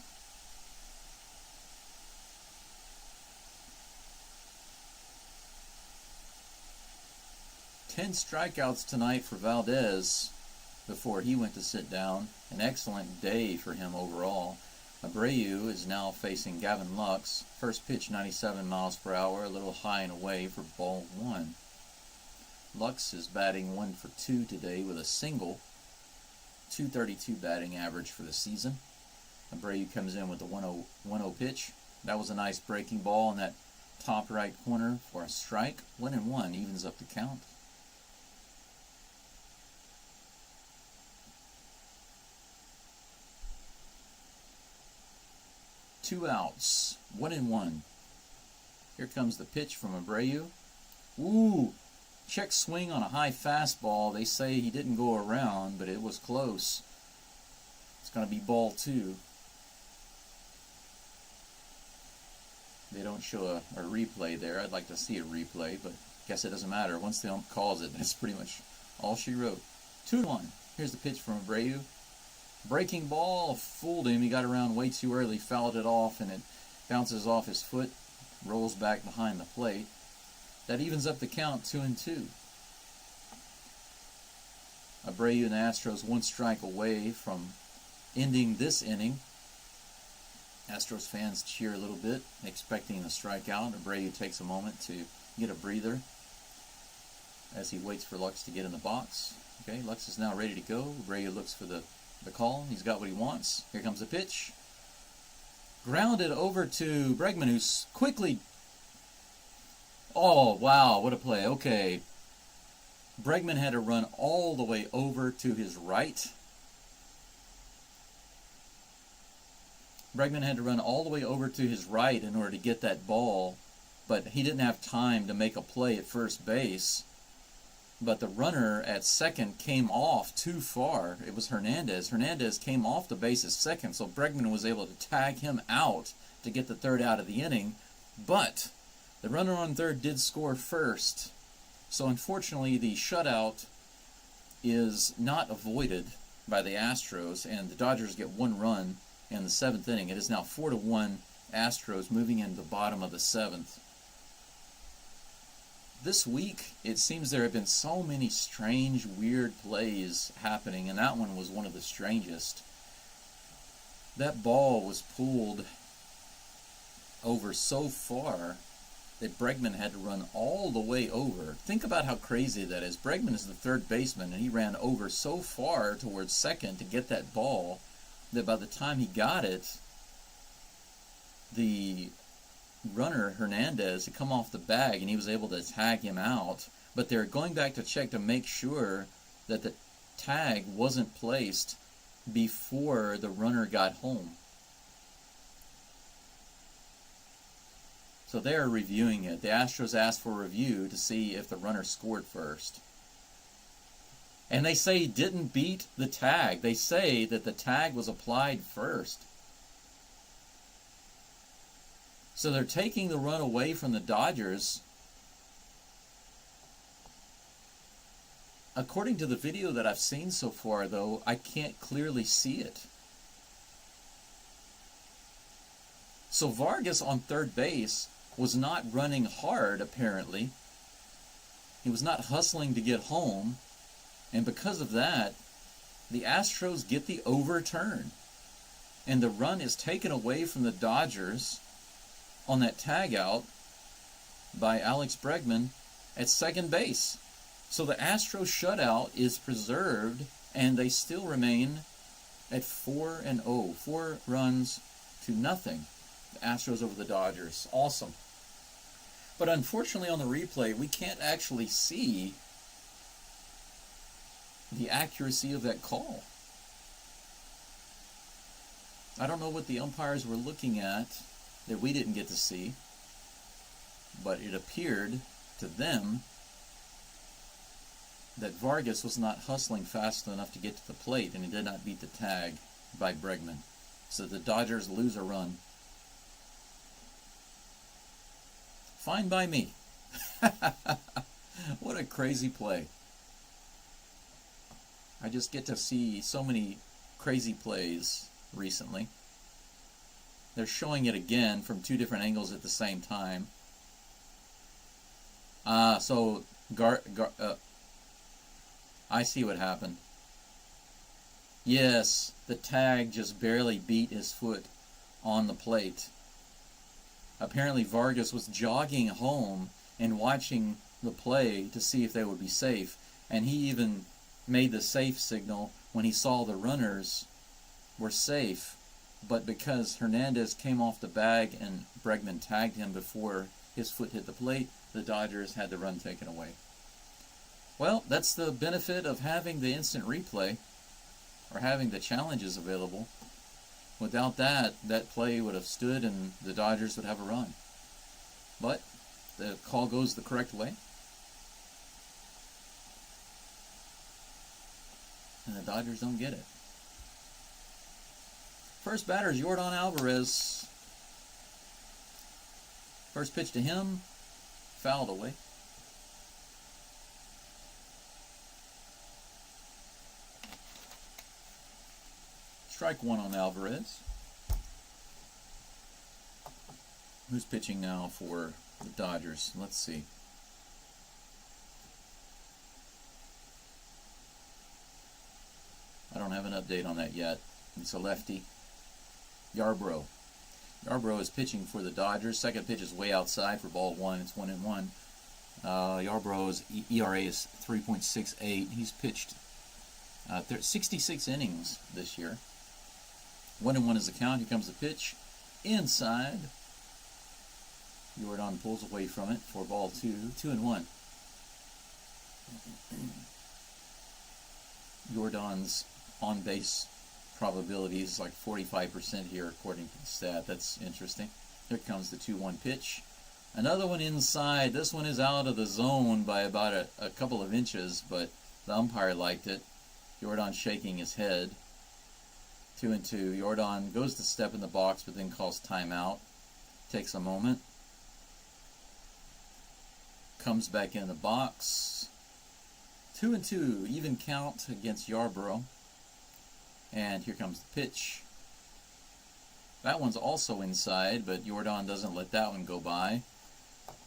Ten strikeouts tonight for Valdez before he went to sit down. An excellent day for him overall. Abreu is now facing Gavin Lux. First pitch 97 miles per hour, a little high and away for ball 1. Lux is batting 1 for 2 today with a single. 232 batting average for the season. Abreu comes in with the 1-0 pitch. That was a nice breaking ball in that top right corner for a strike. 1-1 evens up the count. Two outs, 1-1. Here comes the pitch from Abreu. Ooh, check swing on a high fastball. They say he didn't go around, but it was close. It's going to be ball 2. They don't show a replay there. I'd like to see a replay, but I guess it doesn't matter. Once the ump calls it, that's pretty much all she wrote. 2-1. Here's the pitch from Abreu. Breaking ball fooled him. He got around way too early, fouled it off, and it bounces off his foot, rolls back behind the plate. That evens up the count, 2-2. Abreu and the Astros 1 strike away from ending this inning. Astros fans cheer a little bit, expecting a strikeout. Abreu takes a moment to get a breather as he waits for Lux to get in the box. Okay, Lux is now ready to go. Abreu looks for the call. He's got what he wants. Here comes the pitch. Grounded over to Bregman, who's quickly... Oh, wow, what a play. Okay. Bregman had to run all the way over to his right. Bregman had to run all the way over to his right in order to get that ball, but he didn't have time to make a play at first base. But the runner at second came off too far. It was Hernandez. Hernandez came off the base at second, so Bregman was able to tag him out to get the third out of the inning. But the runner on third did score first. So unfortunately, the shutout is not avoided by the Astros, and the Dodgers get 1 run in the 7th inning. It is now 4-1 Astros, moving into the bottom of the 7th. This week, it seems there have been so many strange, weird plays happening, and that one was one of the strangest. That ball was pulled over so far that Bregman had to run all the way over. Think about how crazy that is. Bregman is the third baseman, and he ran over so far towards second to get that ball that by the time he got it, the runner, Hernandez, had come off the bag, and he was able to tag him out. But they're going back to check to make sure that the tag wasn't placed before the runner got home. So they're reviewing it. The Astros asked for a review to see if the runner scored first. And they say he didn't beat the tag. They say that the tag was applied first. So they're taking the run away from the Dodgers. According to the video that I've seen so far, though, I can't clearly see it. So Vargas on third base was not running hard, apparently. He was not hustling to get home. And because of that, the Astros get the overturn. And the run is taken away from the Dodgers on that tag out by Alex Bregman at second base. So the Astros shutout is preserved, and they still remain at 4-0. 4 runs to nothing. The Astros over the Dodgers. Awesome. But unfortunately on the replay, we can't actually see the accuracy of that call. I don't know what the umpires were looking at that we didn't get to see, but it appeared to them that Vargas was not hustling fast enough to get to the plate, and he did not beat the tag by Bregman. So the Dodgers lose a run. Fine by me. What a crazy play. I just get to see so many crazy plays recently. They're showing it again from 2 different angles at the same time. I see what happened. Yes, the tag just barely beat his foot on the plate. Apparently Vargas was jogging home and watching the play to see if they would be safe. And he even made the safe signal when he saw the runners were safe. But because Hernandez came off the bag and Bregman tagged him before his foot hit the plate, the Dodgers had the run taken away. Well, that's the benefit of having the instant replay, or having the challenges available. Without that, that play would have stood and the Dodgers would have a run. But the call goes the correct way. And the Dodgers don't get it. First batter is Yordan Alvarez. First pitch to him, fouled away. Strike 1 on Alvarez. Who's pitching now for the Dodgers? Let's see. I don't have an update on that yet. It's a lefty. Yarbrough. Yarbrough is pitching for the Dodgers. Second pitch is way outside for ball 1. It's 1-1. Yarbrough's ERA is 3.68. He's pitched 66 innings this year. 1-1 is the count. Here comes the pitch. Inside. Yordan pulls away from it for ball 2. 2-1. Yordan's on-base probability is like 45% here according to the stat. That's interesting. Here comes the 2-1 pitch. Another one inside. This one is out of the zone by about a couple of inches, but the umpire liked it. Yordan shaking his head. 2-2. Yordan goes to step in the box, but then calls timeout. Takes a moment. Comes back in the box. 2-2. Even count against Yarbrough. And here comes the pitch. That one's also inside, but Yordan doesn't let that one go by.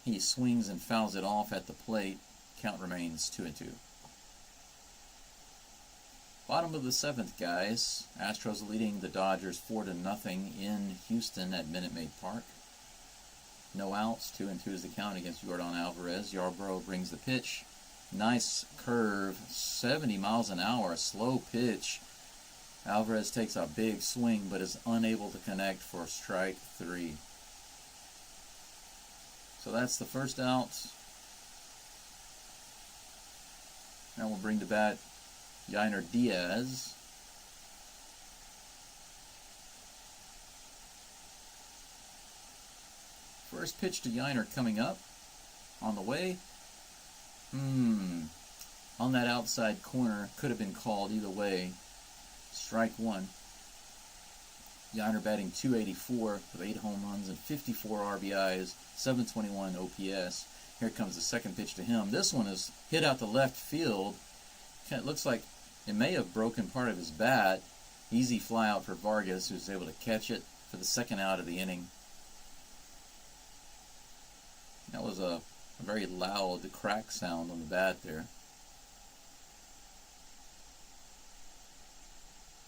He swings and fouls it off at the plate. Count remains 2-2. Bottom of the 7th, guys. Astros leading the Dodgers 4-0 in Houston at Minute Maid Park. No outs. 2-2 is the count against Yordan Alvarez. Yarbrough brings the pitch. Nice curve. 70 miles an hour. A slow pitch. Alvarez takes a big swing, but is unable to connect for strike 3. So that's the first out. Now we'll bring to bat Yainer Diaz. First pitch to Yainer coming up. On the way. on that outside corner. Could have been called either way. Strike one. Yonder batting .284 with 8 home runs and 54 RBIs, 721 OPS. Here comes the second pitch to him. This one is hit out to left field. It looks like it may have broken part of his bat. Easy fly out for Vargas, who's able to catch it for the second out of the inning. That was a very loud crack sound on the bat there.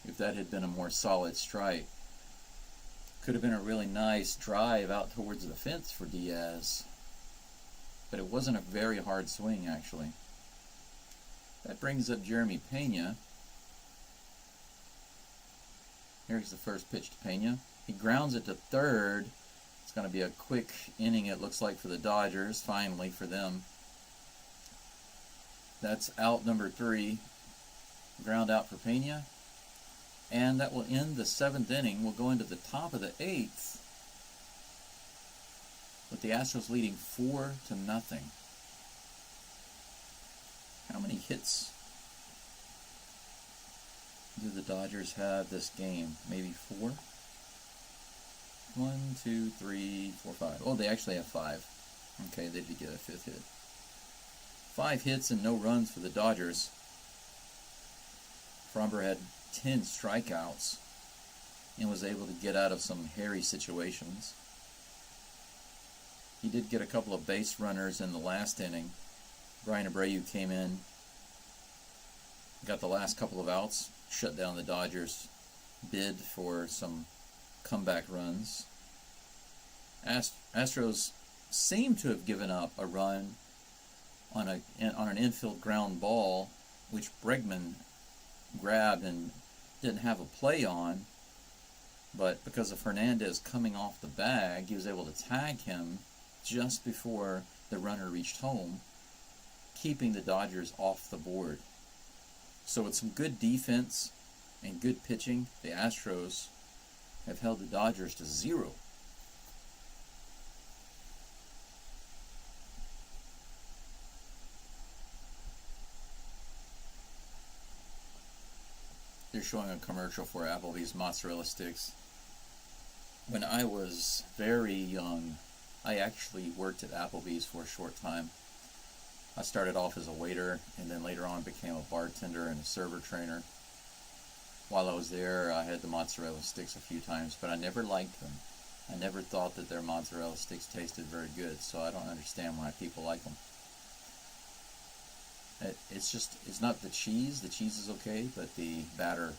If that had been a more solid strike, could have been a really nice drive out towards the fence for Diaz. But it wasn't a very hard swing, actually. That brings up Jeremy Pena. Here's the first pitch to Pena. He grounds it to third. It's going to be a quick inning, it looks like, for the Dodgers, finally for them. That's out number 3. Ground out for Pena. And that will end the 7th inning. We'll go into the top of the 8th with the Astros leading 4-0. How many hits do the Dodgers have this game? Maybe 4? 1, 2, 3, 4, 5. Oh, they actually have 5. Okay, they did get a 5th hit. 5 hits and no runs for the Dodgers. Framber had 10 strikeouts and was able to get out of some hairy situations. He did get a couple of base runners in the last inning. Brian Abreu came in, got the last couple of outs, shut down the Dodgers' bid for some comeback runs. Astros seem to have given up a run on an infield ground ball, which Bregman grabbed and didn't have a play on, but because of Hernandez coming off the bag, he was able to tag him just before the runner reached home, keeping the Dodgers off the board. So with some good defense and good pitching, the Astros have held the Dodgers to 0. They're showing a commercial for Applebee's mozzarella sticks. When I was very young, I actually worked at Applebee's for a short time. I started off as a waiter and then later on became a bartender and a server trainer. While I was there, I had the mozzarella sticks a few times, but I never liked them. I never thought that their mozzarella sticks tasted very good, so I don't understand why people like them. It's not the cheese. The cheese is okay, but the batter,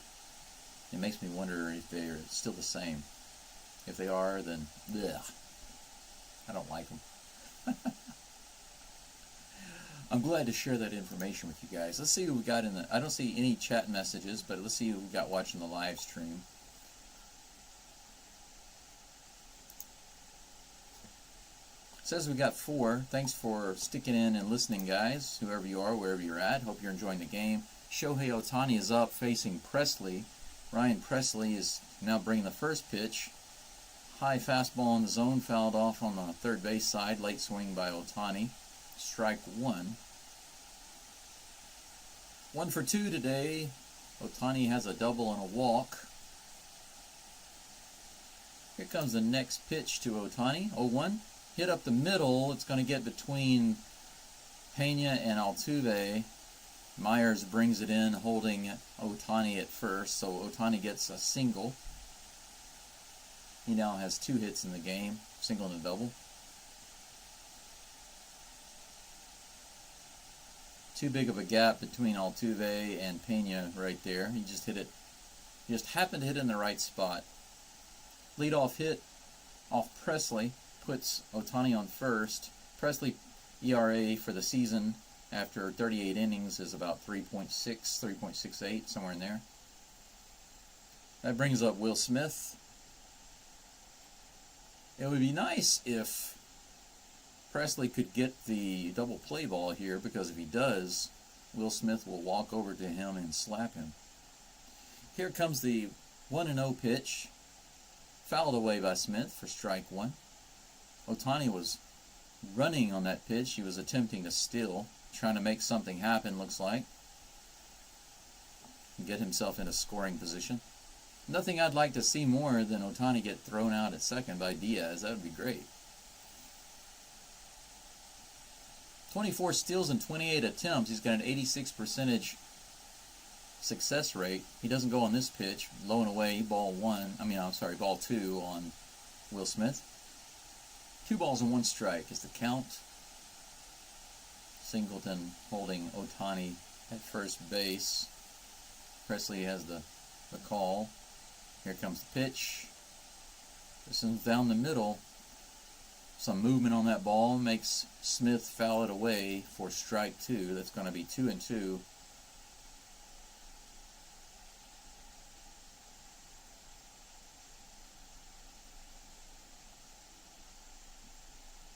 it makes me wonder if they're still the same. If they are, then bleh, I don't like them. I'm glad to share that information with you guys. Let's see who we got in the... I don't see any chat messages, but let's see who we got watching the live stream. It says we got 4. Thanks for sticking in and listening, guys. Whoever you are, wherever you're at. Hope you're enjoying the game. Shohei Ohtani is up facing Presley. Ryan Presley is now bringing the first pitch. High fastball in the zone, fouled off on the third base side. Late swing by Ohtani. Strike 1. 1 for 2 today. Ohtani has a double and a walk. Here comes the next pitch to Ohtani. 0-1. Hit up the middle. It's going to get between Pena and Altuve. Myers brings it in, holding Ohtani at first. So Ohtani gets a single. He now has 2 hits in the game. Single and a double. Too big of a gap between Altuve and Pena right there. He just hit it. He just happened to hit it in the right spot. Leadoff hit off Presley puts Ohtani on first. Presley ERA for the season after 38 innings is about 3.6, 3.68, somewhere in there. That brings up Will Smith. It would be nice if Presley could get the double play ball here, because if he does, Will Smith will walk over to him and slap him. Here comes the 1-0 pitch. Fouled away by Smith for strike 1. Ohtani was running on that pitch. He was attempting to steal. trying to make something happen, looks like. Get himself in a scoring position. Nothing I'd like to see more than Ohtani get thrown out at second by Diaz. That would be great. 24 steals and 28 attempts. He's got an 86% success rate. He doesn't go on this pitch. Low and away, ball 2 on Will Smith. 2 balls and 1 strike is the count. Singleton holding Ohtani at first base. Presley has the call. Here comes the pitch. This one's down the middle. Some movement on that ball makes Smith foul it away for strike 2. That's going to be 2-2.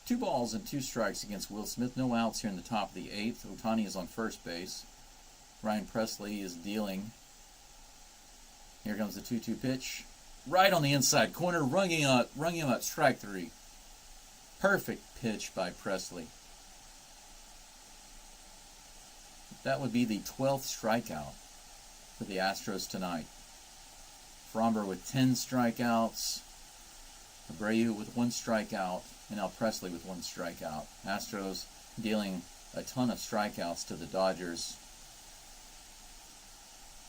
Two balls and 2 strikes against Will Smith. No outs here in the top of the 8th. Ohtani is on first base. Ryan Presley is dealing. Here comes the 2-2 pitch. Right on the inside corner, rung him up, strike 3. Perfect pitch by Presley. That would be the 12th strikeout for the Astros tonight. Framber with 10 strikeouts. Abreu with 1 strikeout. And now Presley with 1 strikeout. Astros dealing a ton of strikeouts to the Dodgers.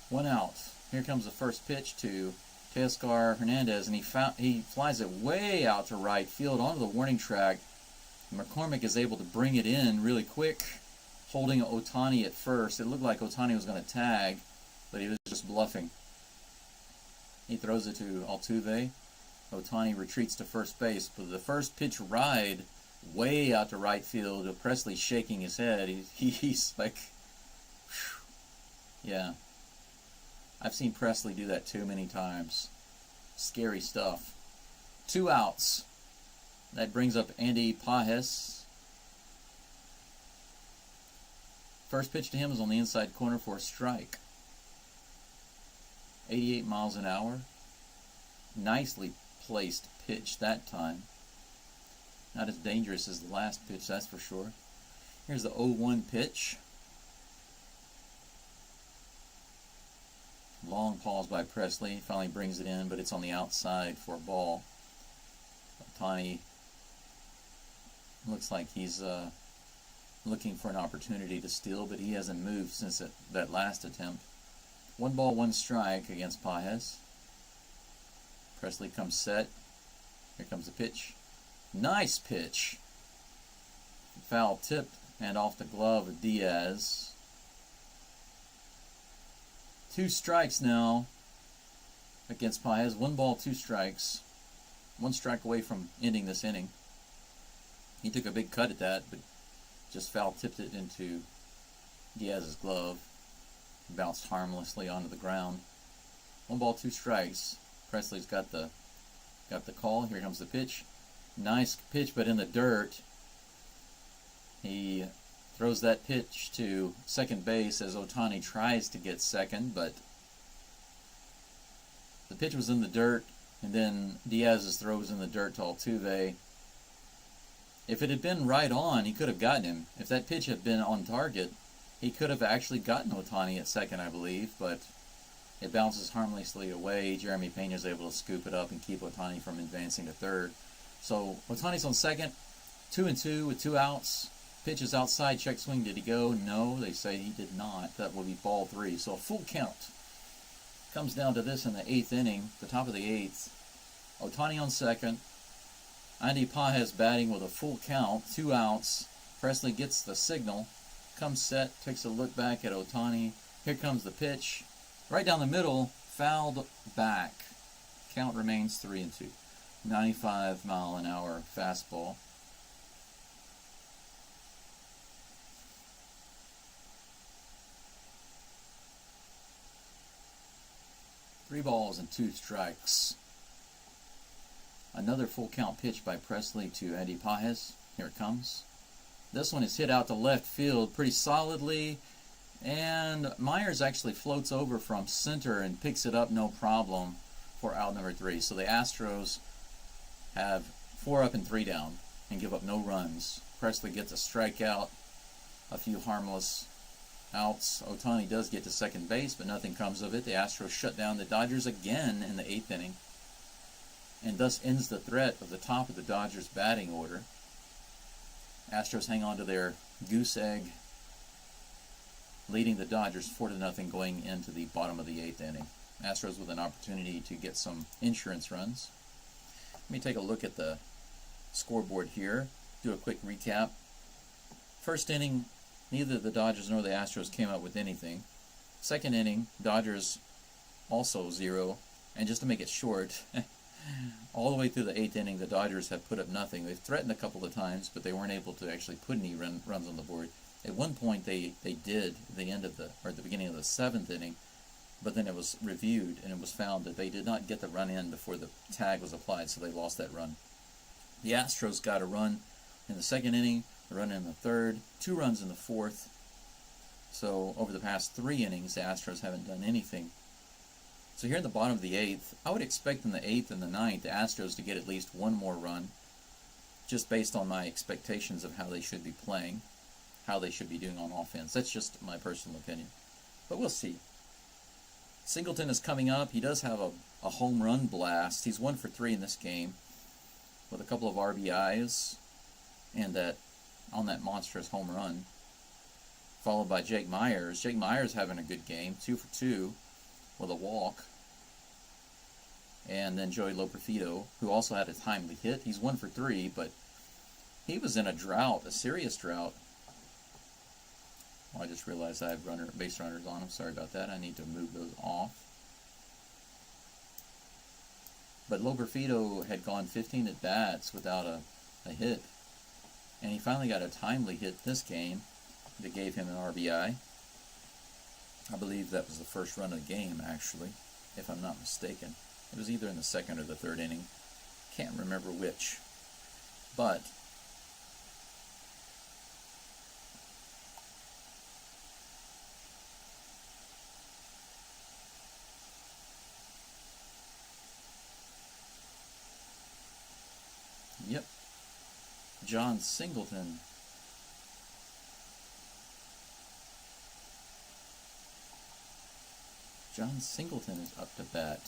1 out. Here comes the first pitch to Teoscar Hernandez, and he flies it way out to right field onto the warning track. McCormick is able to bring it in really quick, holding Ohtani at first. It looked like Ohtani was going to tag, but he was just bluffing. He throws it to Altuve. Ohtani retreats to first base, but the first pitch ride way out to right field. Presley shaking his head. He's like, whew. Yeah. I've seen Presley do that too many times. Scary stuff. 2 outs. That brings up Andy Pajes. First pitch to him is on the inside corner for a strike. 88 miles an hour. Nicely placed pitch that time. Not as dangerous as the last pitch, that's for sure. Here's the 0-1 pitch. Long pause by Presley. Finally brings it in, but it's on the outside for a ball. Ohtani looks like he's looking for an opportunity to steal, but he hasn't moved since that last attempt. 1 ball, 1 strike against Pajes. Presley comes set. Here comes the pitch. Nice pitch. Foul tip and off the glove of Diaz. 2 strikes now against Pajes. 1 ball, 2 strikes. 1 strike away from ending this inning. He took a big cut at that, but just foul tipped it into Diaz's glove. Bounced harmlessly onto the ground. 1 ball, 2 strikes. Presley's got the call. Here comes the pitch. Nice pitch, but in the dirt. He throws that pitch to second base as Ohtani tries to get second, but the pitch was in the dirt, and then Diaz's throw was in the dirt to Altuve. If it had been right on, he could have gotten him. If that pitch had been on target, he could have actually gotten Ohtani at second, I believe, but it bounces harmlessly away. Jeremy Pena is able to scoop it up and keep Ohtani from advancing to third. So Ohtani's on second, 2-2 with 2 outs. Pitch is outside, check swing, did he go? No, they say he did not. That will be ball 3. So a full count. Comes down to this in the 8th inning, the top of the 8th. Ohtani on second. Andy Pajes batting with a full count, 2 outs. Presley gets the signal, comes set, takes a look back at Ohtani. Here comes the pitch. Right down the middle, fouled back. Count remains 3-2. 95-mile-an-hour fastball. Three balls and 2 strikes. Another full count pitch by Presley to Andy Pajes. Here it comes. This one is hit out to left field pretty solidly, and Myers actually floats over from center and picks it up no problem for out number 3. So the Astros have 4 up and 3 down and give up no runs. Presley gets a strikeout. a few harmless outs. Ohtani does get to second base, but nothing comes of it. The Astros shut down the Dodgers again in the 8th inning, and thus ends the threat of the top of the Dodgers batting order. Astros hang on to their goose egg, leading the Dodgers 4-0 going into the bottom of the 8th inning. Astros with an opportunity to get some insurance runs. Let me take a look at the scoreboard here, do a quick recap. First inning, neither the Dodgers nor the Astros came up with anything. Second inning, Dodgers also 0. And just to make it short, all the way through the 8th inning, the Dodgers have put up nothing. They've threatened a couple of times, but they weren't able to actually put any runs on the board. At one point, they did at the beginning of the 7th inning, but then it was reviewed, and it was found that they did not get the run in before the tag was applied, so they lost that run. The Astros got a run in the 2nd inning, a run in the 3rd, 2 runs in the 4th. So over the past 3 innings, the Astros haven't done anything. So here in the bottom of the 8th, I would expect in the 8th and the 9th, the Astros to get at least one more run, just based on my expectations of how they should be playing, how they should be doing on offense. That's just my personal opinion. But we'll see. Singleton is coming up. He does have a home run blast. He's 1 for 3 in this game with a couple of RBIs and on that monstrous home run, followed by Jake Myers. Jake Myers having a good game, 2 for 2 with a walk. And then Joey Loperfido, who also had a timely hit. He's 1 for 3, but he was in a drought, a serious drought. Well, I just realized I have base runners on him. Sorry about that. I need to move those off. But Loperfido had gone 15 at-bats without a hit. And he finally got a timely hit this game that gave him an RBI. I believe that was the first run of the game, actually, if I'm not mistaken. It was either in the 2nd or the 3rd inning. Can't remember which. But yep, John Singleton. John Singleton is up to bat.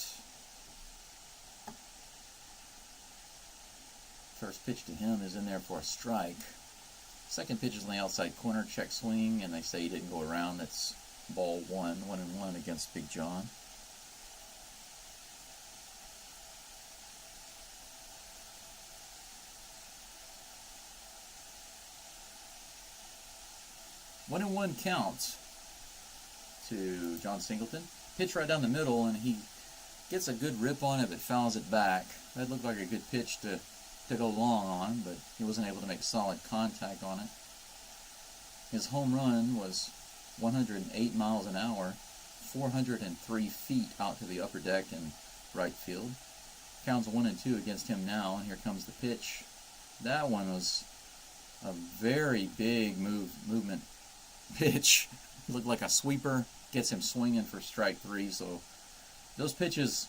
First pitch to him is in there for a strike. Second pitch is on the outside corner, check swing, and they say he didn't go around. That's ball 1, 1-1 against Big John. One and one count to John Singleton. Pitch right down the middle, and he gets a good rip on it, but fouls it back. That looked like a good pitch to go long on, but he wasn't able to make solid contact on it. His home run was 108 miles an hour, 403 feet out to the upper deck in right field. Counts 1-2 against him now, and here comes the pitch. That one was a very big movement pitch. It looked like a sweeper. Gets him swinging for strike 3. So those pitches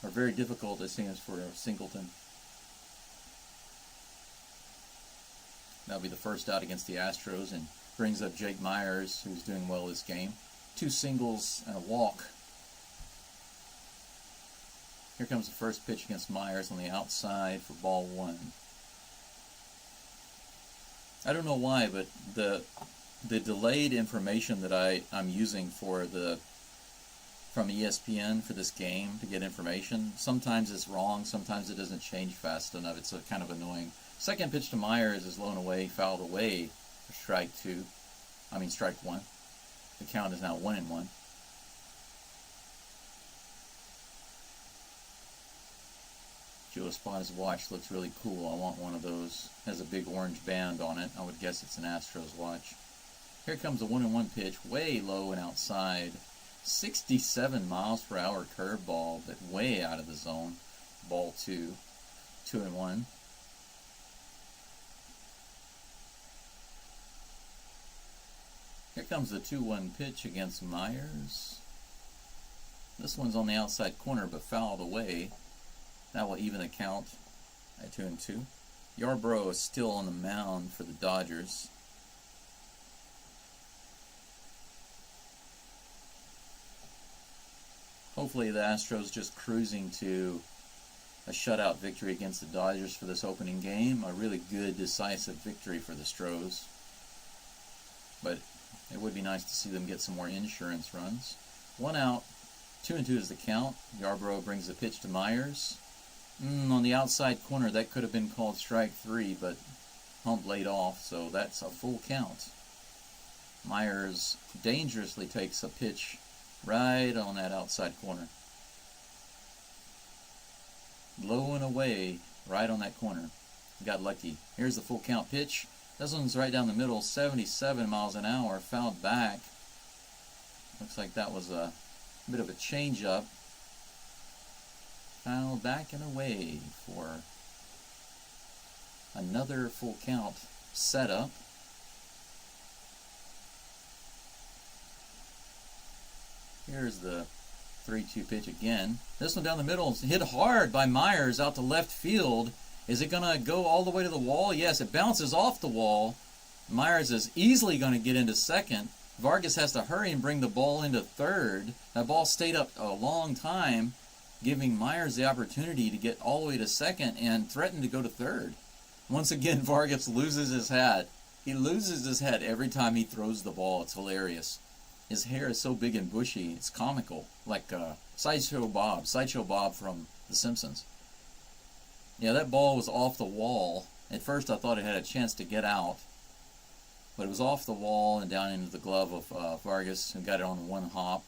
are very difficult, it seems, for Singleton. That'll be the first out against the Astros, and brings up Jake Myers, who's doing well this game. 2 singles and a walk. Here comes the first pitch against Myers on the outside for ball 1. I don't know why, but the delayed information that I'm using from ESPN for this game to get information, sometimes it's wrong, sometimes it doesn't change fast enough. It's kind of annoying. Second pitch to Myers is low and away, fouled away for strike 1. The count is now 1-1. Joe Espada's watch looks really cool. I want one of those. Has a big orange band on it. I would guess it's an Astros watch. Here comes a 1-1 pitch, way low and outside. 67 miles per hour curveball, but way out of the zone. Ball 2. 2-1. Here comes the 2-1 pitch against Myers. This one's on the outside corner, but fouled away. That will even the count at 2-2. Yarbrough is still on the mound for the Dodgers. Hopefully the Astros just cruising to a shutout victory against the Dodgers for this opening game. A really good, decisive victory for the Astros. But it would be nice to see them get some more insurance runs. 1 out, 2-2 is the count. Yarbrough brings the pitch to Myers. On the outside corner, that could have been called strike 3, but Hump laid off, so that's a full count. Myers dangerously takes a pitch right on that outside corner. Low and away, right on that corner. Got lucky. Here's the full count pitch. This one's right down the middle, 77 miles an hour, fouled back. Looks like that was a bit of a change-up. Fouled back and away for another full count setup. Here's the 3-2 pitch again. This one down the middle is hit hard by Myers out to left field. Is it going to go all the way to the wall? Yes, it bounces off the wall. Myers is easily going to get into second. Vargas has to hurry and bring the ball into third. That ball stayed up a long time, giving Myers the opportunity to get all the way to second and threaten to go to third. Once again, Vargas loses his hat. He loses his hat every time he throws the ball. It's hilarious. His hair is so big and bushy, it's comical, like Sideshow Bob from The Simpsons. Yeah, that ball was off the wall. At first I thought it had a chance to get out, but it was off the wall and down into the glove of Vargas, who got it on one hop,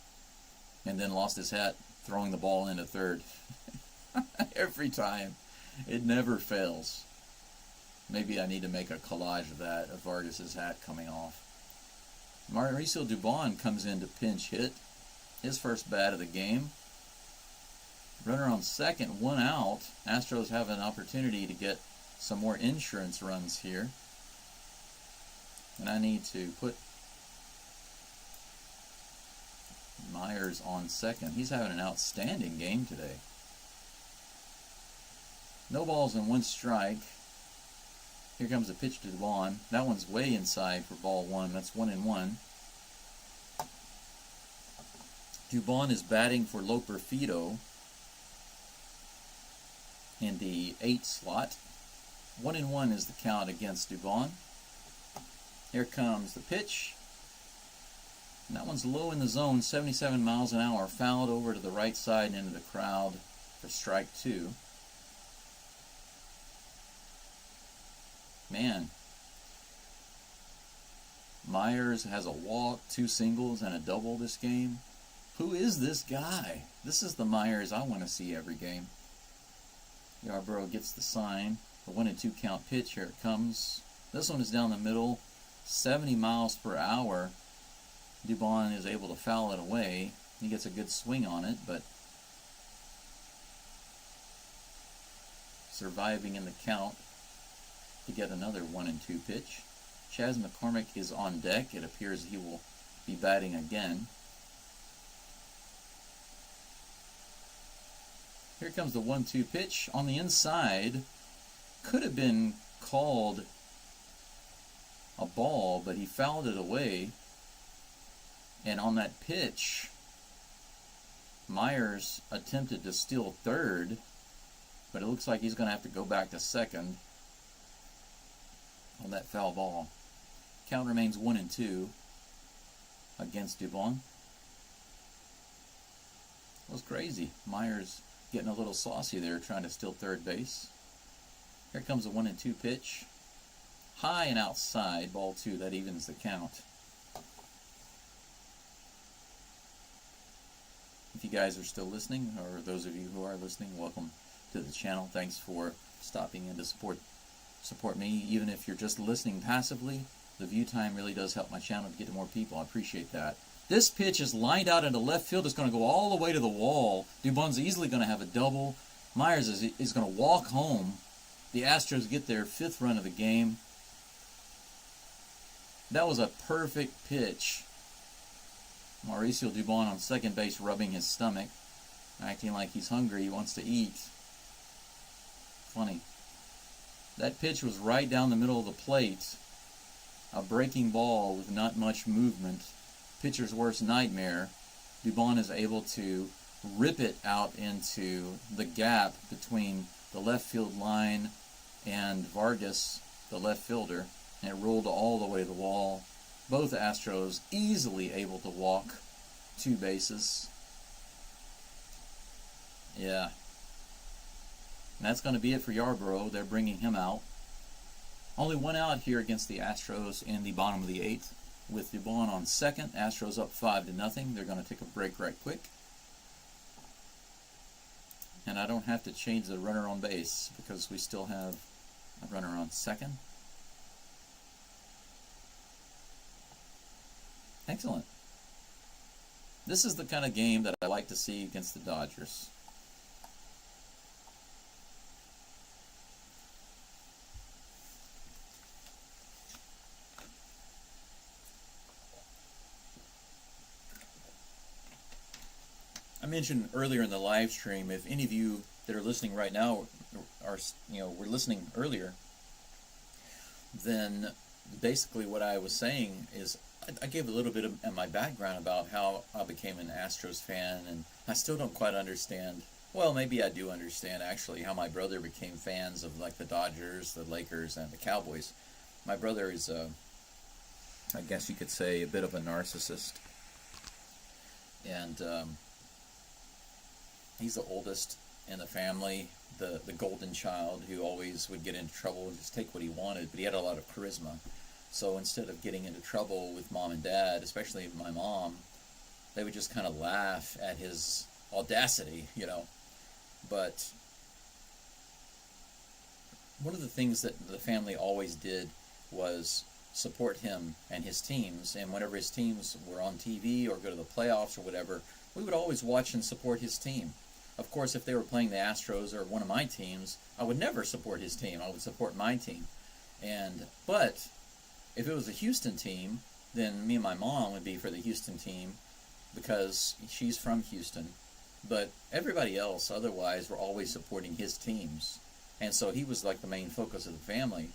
and then lost his hat throwing the ball into third. Every time. It never fails. Maybe I need to make a collage of that, of Vargas's hat coming off. Mauricio Dubon comes in to pinch hit. His first bat of the game. Runner on second, 1 out. Astros have an opportunity to get some more insurance runs here. And I need to put Myers on second. He's having an outstanding game today. No balls and 1 strike. Here comes the pitch to Dubon. That one's way inside for ball 1. That's 1-1. Dubon is batting for Loper Fido in the 8 slot. 1-1 is the count against Dubon. Here comes the pitch. And that one's low in the zone, 77 miles an hour, fouled over to the right side and into the crowd for strike 2. Man, Myers has a walk, 2 singles, and a double this game. Who is this guy? This is the Myers I want to see every game. Yarbrough gets the sign. The 1-2 count pitch. Here it comes. This one is down the middle, 70 miles per hour. Dubon is able to foul it away. He gets a good swing on it, but surviving in the count to get another 1-2 pitch. Chas McCormick is on deck. It appears he will be batting again. Here comes the 1-2 pitch on the inside. Could have been called a ball, but he fouled it away. And on that pitch, Myers attempted to steal third, but it looks like he's going to have to go back to second on that foul ball. Count remains 1-2 against Dubon. It was crazy. Myers getting a little saucy there, trying to steal third base. Here comes a 1-2 pitch. High and outside, ball 2. That evens the count. If you guys are still listening, or those of you who are listening, welcome to the channel. Thanks for stopping in to support me. Even if you're just listening passively, the view time really does help my channel to get to more people. I appreciate that. This pitch is lined out into left field. It's going to go all the way to the wall. Dubon's easily going to have a double. Myers is going to walk home. The Astros get their 5th run of the game. That was a perfect pitch. Mauricio Dubon on second base rubbing his stomach, acting like he's hungry, he wants to eat. Funny. That pitch was right down the middle of the plate. A breaking ball with not much movement. Pitcher's worst nightmare. Dubon is able to rip it out into the gap between the left field line and Vargas, the left fielder, and it rolled all the way to the wall. Both Astros easily able to walk 2 bases. Yeah. And that's going to be it for Yarbrough. They're bringing him out. Only 1 out here against the Astros in the bottom of the 8th. With Dubon on second. Astros up 5-0. They're going to take a break right quick. And I don't have to change the runner on base because we still have a runner on second. Excellent. This is the kind of game that I like to see against the Dodgers. I mentioned earlier in the live stream, if any of you that are listening right now are, were listening earlier, then basically what I was saying is I gave a little bit of my background about how I became an Astros fan, and I still don't quite understand. Well, maybe I do understand actually how my brother became fans of like the Dodgers, the Lakers, and the Cowboys. My brother is, I guess you could say, a bit of a narcissist, and he's the oldest in the family, the golden child who always would get into trouble and just take what he wanted, but he had a lot of charisma. So instead of getting into trouble with mom and dad, especially my mom, they would just kind of laugh at his audacity, But one of the things that the family always did was support him and his teams. And whenever his teams were on TV or go to the playoffs or whatever, we would always watch and support his team. Of course, if they were playing the Astros or one of my teams, I would never support his team. I would support my team. But if it was a Houston team, then me and my mom would be for the Houston team because she's from Houston. But everybody else, otherwise, were always supporting his teams. And so he was like the main focus of the family.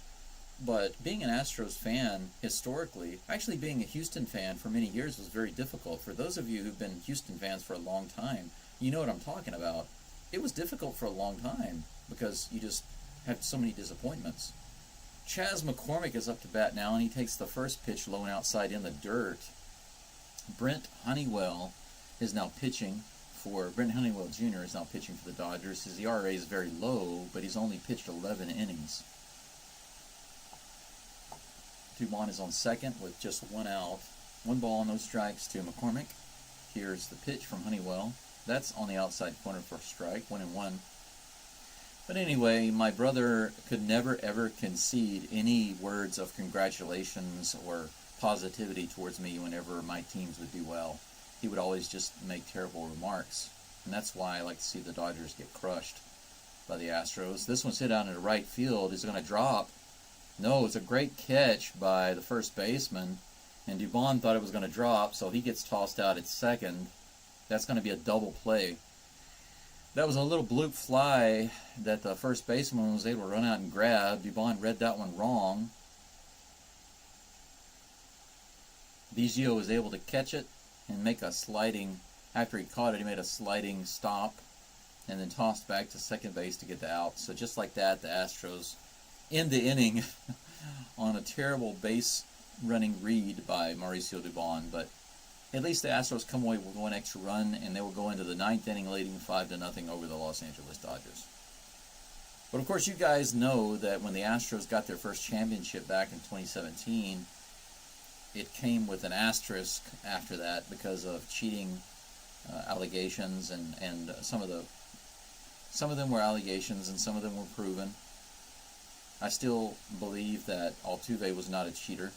But being an Astros fan, historically, actually being a Houston fan for many years was very difficult. For those of you who've been Houston fans for a long time, you know what I'm talking about. It was difficult for a long time because you just had so many disappointments. Chas McCormick is up to bat now, and he takes the first pitch low and outside in the dirt. Brent Honeywell is now pitching for, Brent Honeywell Jr. is now pitching for the Dodgers. His ERA is very low, but he's only pitched 11 innings. Dubon is on second with just 1 out. 1 ball, no strikes to McCormick. Here's the pitch from Honeywell. That's on the outside corner for a strike, 1-1. But anyway, my brother could never ever concede any words of congratulations or positivity towards me whenever my teams would do well. He would always just make terrible remarks. And that's why I like to see the Dodgers get crushed by the Astros. This one's hit out into right field. Is it going to drop? No, it's a great catch by the first baseman. And Dubon thought it was going to drop, so he gets tossed out at second. That's going to be a double play. That was a little bloop fly that the first baseman was able to run out and grab. Dubon read that one wrong. Biggio was able to catch it and make a sliding, after he caught it, he made a sliding stop and then tossed back to second base to get the out. So just like that, the Astros end the inning on a terrible base running read by Mauricio Dubon, but at least the Astros come away with 1 extra run, and they will go into the 9th inning leading 5-0 over the Los Angeles Dodgers. But of course, you guys know that when the Astros got their first championship back in 2017, it came with an asterisk after that because of cheating allegations, and some of them were allegations and some of them were proven. I still believe that Altuve was not a cheater,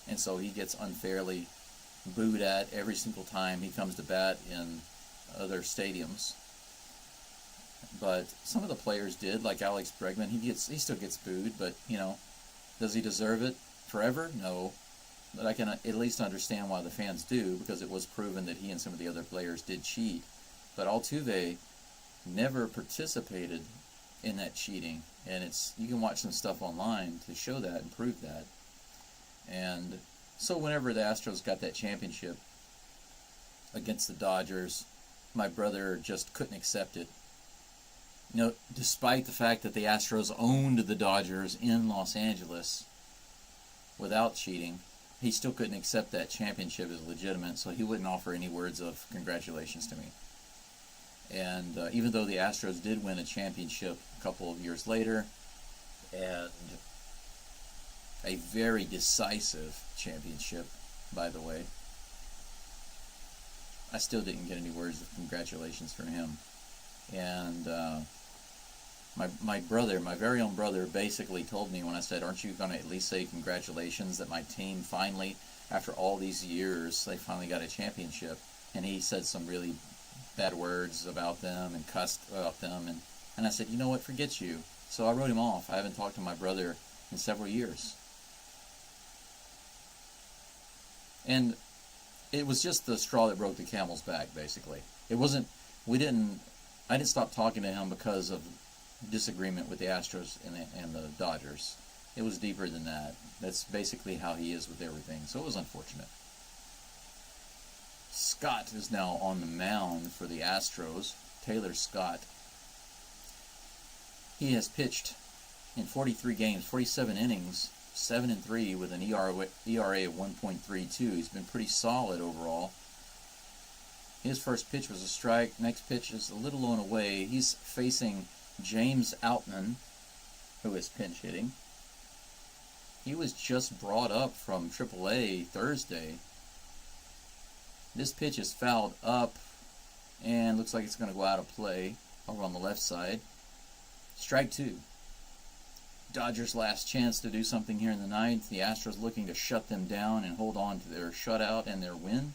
and so he gets unfairly booed at every single time he comes to bat in other stadiums. But some of the players did, like Alex Bregman. He still gets booed, but does he deserve it forever? No. But I can at least understand why the fans do, because it was proven that he and some of the other players did cheat. But Altuve never participated in that cheating, and you can watch some stuff online to show that and prove that. And so whenever the Astros got that championship against the Dodgers, my brother just couldn't accept it. Despite the fact that the Astros owned the Dodgers in Los Angeles without cheating, he still couldn't accept that championship as legitimate, so he wouldn't offer any words of congratulations to me. And even though the Astros did win a championship a couple of years later, and a very decisive championship, by the way, I still didn't get any words of congratulations from him. And my brother, my very own brother, basically told me when I said, aren't you going to at least say congratulations that my team finally, after all these years, they finally got a championship. And he said some really bad words about them and cussed about them. And I said, you know what, forget you. So I wrote him off. I haven't talked to my brother in several years. And it was just the straw that broke the camel's back, basically. It wasn't, I didn't stop talking to him because of disagreement with the Astros and the Dodgers. It was deeper than that. That's basically how he is with everything. So it was unfortunate. Scott is now on the mound for the Astros. Taylor Scott. He has pitched in 43 games, 47 innings, 7-3 with an ERA of 1.32. He's been pretty solid overall. His first pitch was a strike. Next pitch is a little low and away. He's facing James Outman, who is pinch hitting. He was just brought up from AAA Thursday. This pitch is fouled up and looks like it's going to go out of play over on the left side. Strike two. Dodgers' last chance to do something here in the ninth. The Astros looking to shut them down and hold on to their shutout and their win.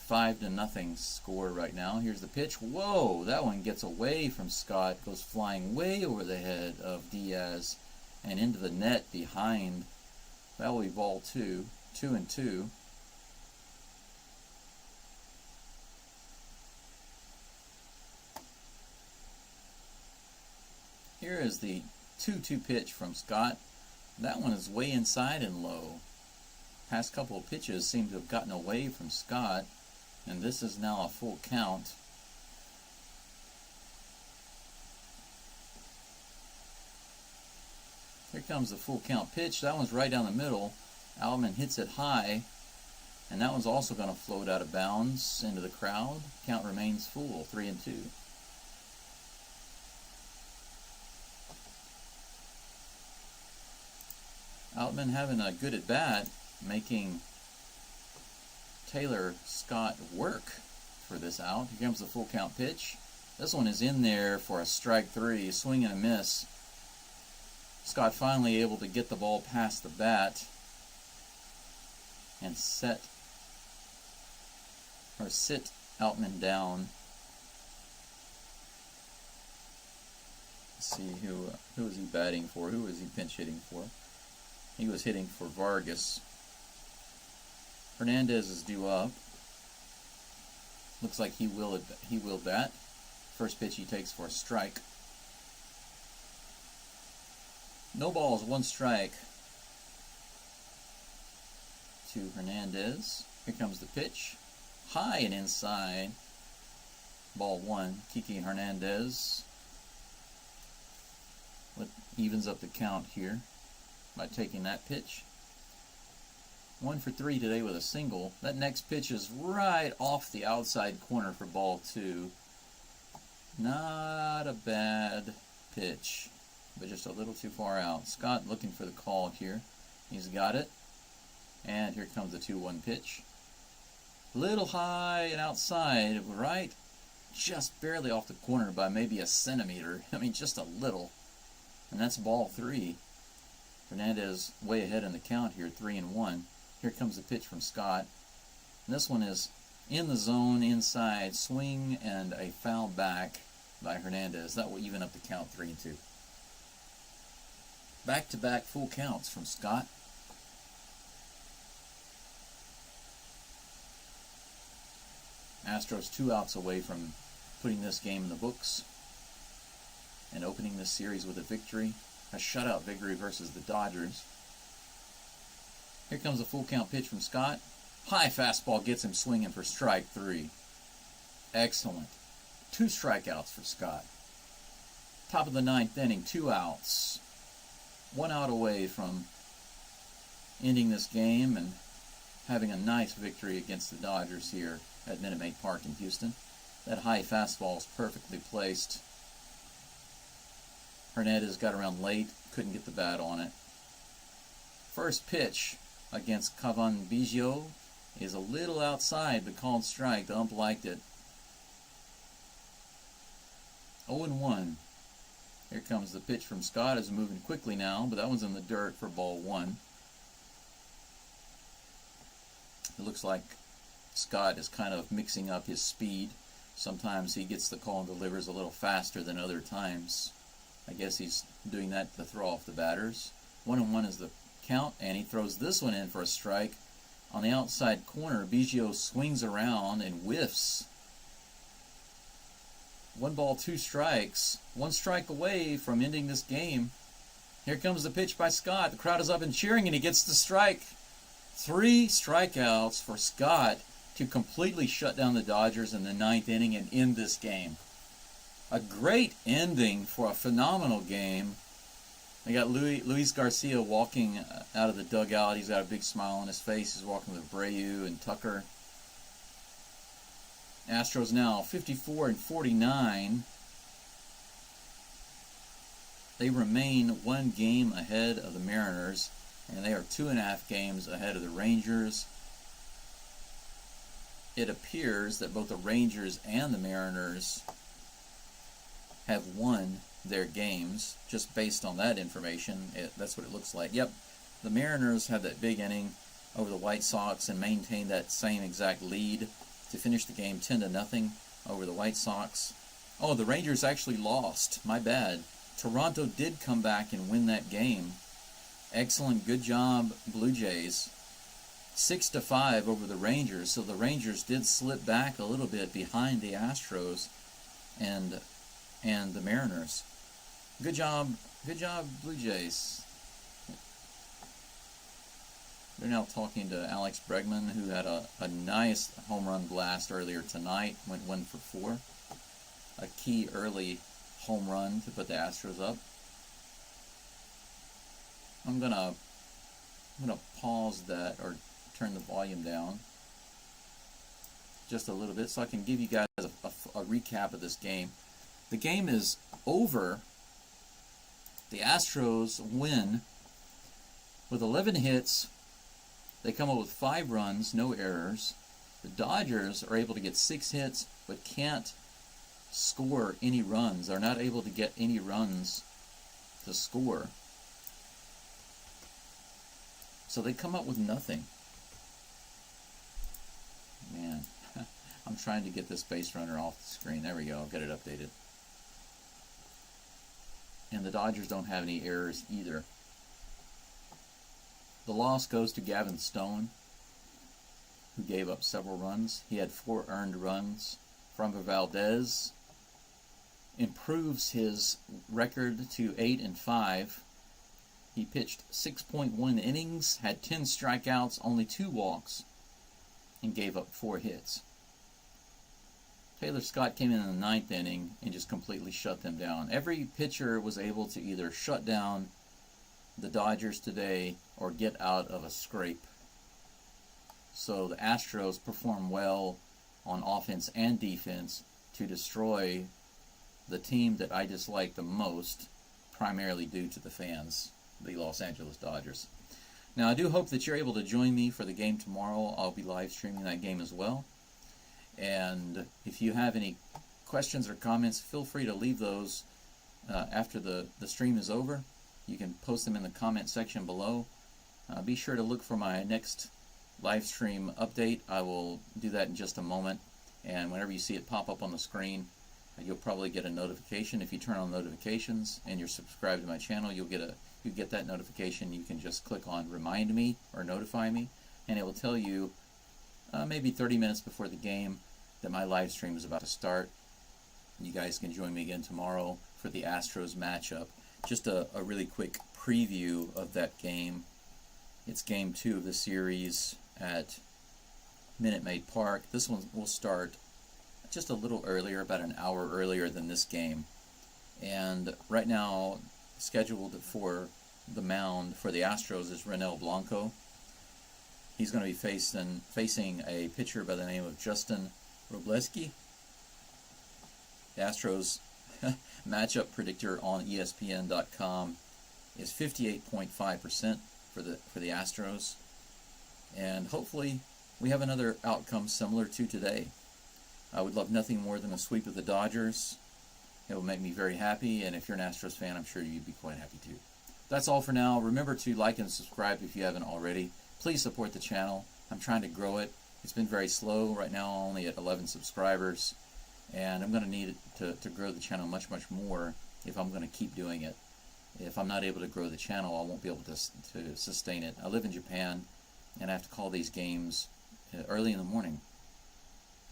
5-0 score right now. Here's the pitch. Whoa, that one gets away from Scott, goes flying way over the head of Diaz and into the net behind. That will be ball two. 2-2. Here is the 2-2 pitch from Scott. That one is way inside and low. Past couple of pitches seem to have gotten away from Scott, and this is now a full count. Here comes the full count pitch. That one's right down the middle. Outman hits it high, and that one's also going to float out of bounds into the crowd. Count remains full, 3-2. Outman having a good at bat, making Taylor Scott work for this out. Here comes the full count pitch. This one is in there for a strike three, swing and a miss. Scott finally able to get the ball past the bat and sit Outman down. Let's see who is he batting for? Who is he pinch hitting for? He was hitting for Vargas. Hernandez is due up. Looks like he will bat. First pitch he takes for a strike. No balls, one strike to Hernandez. Here comes the pitch. High and inside. Ball one. Kiki Hernandez evens up the count here by taking that pitch. 1 for 3 today with a single. That next pitch is right off the outside corner for ball two. Not a bad pitch, but just a little too far out. Scott looking for the call here. He's got it. And here comes the 2-1 pitch. Little high and outside, right? Just barely off the corner by maybe a centimeter. I mean, just a little. And that's ball three. Hernandez way ahead in the count here, 3-1. Here comes the pitch from Scott. And this one is in the zone, inside, swing and a foul back by Hernandez. That will even up the count, 3-2. Back-to-back full counts from Scott. Astros 2 outs away from putting this game in the books and opening this series with a victory. A shutout victory versus the Dodgers. Here comes a full count pitch from Scott. High fastball gets him swinging for strike three. Excellent. 2 strikeouts for Scott. Top of the 9th inning, 2 outs. 1 out away from ending this game and having a nice victory against the Dodgers here at Minute Maid Park in Houston. That high fastball is perfectly placed. Hernandez got around late, couldn't get the bat on it. First pitch against Cavan Biggio is a little outside, but called strike. The ump liked it. 0-1. Here comes the pitch from Scott. Is moving quickly now, but that one's in the dirt for ball 1. It looks like Scott is kind of mixing up his speed. Sometimes he gets the call and delivers a little faster than other times. I guess he's doing that to throw off the batters. 1-1 is the count, and he throws this one in for a strike. On the outside corner, Biggio swings around and whiffs. 1 ball, 2 strikes. 1 strike away from ending this game. Here comes the pitch by Scott. The crowd is up and cheering, and he gets the strike. 3 strikeouts for Scott to completely shut down the Dodgers in the 9th inning and end this game. A great ending for a phenomenal game. They got Luis Garcia walking out of the dugout. He's got a big smile on his face. He's walking with Abreu and Tucker. Astros now 54-49. They remain 1 game ahead of the Mariners, and they are 2.5 games ahead of the Rangers. It appears that both the Rangers and the Mariners have won their games, just based on that information. That's what it looks like. Yep, the Mariners had that big inning over the White Sox and maintained that same exact lead to finish the game 10-0 over the White Sox. Oh, the Rangers actually lost. My bad. Toronto did come back and win that game. Excellent, good job, Blue Jays. 6-5 over the Rangers, so the Rangers did slip back a little bit behind the Astros and the Mariners. Good job, Blue Jays. They're now talking to Alex Bregman, who had a nice home run blast earlier tonight, went 1 for 4. A key early home run to put the Astros up. I'm gonna pause that or turn the volume down just a little bit so I can give you guys a recap of this game. The game is over. The Astros win with 11 hits. They come up with 5 runs, no errors. The Dodgers are able to get 6 hits but can't score any runs. They're not able to get any runs to score. So they come up with nothing. Man, I'm trying to get this base runner off the screen. There we go. I'll get it updated. And the Dodgers don't have any errors either. The loss goes to Gavin Stone, who gave up several runs. He had 4 earned runs. Framber Valdez improves his record to 8-5. He pitched 6.1 innings, had 10 strikeouts, only 2 walks, and gave up 4 hits. Taylor Scott came in the 9th inning and just completely shut them down. Every pitcher was able to either shut down the Dodgers today or get out of a scrape. So the Astros perform well on offense and defense to destroy the team that I dislike the most, primarily due to the fans, the Los Angeles Dodgers. Now, I do hope that you're able to join me for the game tomorrow. I'll be live streaming that game as well. And if you have any questions or comments, feel free to leave those after the stream is over. You can post them in the comment section below. Be sure to look for my next live stream update. I will do that in just a moment. And whenever you see it pop up on the screen, you'll probably get a notification. If you turn on notifications and you're subscribed to my channel, you get that notification. You can just click on Remind Me or Notify Me, and it will tell you maybe 30 minutes before the game that my live stream is about to start. You guys can join me again tomorrow for the Astros matchup. Just a really quick preview of that game. It's game 2 of the series at Minute Maid Park. This one will start just a little earlier, about an hour earlier than this game. And right now, scheduled for the mound for the Astros is Renel Blanco. He's going to be facing a pitcher by the name of Justin Robleski. The Astros matchup predictor on ESPN.com is 58.5% for the Astros, and hopefully we have another outcome similar to today. I would love nothing more than a sweep of the Dodgers. It will make me very happy, and if you're an Astros fan, I'm sure you'd be quite happy too. That's all for now. Remember to like and subscribe if you haven't already. Please support the channel. I'm trying to grow it. It's been very slow right now, only at 11 subscribers, and I'm going to need it to grow the channel much more if I'm going to keep doing it. If I'm not able to grow the channel, I won't be able to sustain it. I live in Japan, and I have to call these games early in the morning.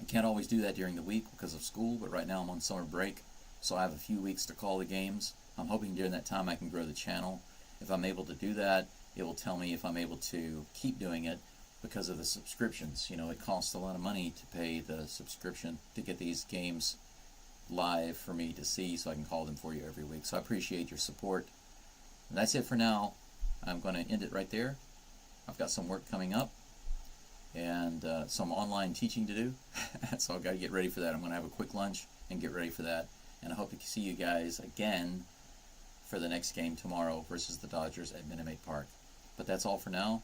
I can't always do that during the week because of school, but right now I'm on summer break, so I have a few weeks to call the games. I'm hoping during that time I can grow the channel. If I'm able to do that, it will tell me if I'm able to keep doing it because of the subscriptions. You know, it costs a lot of money to pay the subscription to get these games live for me to see, so I can call them for you every week. So I appreciate your support. And that's it for now. I'm going to end it right there. I've got some work coming up and some online teaching to do. So I've got to get ready for that. I'm going to have a quick lunch and get ready for that. And I hope to see you guys again for the next game tomorrow versus the Dodgers at Minute Maid Park. But that's all for now.